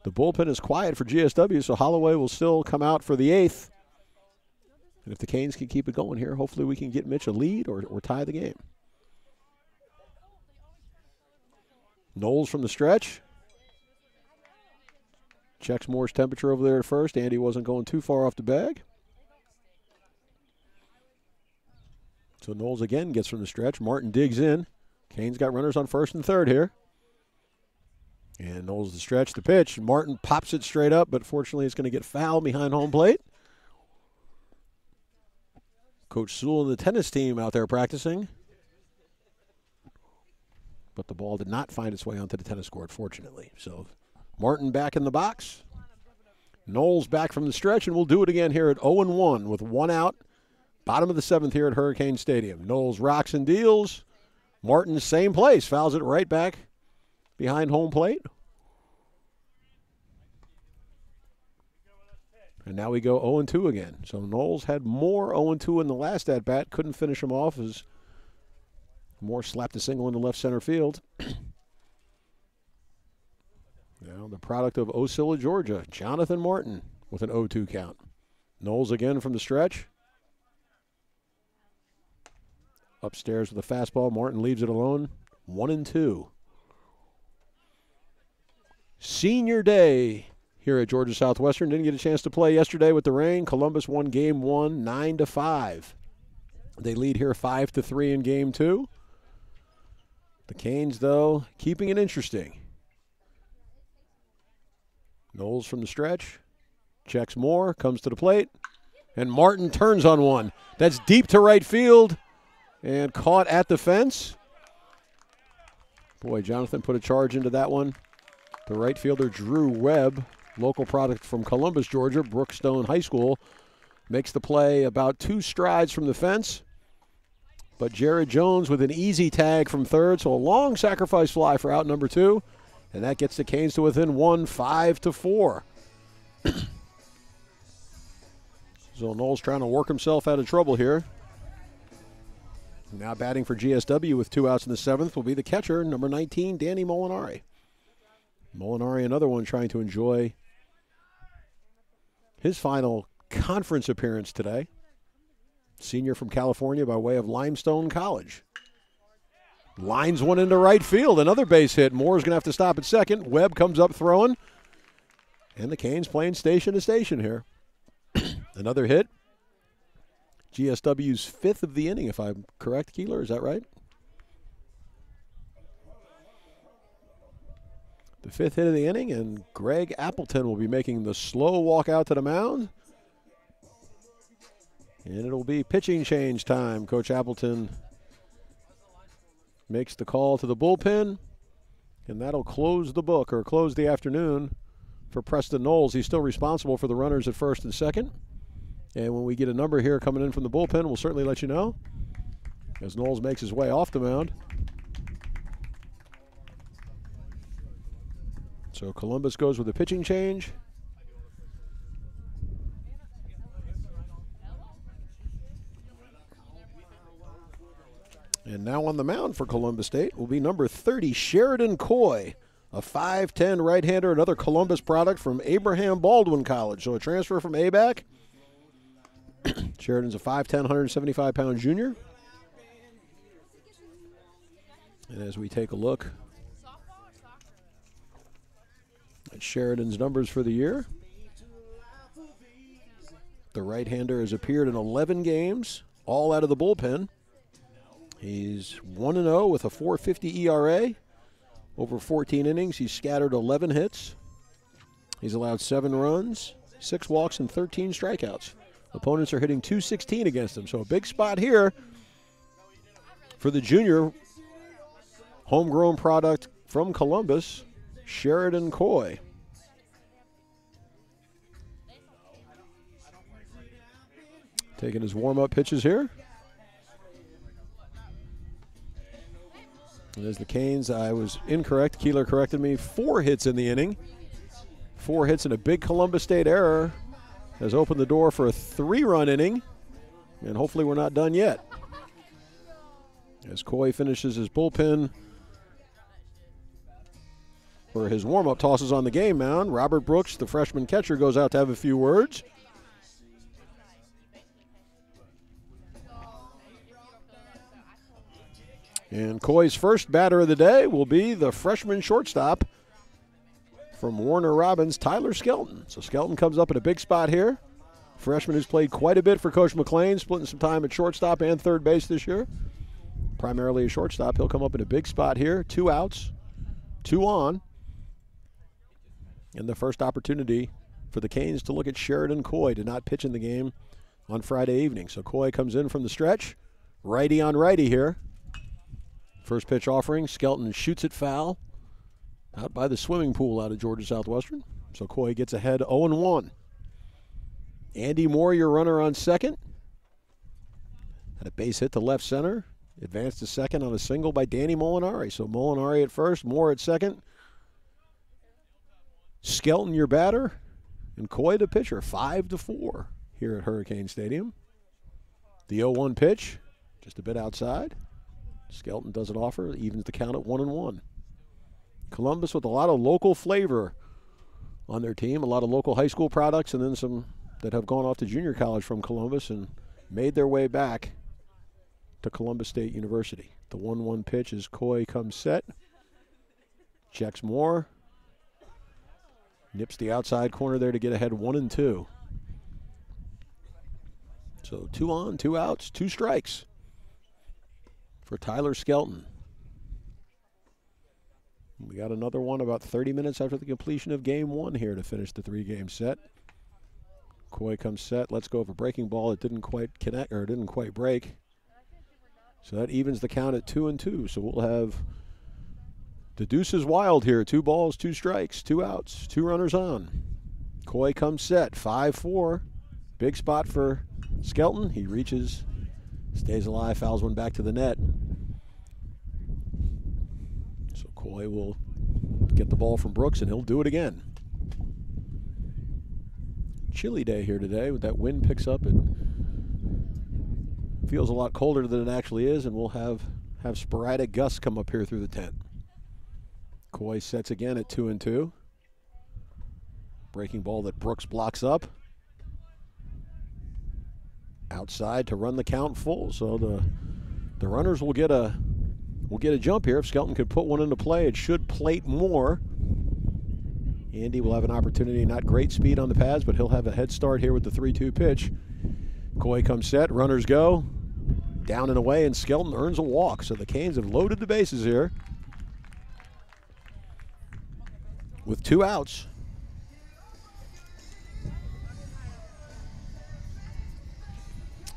The bullpen is quiet for GSW, so Holloway will still come out for the 8th. And if the Canes can keep it going here, hopefully we can get Mitch a lead or tie the game. Knowles from the stretch. Checks Moore's temperature over there at first. Andy wasn't going too far off the bag. So Knowles again gets from the stretch. Martin digs in. Canes got runners on first and third here. And Knowles the stretch, the pitch. Martin pops it straight up, but fortunately it's going to get foul behind home plate. Coach Sewell and the tennis team out there practicing. But the ball did not find its way onto the tennis court, fortunately. So Martin back in the box. Knowles back from the stretch, and we'll do it again here at 0-1 with 1 out. Bottom of the 7th here at Hurricane Stadium. Knowles rocks and deals. Martin, same place, fouls it right back behind home plate. And now we go 0-2 again. So Knowles had more 0-2 in the last at-bat. Couldn't finish him off as Moore slapped a single into left center field. Now the product of Ocilla, Georgia, Jonathan Martin with an 0-2 count. Knowles again from the stretch. Upstairs with a fastball. Martin leaves it alone. 1-2. Senior day here at Georgia Southwestern. Didn't get a chance to play yesterday with the rain. Columbus won game 1, 9-5. They lead here 5-3 in game 2. The Canes, though, keeping it interesting. Knowles from the stretch. Checks Moore, comes to the plate, and Martin turns on one. That's deep to right field and caught at the fence. Boy, Jonathan put a charge into that one. The right fielder, Drew Webb, local product from Columbus, Georgia, Brookstone High School, makes the play about 2 strides from the fence. But Jared Jones with an easy tag from third, so a long sacrifice fly for out number 2, and that gets the Canes to within 1, 5-4. So Knowles trying to work himself out of trouble here. Now batting for GSW with 2 outs in the 7th will be the catcher, number 19, Danny Molinari. Molinari, another one trying to enjoy his final conference appearance today. Senior from California by way of Limestone College. Lines one into right field, another base hit. Moore's going to have to stop at second. Webb comes up throwing. And the Canes playing station to station here. Another hit. GSW's 5th of the inning, if I'm correct, Keeler. Is that right? The 5th hit of the inning, and Greg Appleton will be making the slow walk out to the mound. And it'll be pitching change time. Coach Appleton makes the call to the bullpen, and that'll close the book, or close the afternoon for Preston Knowles. He's still responsible for the runners at first and second. And when we get a number here coming in from the bullpen, we'll certainly let you know as Knowles makes his way off the mound. So Columbus goes with a pitching change. And now on the mound for Columbus State will be number 30, Sheridan Coy, a 5'10 right-hander, another Columbus product from Abraham Baldwin College. So a transfer from ABAC. Sheridan's a 5'10", 175-pound junior. And as we take a look at Sheridan's numbers for the year, the right-hander has appeared in 11 games, all out of the bullpen. He's 1-0 with a 4.50 ERA. Over 14 innings, he's scattered 11 hits. He's allowed 7 runs, 6 walks, and 13 strikeouts. Opponents are hitting .216 against him, so a big spot here for the junior homegrown product from Columbus, Sheridan Coy. Taking his warm-up pitches here. And as the Canes, I was incorrect. Keeler corrected me. 4 hits in the inning. 4 hits and a big Columbus State error has opened the door for a 3-run inning. And hopefully we're not done yet. As Coy finishes his bullpen, or his warm-up tosses on the game mound, Robert Brooks, the freshman catcher, goes out to have a few words. And Coy's first batter of the day will be the freshman shortstop from Warner Robins, Tyler Skelton. So Skelton comes up in a big spot here. Freshman who's played quite a bit for Coach McLean, splitting some time at shortstop and third base this year. Primarily a shortstop. He'll come up in a big spot here. 2 outs, 2 on. And the first opportunity for the Canes to look at Sheridan Coy. Did not pitch in the game on Friday evening. So Coy comes in from the stretch. Righty on righty here. First pitch offering. Skelton shoots it foul. Out by the swimming pool out of Georgia Southwestern. So Coy gets ahead 0-1. Andy Moore, your runner on second. Had a base hit to left center. Advanced to second on a single by Danny Molinari. So Molinari at first, Moore at second. Skelton, your batter. And Coy, the pitcher, 5-4 here at Hurricane Stadium. The 0-1 pitch, just a bit outside. Skelton doesn't offer, evens the count at 1-1. Columbus with a lot of local flavor on their team, a lot of local high school products, and then some that have gone off to junior college from Columbus and made their way back to Columbus State University. The 1-1 pitch as Coy comes set. Checks more. Nips the outside corner there to get ahead 1-2. So 2 on, 2 outs, 2 strikes for Tyler Skelton. We got another one about 30 minutes after the completion of game 1 here to finish the 3-game set. Coy comes set, let's go for breaking ball. It didn't quite connect, or it didn't quite break. So that evens the count at 2-2. So we'll have the deuce is wild here. 2 balls, 2 strikes, 2 outs, 2 runners on. Coy comes set, 5-4. Big spot for Skelton. He reaches, stays alive, fouls one back to the net. So Coy will get the ball from Brooks, and he'll do it again. Chilly day here today. With that wind picks up, it feels a lot colder than it actually is, and we'll have sporadic gusts come up here through the tent. Coy sets again at 2-2. Breaking ball that Brooks blocks up. Outside to run the count full. So the runners will get a jump here. If Skelton could put one into play, it should plate more. Andy will have an opportunity. Not great speed on the pads, but he'll have a head start here with the 3-2 pitch. Coy comes set. Runners go. Down and away, and Skelton earns a walk. So the Canes have loaded the bases here with 2 outs.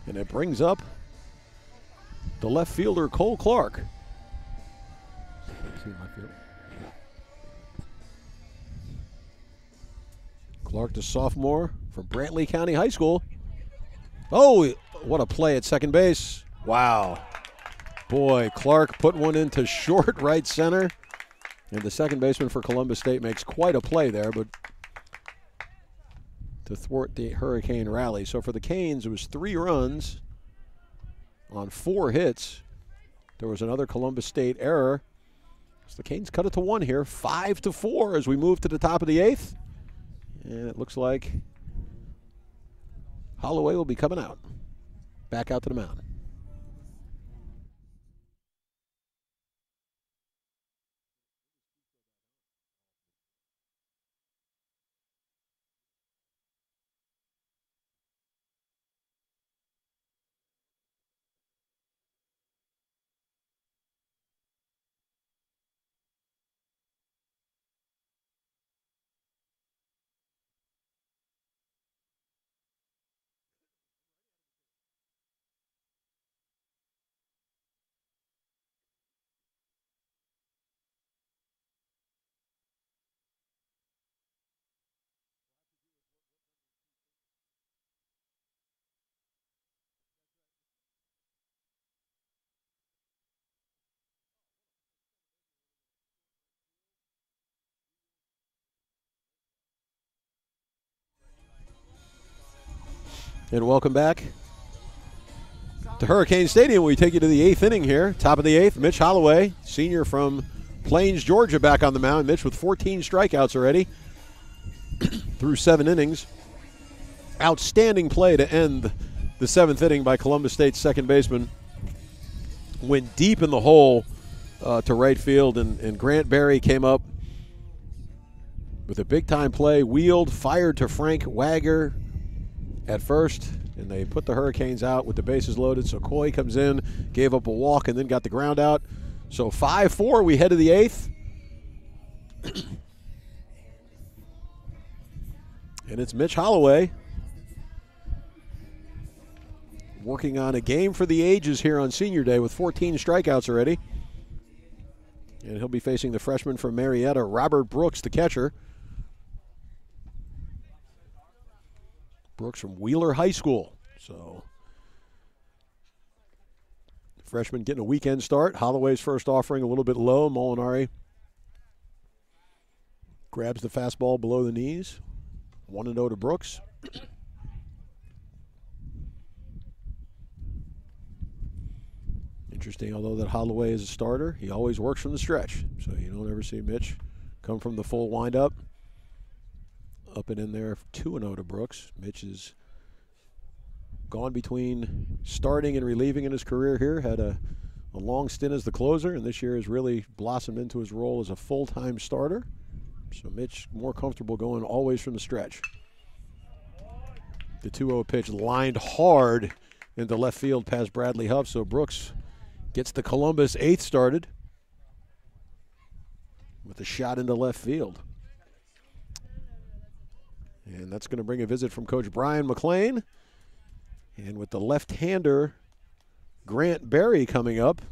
And it brings up the left fielder, Cole Clark. Clark, the sophomore from Brantley County High School. Oh, what a play at second base. Wow. Boy, Clark put one into short right center. And the second baseman for Columbus State makes quite a play there, but to thwart the Hurricane rally. So for the Canes, it was 3 runs on 4 hits. There was another Columbus State error. So the Canes cut it to 1 here, 5-4 as we move to the top of the 8th. And it looks like Holloway will be coming out, back out to the mound. And welcome back to Hurricane Stadium. We take you to the 8th inning here. Top of the 8th, Mitch Holloway, senior from Plains, Georgia, back on the mound. Mitch with 14 strikeouts already through 7 innings. Outstanding play to end the 7th inning by Columbus State's second baseman. Went deep in the hole to right field, and Grant Berry came up with a big-time play, wheeled, fired to Frank Wagger at first, and they put the Hurricanes out with the bases loaded. So Coy comes in, gave up a walk, and then got the ground out. So 5-4, we head to the 8th. And it's Mitch Holloway working on a game for the ages here on Senior Day with 14 strikeouts already. And he'll be facing the freshman from Marietta, Robert Brooks, the catcher. Brooks from Wheeler High School. So, freshman getting a weekend start. Holloway's first offering a little bit low. Molinari grabs the fastball below the knees. 1-0 to Brooks. Interesting, although that Holloway is a starter, he always works from the stretch. So you don't ever see Mitch come from the full windup. Up and in there, 2-0 to Brooks. Mitch has gone between starting and relieving in his career here. Had a long stint as the closer, and this year has really blossomed into his role as a full-time starter. So Mitch more comfortable going always from the stretch. The 2-0 pitch lined hard into left field past Bradley Huff, so Brooks gets the Columbus 8th started with a shot into left field. And that's going to bring a visit from Coach Brian McLean. And with the left-hander Grant Berry coming up,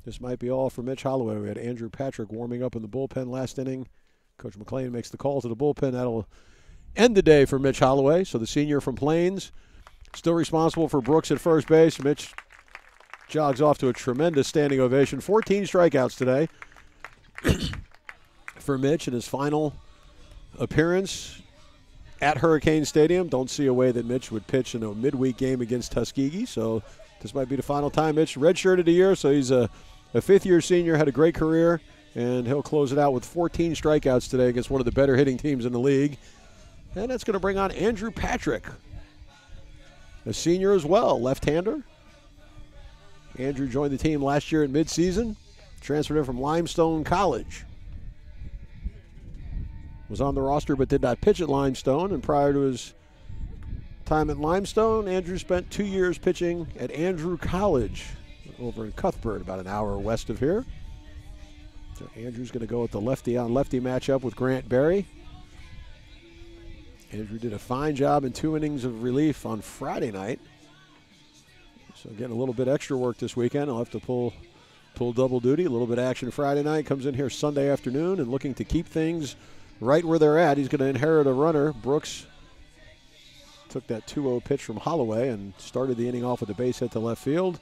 this might be all for Mitch Holloway. We had Andrew Patrick warming up in the bullpen last inning. Coach McLean makes the call to the bullpen. That'll end the day for Mitch Holloway. So the senior from Plains still responsible for Brooks at first base. Mitch jogs off to a tremendous standing ovation. 14 strikeouts today for Mitch in his final appearance at Hurricane Stadium. Don't see a way that Mitch would pitch in a midweek game against Tuskegee, so this might be the final time. Mitch redshirted a year, so he's a fifth-year senior, had a great career, and he'll close it out with 14 strikeouts today against one of the better hitting teams in the league. And that's going to bring on Andrew Patrick, a senior as well, left-hander. Andrew joined the team last year at midseason, transferred in from Limestone College. Was on the roster but did not pitch at Limestone, and prior to his time at Limestone, Andrew spent 2 years pitching at Andrew College over in Cuthbert, about an hour west of here. So Andrew's going to go with the lefty-on-lefty matchup with Grant Berry. Andrew did a fine job in 2 innings of relief on Friday night. So getting a little bit extra work this weekend. I'll have to pull double duty, a little bit of action Friday night. Comes in here Sunday afternoon and looking to keep things right where they're at. He's going to inherit a runner. Brooks took that 2-0 pitch from Holloway and started the inning off with a base hit to left field.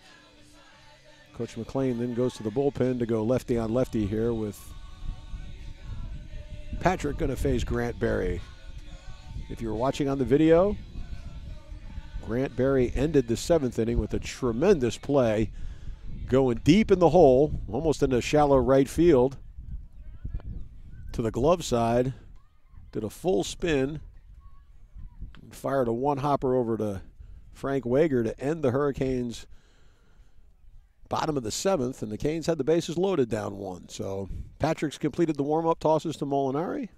Coach McLean then goes to the bullpen to go lefty on lefty here with Patrick going to face Grant Berry. If you were watching on the video, Grant Berry ended the 7th inning with a tremendous play going deep in the hole, almost into shallow right field. To the glove side, did a full spin, fired a one-hopper over to Frank Wager to end the Hurricanes' bottom of the 7th, and the Canes had the bases loaded down 1. So Patrick's completed the warm-up tosses to Molinari.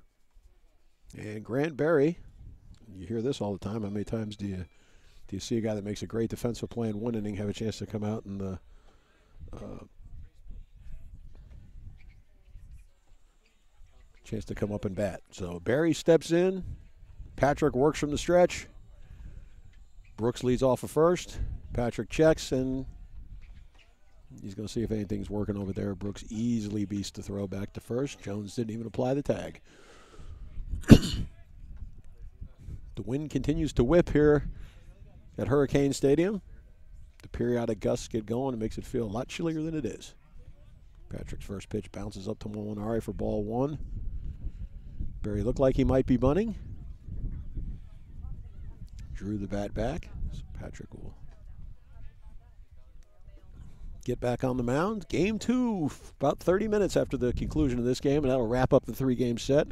And Grant Berry, you hear this all the time, how many times do you see a guy that makes a great defensive play in 1 inning have a chance to come out and chance to come up and bat. So Berry steps in. Patrick works from the stretch. Brooks leads off of first. Patrick checks, and he's going to see if anything's working over there. Brooks easily beats the throw back to first. Jones didn't even apply the tag. The wind continues to whip here at Hurricane Stadium. The periodic gusts get going. It makes it feel a lot chillier than it is. Patrick's first pitch bounces up to Molinari for ball 1. Berry looked like he might be bunting. Drew the bat back. So Patrick will get back on the mound. Game 2, about 30 minutes after the conclusion of this game, and that'll wrap up the 3-game set.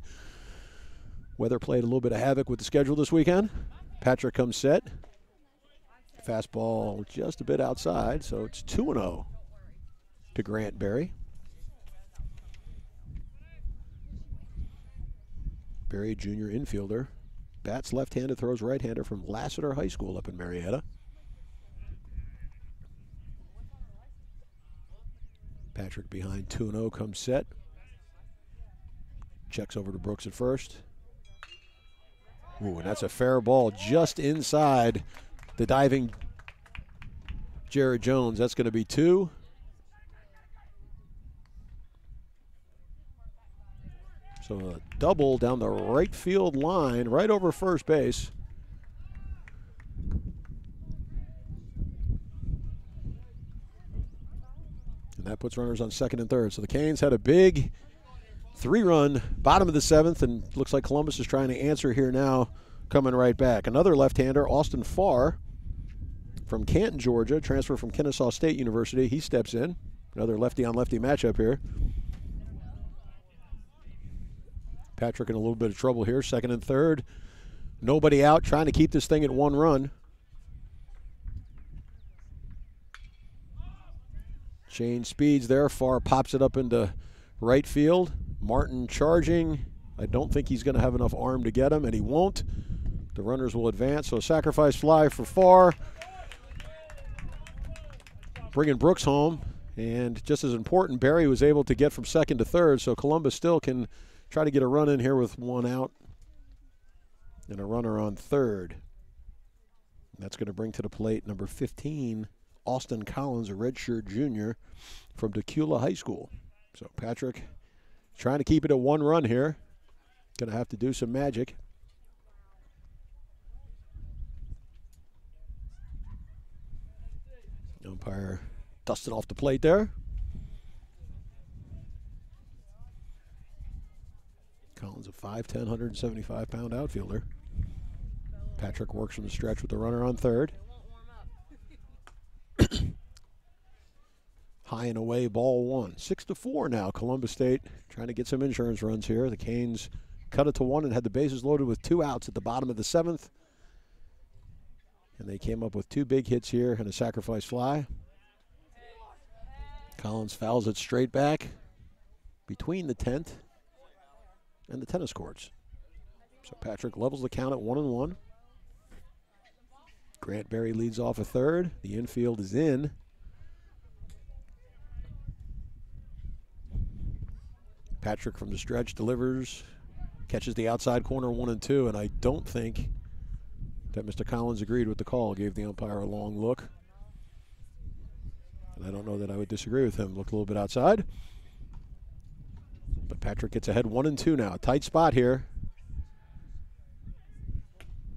Weather played a little bit of havoc with the schedule this weekend. Patrick comes set. Fastball just a bit outside, so it's 2-0 to Grant Berry. Berry, junior infielder, bats left-handed, throws right-hander from Lassiter High School up in Marietta. Patrick behind 2-0 comes set. Checks over to Brooks at first. Ooh, and that's a fair ball just inside the diving Jared Jones. That's going to be 2. So a double down the right field line, right over first base. And that puts runners on second and third. So the Canes had a big 3-run, bottom of the 7th, and looks like Columbus is trying to answer here now, coming right back. Another left-hander, Austin Farr from Canton, Georgia, transfer from Kennesaw State University. He steps in. Another lefty-on-lefty matchup here. Patrick in a little bit of trouble here, 2nd and 3rd. Nobody out, trying to keep this thing at 1 run. Change speeds there. Farr pops it up into right field. Martin charging. I don't think he's going to have enough arm to get him, and he won't. The runners will advance, so a sacrifice fly for Farr. Bringing Brooks home, and just as important, Barry was able to get from 2nd to 3rd, so Columbus still can try to get a run in here with 1 out and a runner on 3rd. That's going to bring to the plate number 15, Austin Collins, a redshirt junior from Decula High School. So Patrick trying to keep it at 1 run here. Going to have to do some magic. Umpire dusted off the plate there. Collins, a 5'10", 175-pound outfielder. Patrick works from the stretch with the runner on 3rd. High and away, ball 1. 6-4 now. Columbus State trying to get some insurance runs here. The Canes cut it to 1 and had the bases loaded with 2 outs at the bottom of the 7th. And they came up with 2 big hits here and a sacrifice fly. Collins fouls it straight back between the 10th and the tennis courts. So Patrick levels the count at 1-1. Grant Berry leads off a 3rd. The infield is in. Patrick from the stretch delivers, catches the outside corner 1-2, and I don't think that Mr. Collins agreed with the call, gave the umpire a long look. And I don't know that I would disagree with him. Looked a little bit outside. But Patrick gets ahead 1-2 now. Tight spot here.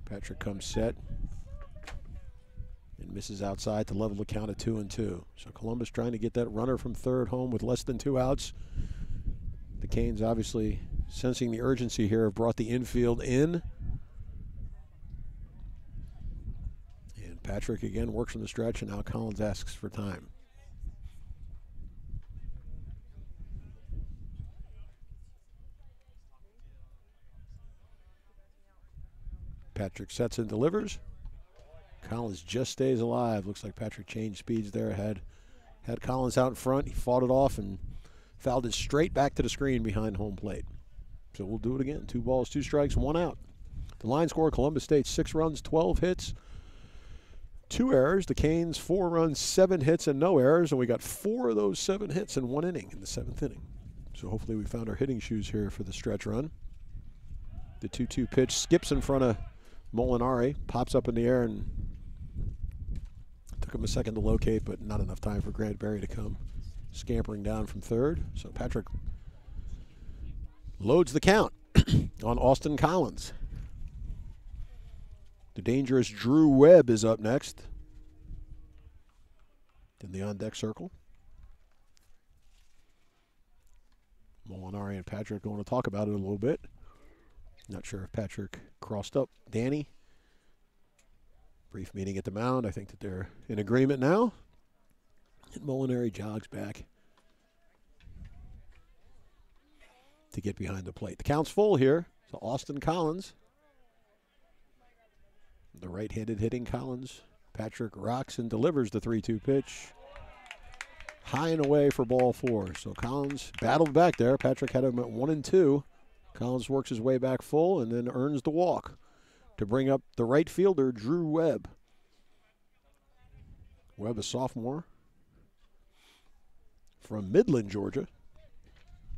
Patrick comes set and misses outside to level the count at 2-2. So Columbus trying to get that runner from 3rd home with less than 2 outs. The Canes obviously sensing the urgency here have brought the infield in. And Patrick again works from the stretch, and now Collins asks for time. Patrick sets and delivers. Collins just stays alive. Looks like Patrick changed speeds there. Had Collins out in front. He fought it off and fouled it straight back to the screen behind home plate. So we'll do it again. 2 balls, 2 strikes, 1 out. The line score, Columbus State 6 runs, 12 hits, 2 errors. The Canes 4 runs, 7 hits, and no errors. And we got 4 of those 7 hits in 1 inning in the 7th inning. So hopefully we found our hitting shoes here for the stretch run. The 2-2 pitch skips in front of Molinari, pops up in the air, and took him a second to locate, but not enough time for Grant Berry to come scampering down from 3rd. So Patrick loads the count on Austin Collins. The dangerous Drew Webb is up next in the on-deck circle. Molinari and Patrick going to talk about it a little bit. Not sure if Patrick crossed up Danny. Brief meeting at the mound. I think that they're in agreement now. And Molinari jogs back to get behind the plate. The count's full here. So Austin Collins, the right-handed hitting Collins. Patrick rocks and delivers the 3-2 pitch. High and away for ball 4. So Collins battled back there. Patrick had him at 1-2. Collins works his way back full and then earns the walk to bring up the right fielder, Drew Webb. Webb, a sophomore from Midland, Georgia.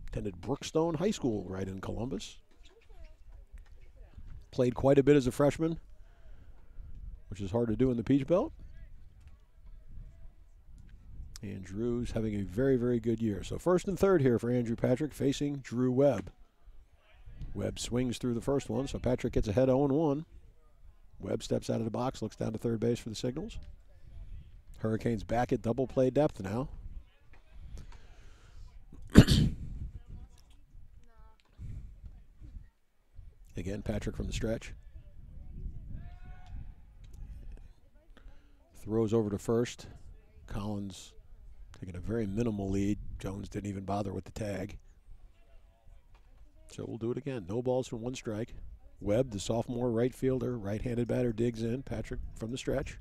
Attended Brookstone High School right in Columbus. Played quite a bit as a freshman, which is hard to do in the Peach Belt. And Drew's having a very, very good year. So 1st and 3rd here for Andrew Patrick facing Drew Webb. Webb swings through the first one, so Patrick gets ahead 0-1. Webb steps out of the box, looks down to 3rd base for the Signals. Hurricanes back at double play depth now. Again, Patrick from the stretch. Throws over to first. Collins taking a very minimal lead. Jones didn't even bother with the tag. So we'll do it again. No balls from one strike. Webb, the sophomore right fielder, right-handed batter, digs in. Patrick from the stretch.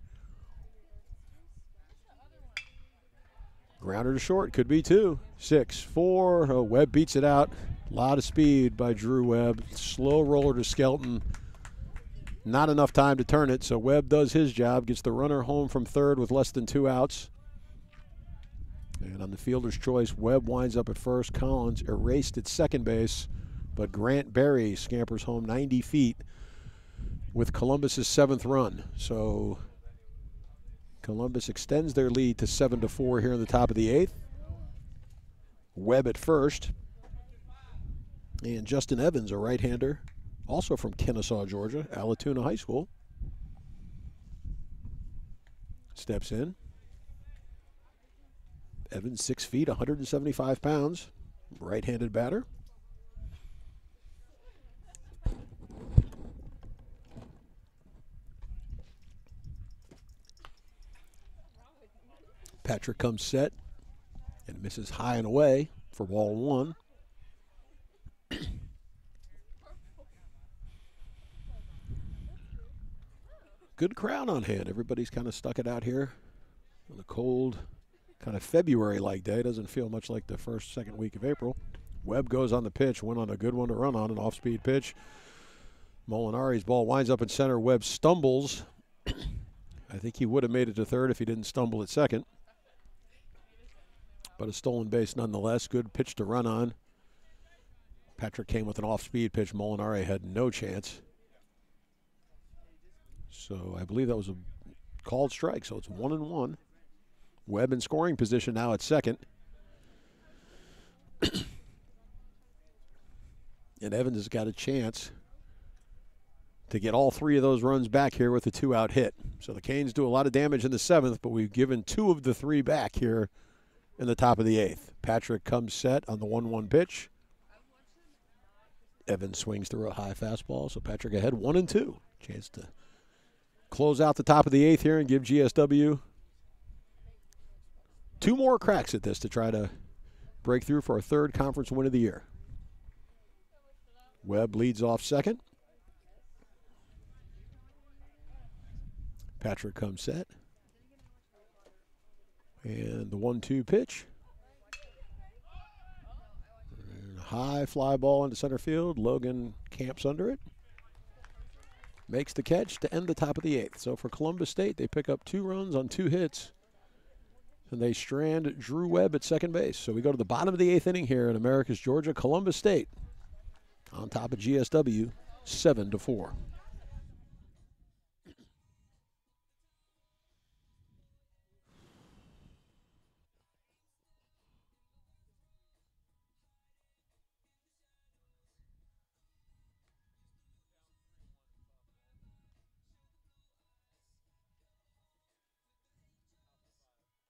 Grounder to short, could be two. 6-4. Oh, Webb beats it out. A lot of speed by Drew Webb. Slow roller to Skelton. Not enough time to turn it, so Webb does his job, gets the runner home from third with less than 2 outs. And on the fielder's choice, Webb winds up at first. Collins erased at second base, but Grant Berry scampers home 90 feet with Columbus's 7th run. So Columbus extends their lead to 7-4 here in the top of the 8th. Webb at first. And Justin Evans, a right-hander, also from Kennesaw, Georgia, Alatoona High School, steps in. Evans, 6 feet, 175 pounds, right-handed batter. Patrick comes set and misses high and away for ball 1. Good crowd on hand. Everybody's kind of stuck it out here on a cold, kind of February-like day. Doesn't feel much like the first, second week of April. Webb goes on the pitch, went on a good one to run on, an off-speed pitch. Molinari's ball winds up in center. Webb stumbles. I think he would have made it to third if he didn't stumble at second. But a stolen base nonetheless. Good pitch to run on. Patrick came with an off-speed pitch. Molinari had no chance. So I believe that was a called strike. So it's 1-1. Webb in scoring position now at second. And Evans has got a chance to get all 3 of those runs back here with a 2-out hit. So the Canes do a lot of damage in the 7th, but we've given 2 of the 3 back here in the top of the 8th. Patrick comes set on the 1-1 pitch. Evans swings through a high fastball, so Patrick ahead 1-2. Chance to close out the top of the 8th here and give GSW 2 more cracks at this to try to break through for a 3rd conference win of the year. Webb leads off second. Patrick comes set. And the 1-2 pitch. And a high fly ball into center field. Logan camps under it. Makes the catch to end the top of the 8th. So for Columbus State, they pick up 2 runs on 2 hits. And they strand Drew Webb at second base. So we go to the bottom of the 8th inning here in Americus, Georgia. Columbus State on top of GSW, 7-4.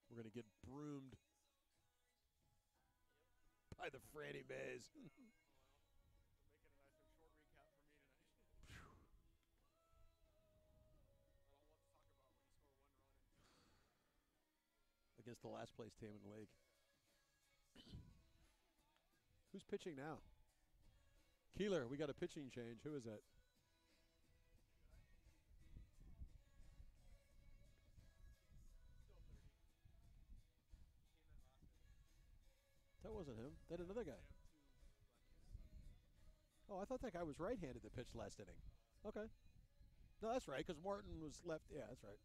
We're going to get broomed by the Franny Bays. Against the last place team in the league. Who's pitching now? Keeler, we got a pitching change. Who is that? That wasn't him. That another guy. Oh, I thought that guy was right-handed that pitched last inning. Okay. No, that's right, because Martin was left. Yeah, that's right.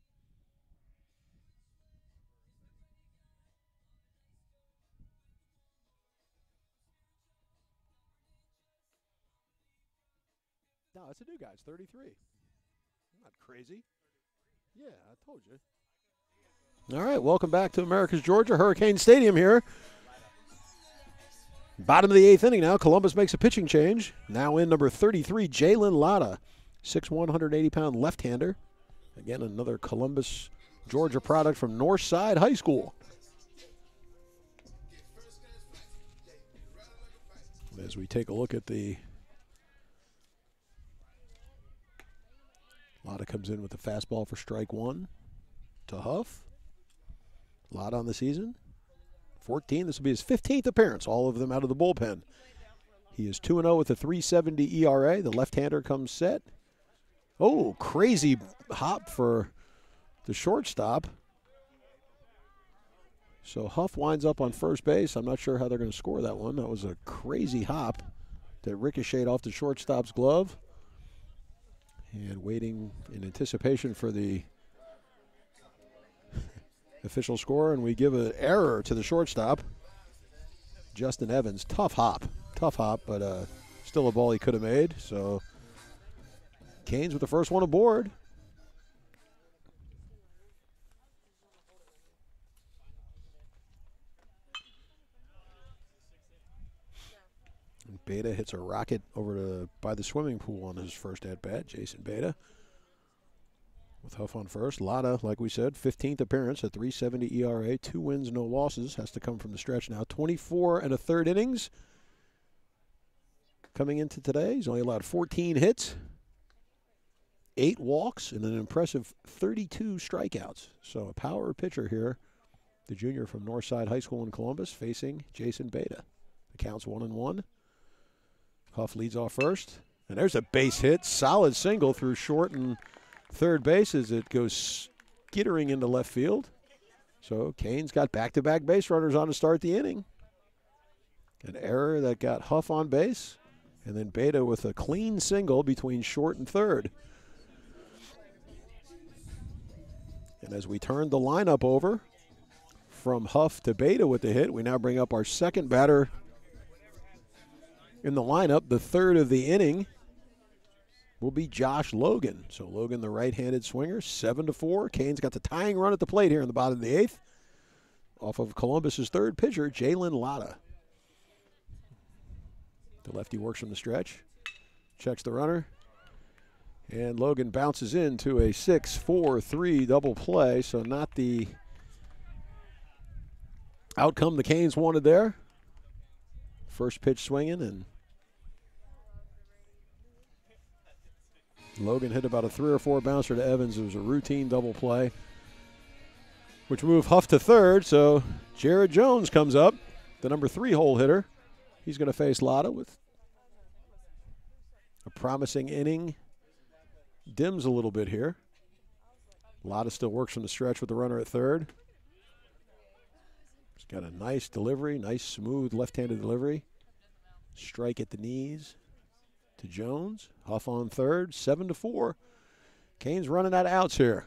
No, it's a new guy. It's 33. I'm not crazy. Yeah, I told you. All right, welcome back to Americus, Georgia, Hurricane Stadium here. Bottom of the 8th inning now. Columbus makes a pitching change. Now in number 33, Jalen Lotta, 6'1", 180-pound left-hander. Again, another Columbus, Georgia product from Northside High School. As we take a look at the Lotta comes in with the fastball for strike one to Huff. Lotta on the season. 14. This will be his 15th appearance, all of them out of the bullpen. He is 2-0 with a 3.70 ERA. The left-hander comes set. Oh, crazy hop for the shortstop. So Huff winds up on first base. I'm not sure how they're going to score that one. That was a crazy hop that ricocheted off the shortstop's glove. And waiting in anticipation for the official score, and we give an error to the shortstop, Justin Evans. Tough hop, but still a ball he could have made. So Canes with the first one aboard. And Beta hits a rocket over by the swimming pool on his first at-bat, Jason Beta. With Huff on first. Lotta, like we said, 15th appearance at 3.70 ERA, 2 wins, no losses. Has to come from the stretch now. 24 1/3 innings coming into today. He's only allowed 14 hits, 8 walks, and an impressive 32 strikeouts. So a power pitcher here, the junior from Northside High School in Columbus, facing Jason Beta. The count's 1-1. Huff leads off first. And there's a base hit. Solid single through short and third base as it goes skittering into left field. So Canes got back-to-back base runners on to start the inning. An error that got Huff on base, and then Beta with a clean single between short and third. And as we turn the lineup over from Huff to Beta with the hit, we now bring up our second batter in the lineup. The third of the inning will be Josh Logan. So Logan, the right-handed swinger, 7-4. Canes got the tying run at the plate here in the bottom of the 8th. Off of Columbus's third pitcher, Jalen Lotta. The lefty works from the stretch, checks the runner, and Logan bounces into a 6-4-3 double play. So not the outcome the Canes wanted there. First pitch swinging, and Logan hit about a 3 or 4 bouncer to Evans. It was a routine double play, which moved Huff to third. So Jared Jones comes up, the number 3 hole hitter. He's going to face Lotta with a promising inning. Dims a little bit here. Lotta still works from the stretch with the runner at third. He's got a nice delivery, nice smooth left-handed delivery. Strike at the knees to Jones. Huff on third, 7-4. Canes running out of outs here.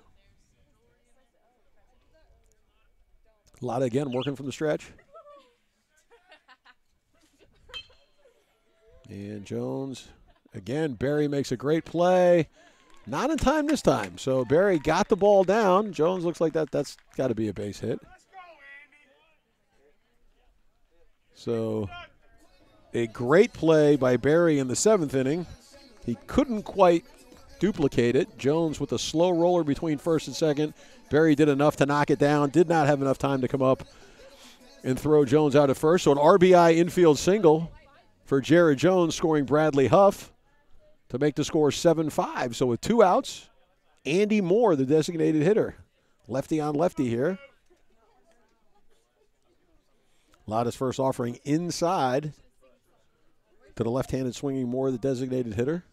Lotta again working from the stretch. And Jones, again, Barry makes a great play. Not in time this time. So Barry got the ball down. Jones looks like that's got to be a base hit. So a great play by Barry in the 7th inning. He couldn't quite duplicate it. Jones with a slow roller between first and second. Barry did enough to knock it down. Did not have enough time to come up and throw Jones out at first. So an RBI infield single for Jared Jones, scoring Bradley Huff to make the score 7-5. So with 2 outs, Andy Moore, the designated hitter. Lefty on lefty here. Lotta's first offering inside to the left-handed swinging Moore, the designated hitter.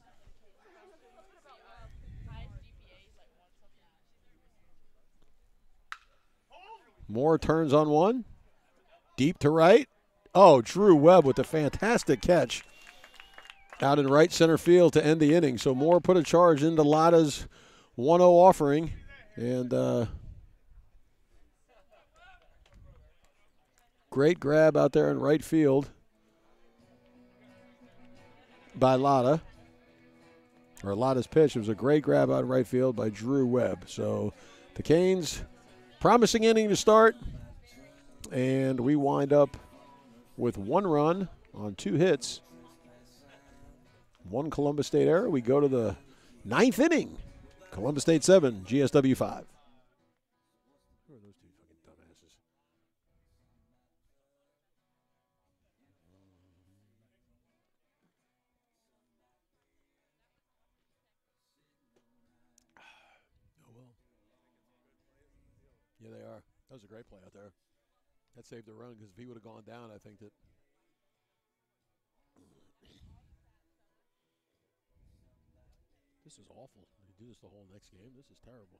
Moore turns on one. Deep to right. Oh, Drew Webb with a fantastic catch out in right center field to end the inning. So Moore put a charge into Lotta's 1-0 offering. And great grab out there in right field by Lotta. Or Lotta's pitch. It was a great grab out in right field by Drew Webb. So the Canes, promising inning to start. And we wind up with 1 run on 2 hits. 1 Columbus State error. We go to the 9th inning. Columbus State 7, GSW 5. Who are those 2 fucking dumbasses? Yeah, they are. That was a great play out there. That saved the run because if he would have gone down, I think that. This is awful. They do this the whole next game. This is terrible.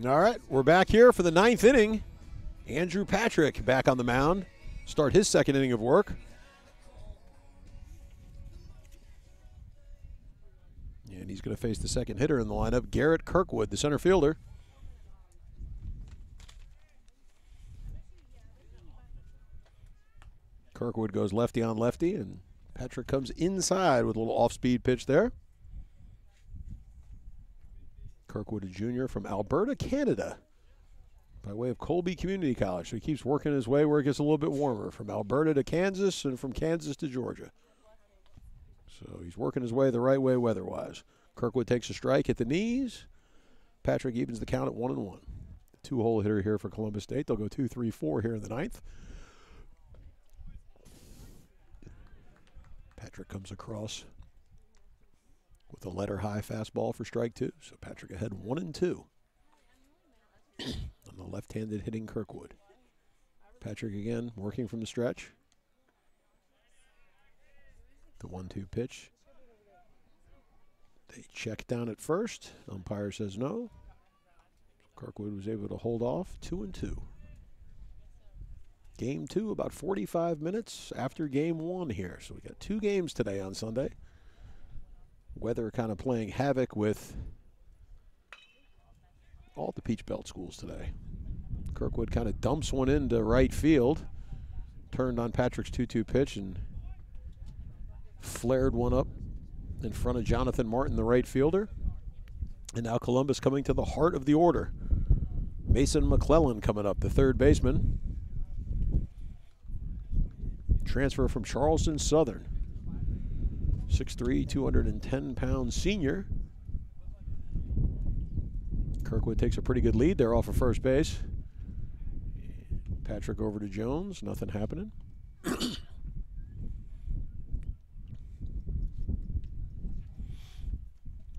All right, we're back here for the 9th inning. Andrew Patrick back on the mound. Start his second inning of work. And he's going to face the second hitter in the lineup, Garrett Kirkwood, the center fielder. Kirkwood goes lefty on lefty, and Patrick comes inside with a little off-speed pitch there. Kirkwood, a junior from Alberta, Canada, by way of Colby Community College. So he keeps working his way where it gets a little bit warmer, from Alberta to Kansas and from Kansas to Georgia. So he's working his way the right way weather-wise. Kirkwood takes a strike at the knees. Patrick evens the count at 1-1. Two-hole hitter here for Columbus State. They'll go 2-3-4 here in the 9th. Patrick comes across with a letter-high fastball for strike 2. So Patrick ahead 1-2 on the left-handed hitting Kirkwood. Patrick again working from the stretch. The 1-2 pitch. They check down at first. Umpire says no. Kirkwood was able to hold off. 2-2. Game 2 about 45 minutes after game 1 here. So we got 2 games today on Sunday. Weather kind of playing havoc with all the Peach Belt schools today. Kirkwood kind of dumps one into right field. Turned on Patrick's 2-2 pitch and flared one up in front of Jonathan Martin, the right fielder. And now Columbus coming to the heart of the order. Mason McClellan coming up, the third baseman. Transfer from Charleston Southern. 6'3", 210-pound senior. Kirkwood takes a pretty good lead there off of first base. Patrick over to Jones, nothing happening.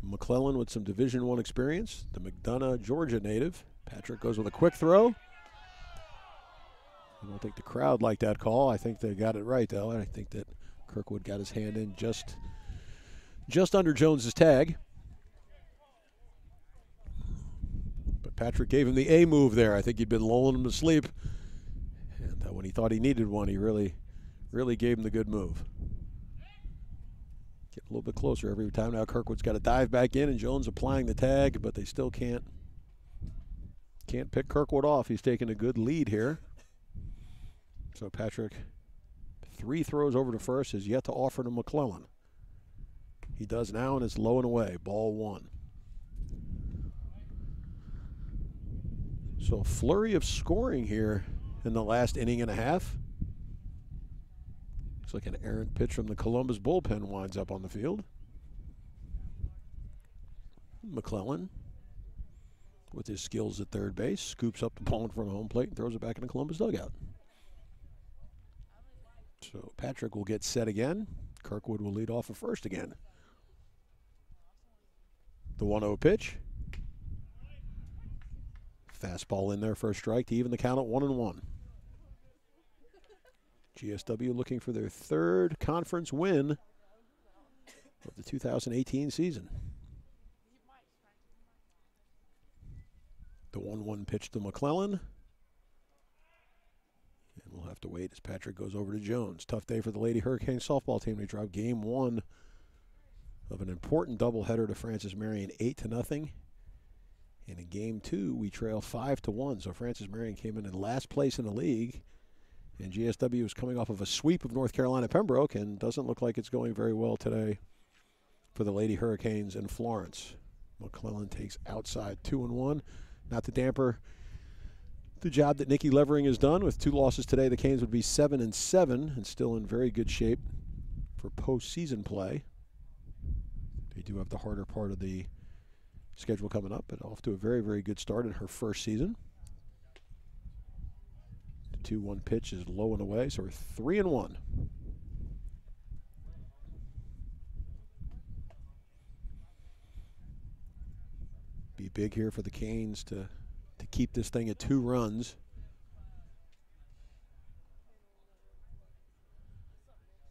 McClellan with some Division I experience, the McDonough, Georgia native. Patrick goes with a quick throw. I don't think the crowd liked that call. I think they got it right, though. I think that Kirkwood got his hand in just under Jones's tag. But Patrick gave him the A move there. I think he'd been lulling him to sleep. And when he thought he needed one, he really gave him the good move. Get a little bit closer every time. Now Kirkwood's got to dive back in, and Jones applying the tag, but they still can't pick Kirkwood off. He's taking a good lead here. So Patrick, 3 throws over to first, has yet to offer to McClellan. He does now, and it's low and away. Ball 1. So a flurry of scoring here in the last inning and a half. Looks like an errant pitch from the Columbus bullpen winds up on the field. McClellan, with his skills at third base, scoops up the ball in front of home plate and throws it back in the Columbus dugout. So Patrick will get set again. Kirkwood will lead off at first again. The 1-0 pitch. Fastball in there for a strike to even the count at 1-1. GSW looking for their 3rd conference win of the 2018 season. The 1-1 pitch to McClellan. And we'll have to wait as Patrick goes over to Jones. Tough day for the Lady Hurricanes softball team. They drop game 1 of an important doubleheader to Francis Marion 8-0. And in game 2, we trail 5-1. So Francis Marion came in last place in the league. And GSW is coming off of a sweep of North Carolina Pembroke and doesn't look like it's going very well today for the Lady Hurricanes in Florence. McClellan takes outside 2-1. Not to damper the job that Nikki Levering has done. With 2 losses today, the Canes would be 7-7 and still in very good shape for postseason play. They do have the harder part of the schedule coming up, but off to a very, very good start in her first season. The 2-1 pitch is low and away, so we're 3-1. Be big here for the Canes to keep this thing at 2 runs.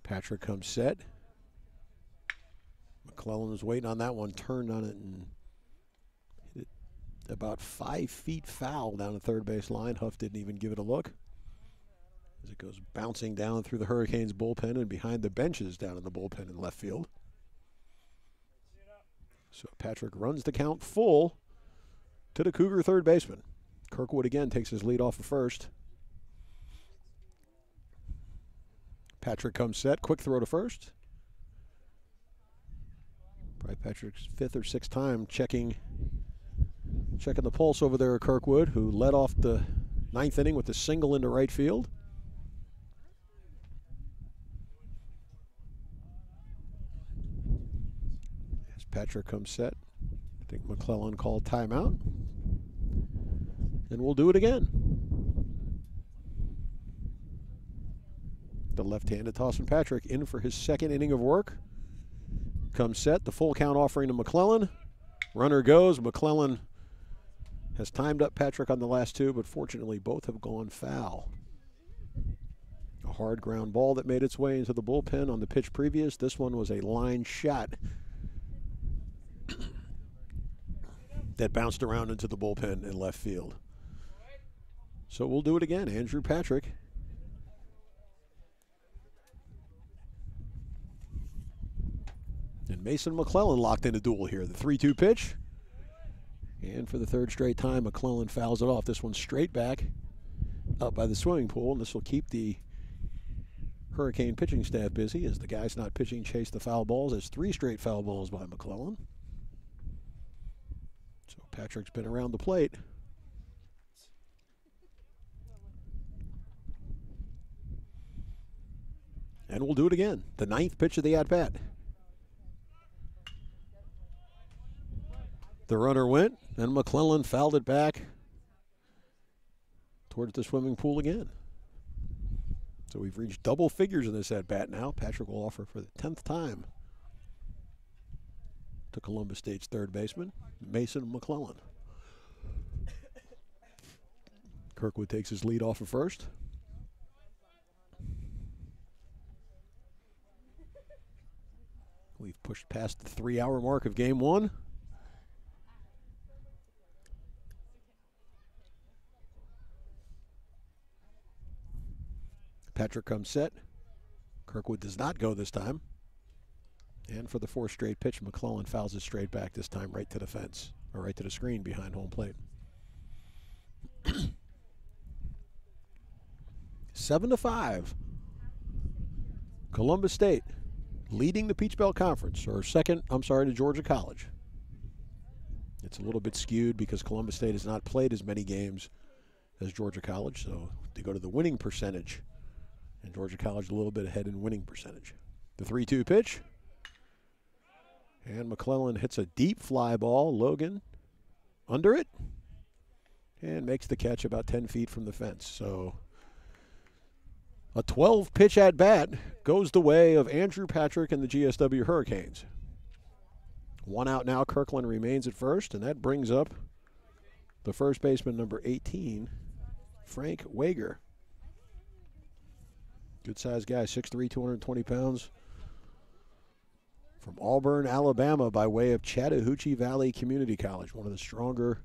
Patrick comes set. McClellan was waiting on that one, turned on it and hit it about 5 feet foul down the third base line. Huff didn't even give it a look as it goes bouncing down through the Hurricanes bullpen and behind the benches down in the bullpen in left field. So Patrick runs the count full to the Cougar third baseman. Kirkwood again takes his lead off of first. Patrick comes set, quick throw to first. Probably Patrick's 5th or 6th time checking the pulse over there at Kirkwood, who led off the 9th inning with a single into right field. As Patrick comes set, I think McClellan called timeout. And we'll do it again. The left-handed tossing Patrick in for his 2nd inning of work. Comes set, the full count offering to McClellan. Runner goes. McClellan has timed up Patrick on the last 2, but fortunately both have gone foul. A hard ground ball that made its way into the bullpen on the pitch previous. This one was a line shot that bounced around into the bullpen in left field. So we'll do it again. Andrew Patrick. And Mason McClellan locked in a duel here. The 3-2 pitch. And for the 3rd straight time, McClellan fouls it off. This one's straight back up by the swimming pool, and this will keep the Hurricane pitching staff busy as the guys not pitching chase the foul balls. There's 3 straight foul balls by McClellan. So Patrick's been around the plate. And we'll do it again. The 9th pitch of the at-bat. The runner went, and McClellan fouled it back towards the swimming pool again. So we've reached double figures in this at-bat now. Patrick will offer for the 10th time to Columbus State's 3rd baseman, Mason McClellan. Kirkwood takes his lead off of first. We've pushed past the 3-hour mark of game 1. Patrick comes set. Kirkwood does not go this time. And for the 4th straight pitch, McClellan fouls it straight back, this time right to the fence, or right to the screen behind home plate. 7-5. Columbus State leading the Peach Belt Conference, or second, to Georgia College. It's a little bit skewed because Columbus State has not played as many games as Georgia College, so they go to the winning percentage. And Georgia College a little bit ahead in winning percentage. The 3-2 pitch. And McClellan hits a deep fly ball. Logan under it. And makes the catch about 10 feet from the fence. So a 12-pitch at-bat goes the way of Andrew Patrick and the GSW Hurricanes. 1 out now. Kirkland remains at first, and that brings up the first baseman, number 18, Frank Wager. Good-sized guy, 6'3", 220 pounds. From Auburn, Alabama, by way of Chattahoochee Valley Community College, one of the stronger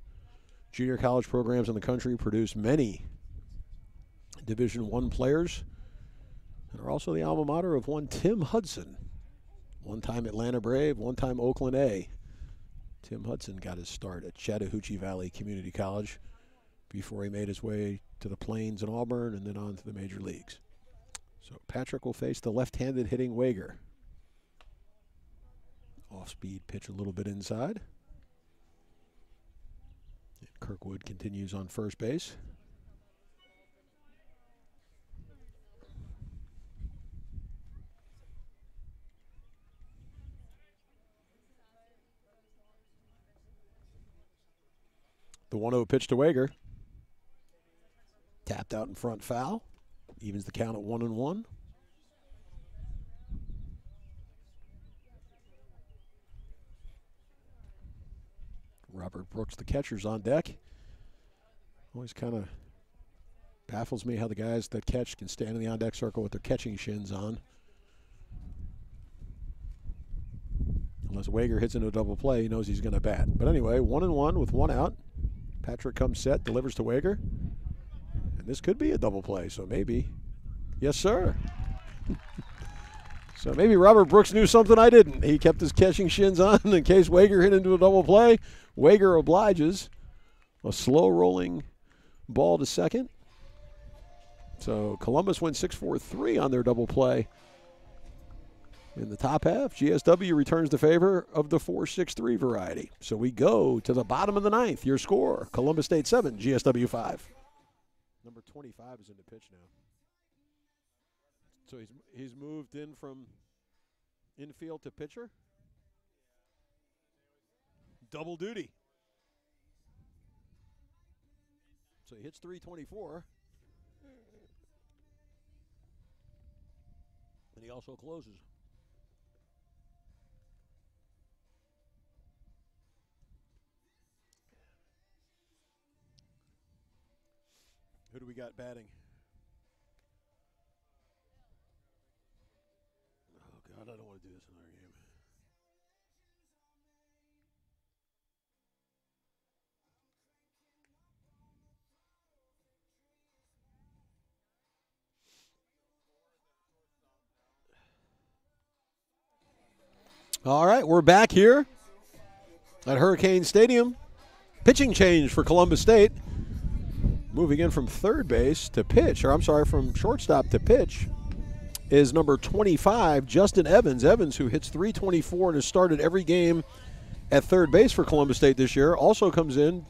junior college programs in the country, produced many Division I players, and are also the alma mater of one Tim Hudson. One-time Atlanta Brave, one-time Oakland A. Tim Hudson got his start at Chattahoochee Valley Community College before he made his way to the Plains in Auburn and then on to the major leagues. So Patrick will face the left-handed hitting Wager. Off-speed pitch a little bit inside. And Kirkwood continues on first base. The 1-0 pitch to Wager. Tapped out in front, foul. Evens the count at 1-1. Robert Brooks, the catcher's on deck. Always kind of baffles me how the guys that catch can stand in the on-deck circle with their catching shins on. Unless Wager hits into a double play, he knows he's going to bat. But anyway, 1-1 with 1 out. Patrick comes set, delivers to Wager. And this could be a double play, so maybe. Yes, sir. So maybe Robert Brooks knew something I didn't. He kept his catching shins on in case Wager hit into a double play. Wager obliges. A slow rolling ball to second. So Columbus wins 6-4-3 on their double play. In the top half, GSW returns the favor of the 4-6-3 variety. So we go to the bottom of the ninth. Your score, Columbus State 7, GSW 5. Number 25 is in the pitch now. So he's moved in from infield to pitcher. Double duty. So he hits 324. And he also closes. Who do we got batting? Oh, God, I don't want to do this in our game. All right, we're back here at Hurricane Stadium. Pitching change for Columbus State. Moving in from third base to pitch, or I'm sorry, from shortstop to pitch, is number 25, Justin Evans. Evans, who hits 324 and has started every game at third base for Columbus State this year, also comes in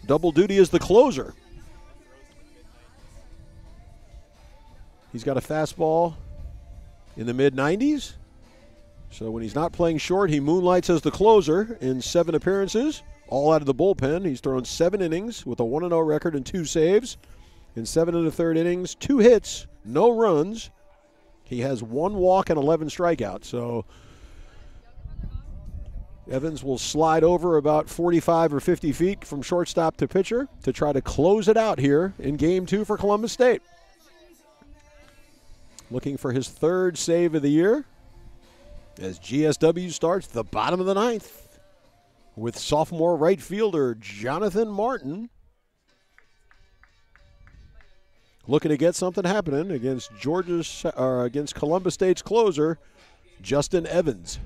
double duty as the closer. He's got a fastball in the mid-90s. So when he's not playing short, he moonlights as the closer in 7 appearances, all out of the bullpen. He's thrown 7 innings with a 1-0 record and 2 saves. In 7 1/3 innings, 2 hits, no runs. He has 1 walk and 11 strikeouts. So Evans will slide over about 45 or 50 feet from shortstop to pitcher to try to close it out here in Game 2 for Columbus State. Looking for his 3rd save of the year as GSW starts the bottom of the 9th with sophomore right fielder Jonathan Martin looking to get something happening against against Columbus State's closer Justin Evans.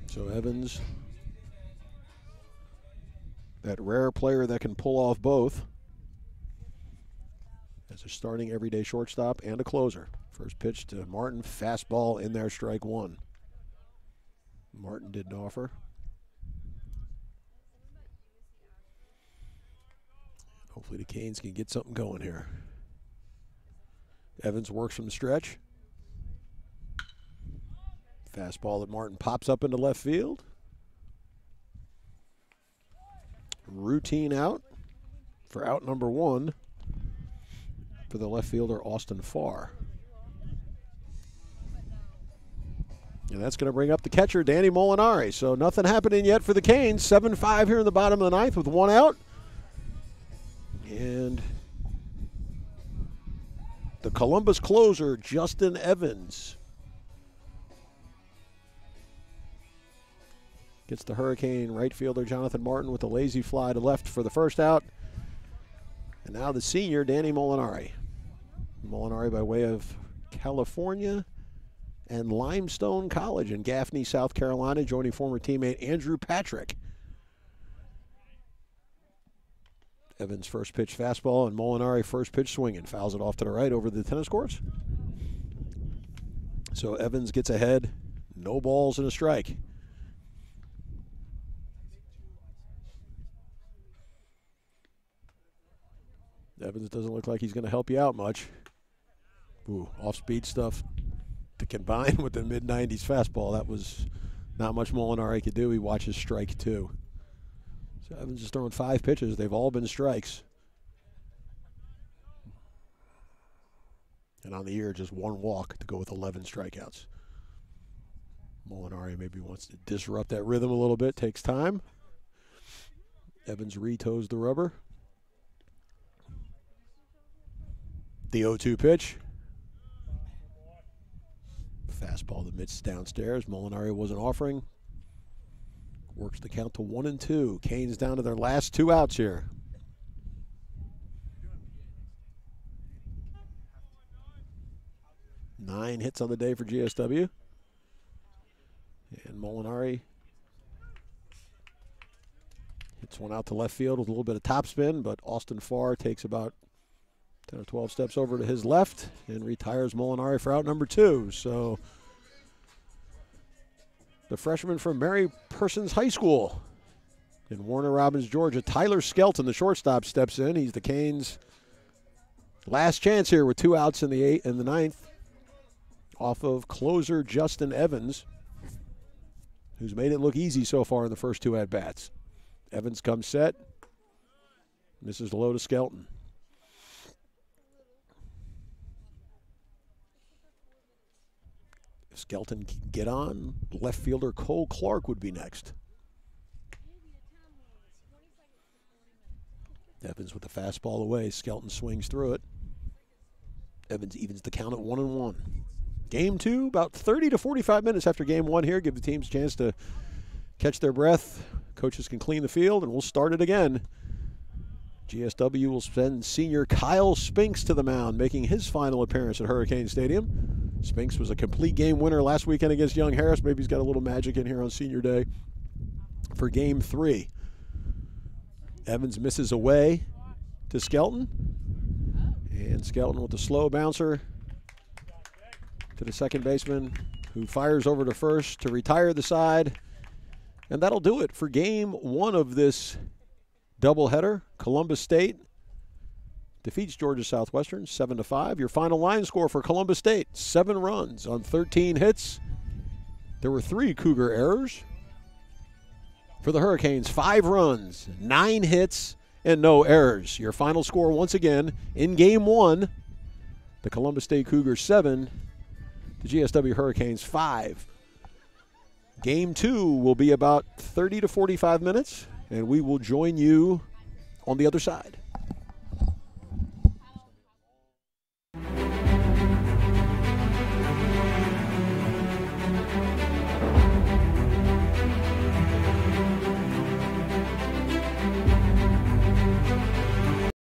So Evans, that rare player that can pull off both, as a starting everyday shortstop and a closer. First pitch to Martin, fastball in there, strike 1. Martin didn't offer. Hopefully the Canes can get something going here. Evans works from the stretch. Fastball that Martin pops up into left field. Routine out for out number 1 for the left fielder Austin Farr. And that's going to bring up the catcher, Danny Molinari. So nothing happening yet for the Canes. 7-5 here in the bottom of the 9th with 1 out. And the Columbus closer, Justin Evans, gets the Hurricane right fielder, Jonathan Martin, with a lazy fly to left for the first out. And now the senior, Danny Molinari. Molinari by way of California and Limestone College in Gaffney, South Carolina, joining former teammate Andrew Patrick. Evans first pitch fastball and Molinari first pitch swinging. Fouls it off to the right over the tennis courts. So Evans gets ahead. No balls and a strike. Evans doesn't look like he's going to help you out much. Ooh, off-speed stuff to combine with the mid-90s fastball. Not much Molinari could do. He watches strike 2. So Evans is throwing 5 pitches. They've all been strikes. And on the year, just 1 walk to go with 11 strikeouts. Molinari maybe wants to disrupt that rhythm a little bit. Takes time. Evans re-toes the rubber. The 0-2 pitch. Fastball that mitts downstairs. Molinari wasn't offering. Works the count to 1-2. Canes down to their last 2 outs here. Nine hits on the day for GSW. And Molinari hits one out to left field with a little bit of topspin, but Austin Farr takes about 10 or 12 steps over to his left and retires Molinari for out number 2. So the freshman from Mary Persons High School in Warner Robins, Georgia, Tyler Skelton, the shortstop, steps in. He's the Canes' last chance here with 2 outs in the 8th and the 9th off of closer Justin Evans, who's made it look easy so far in the first 2 at-bats. Evans comes set, misses the low to Skelton. If Skelton can get on, left fielder Cole Clark would be next. Evans with the fastball away. Skelton swings through it. Evans evens the count at 1-1. Game 2, about 30 to 45 minutes after game 1 here. Give the teams a chance to catch their breath. Coaches can clean the field, and we'll start it again. GSW will send senior Kyle Spinks to the mound, making his final appearance at Hurricane Stadium. Spinks was a complete game winner last weekend against Young Harris. Maybe he's got a little magic in here on senior day for game 3. Evans misses away to Skelton. And Skelton with the slow bouncer to the second baseman, who fires over to first to retire the side. And that'll do it for game 1 of this doubleheader. Columbus State defeats Georgia Southwestern 7-5. Your final line score for Columbus State: 7 runs on 13 hits. There were 3 Cougar errors. For the Hurricanes, 5 runs, 9 hits, and no errors. Your final score once again in game 1, the Columbus State Cougars 7, the GSW Hurricanes 5. Game 2 will be about 30 to 45 minutes, and we will join you on the other side.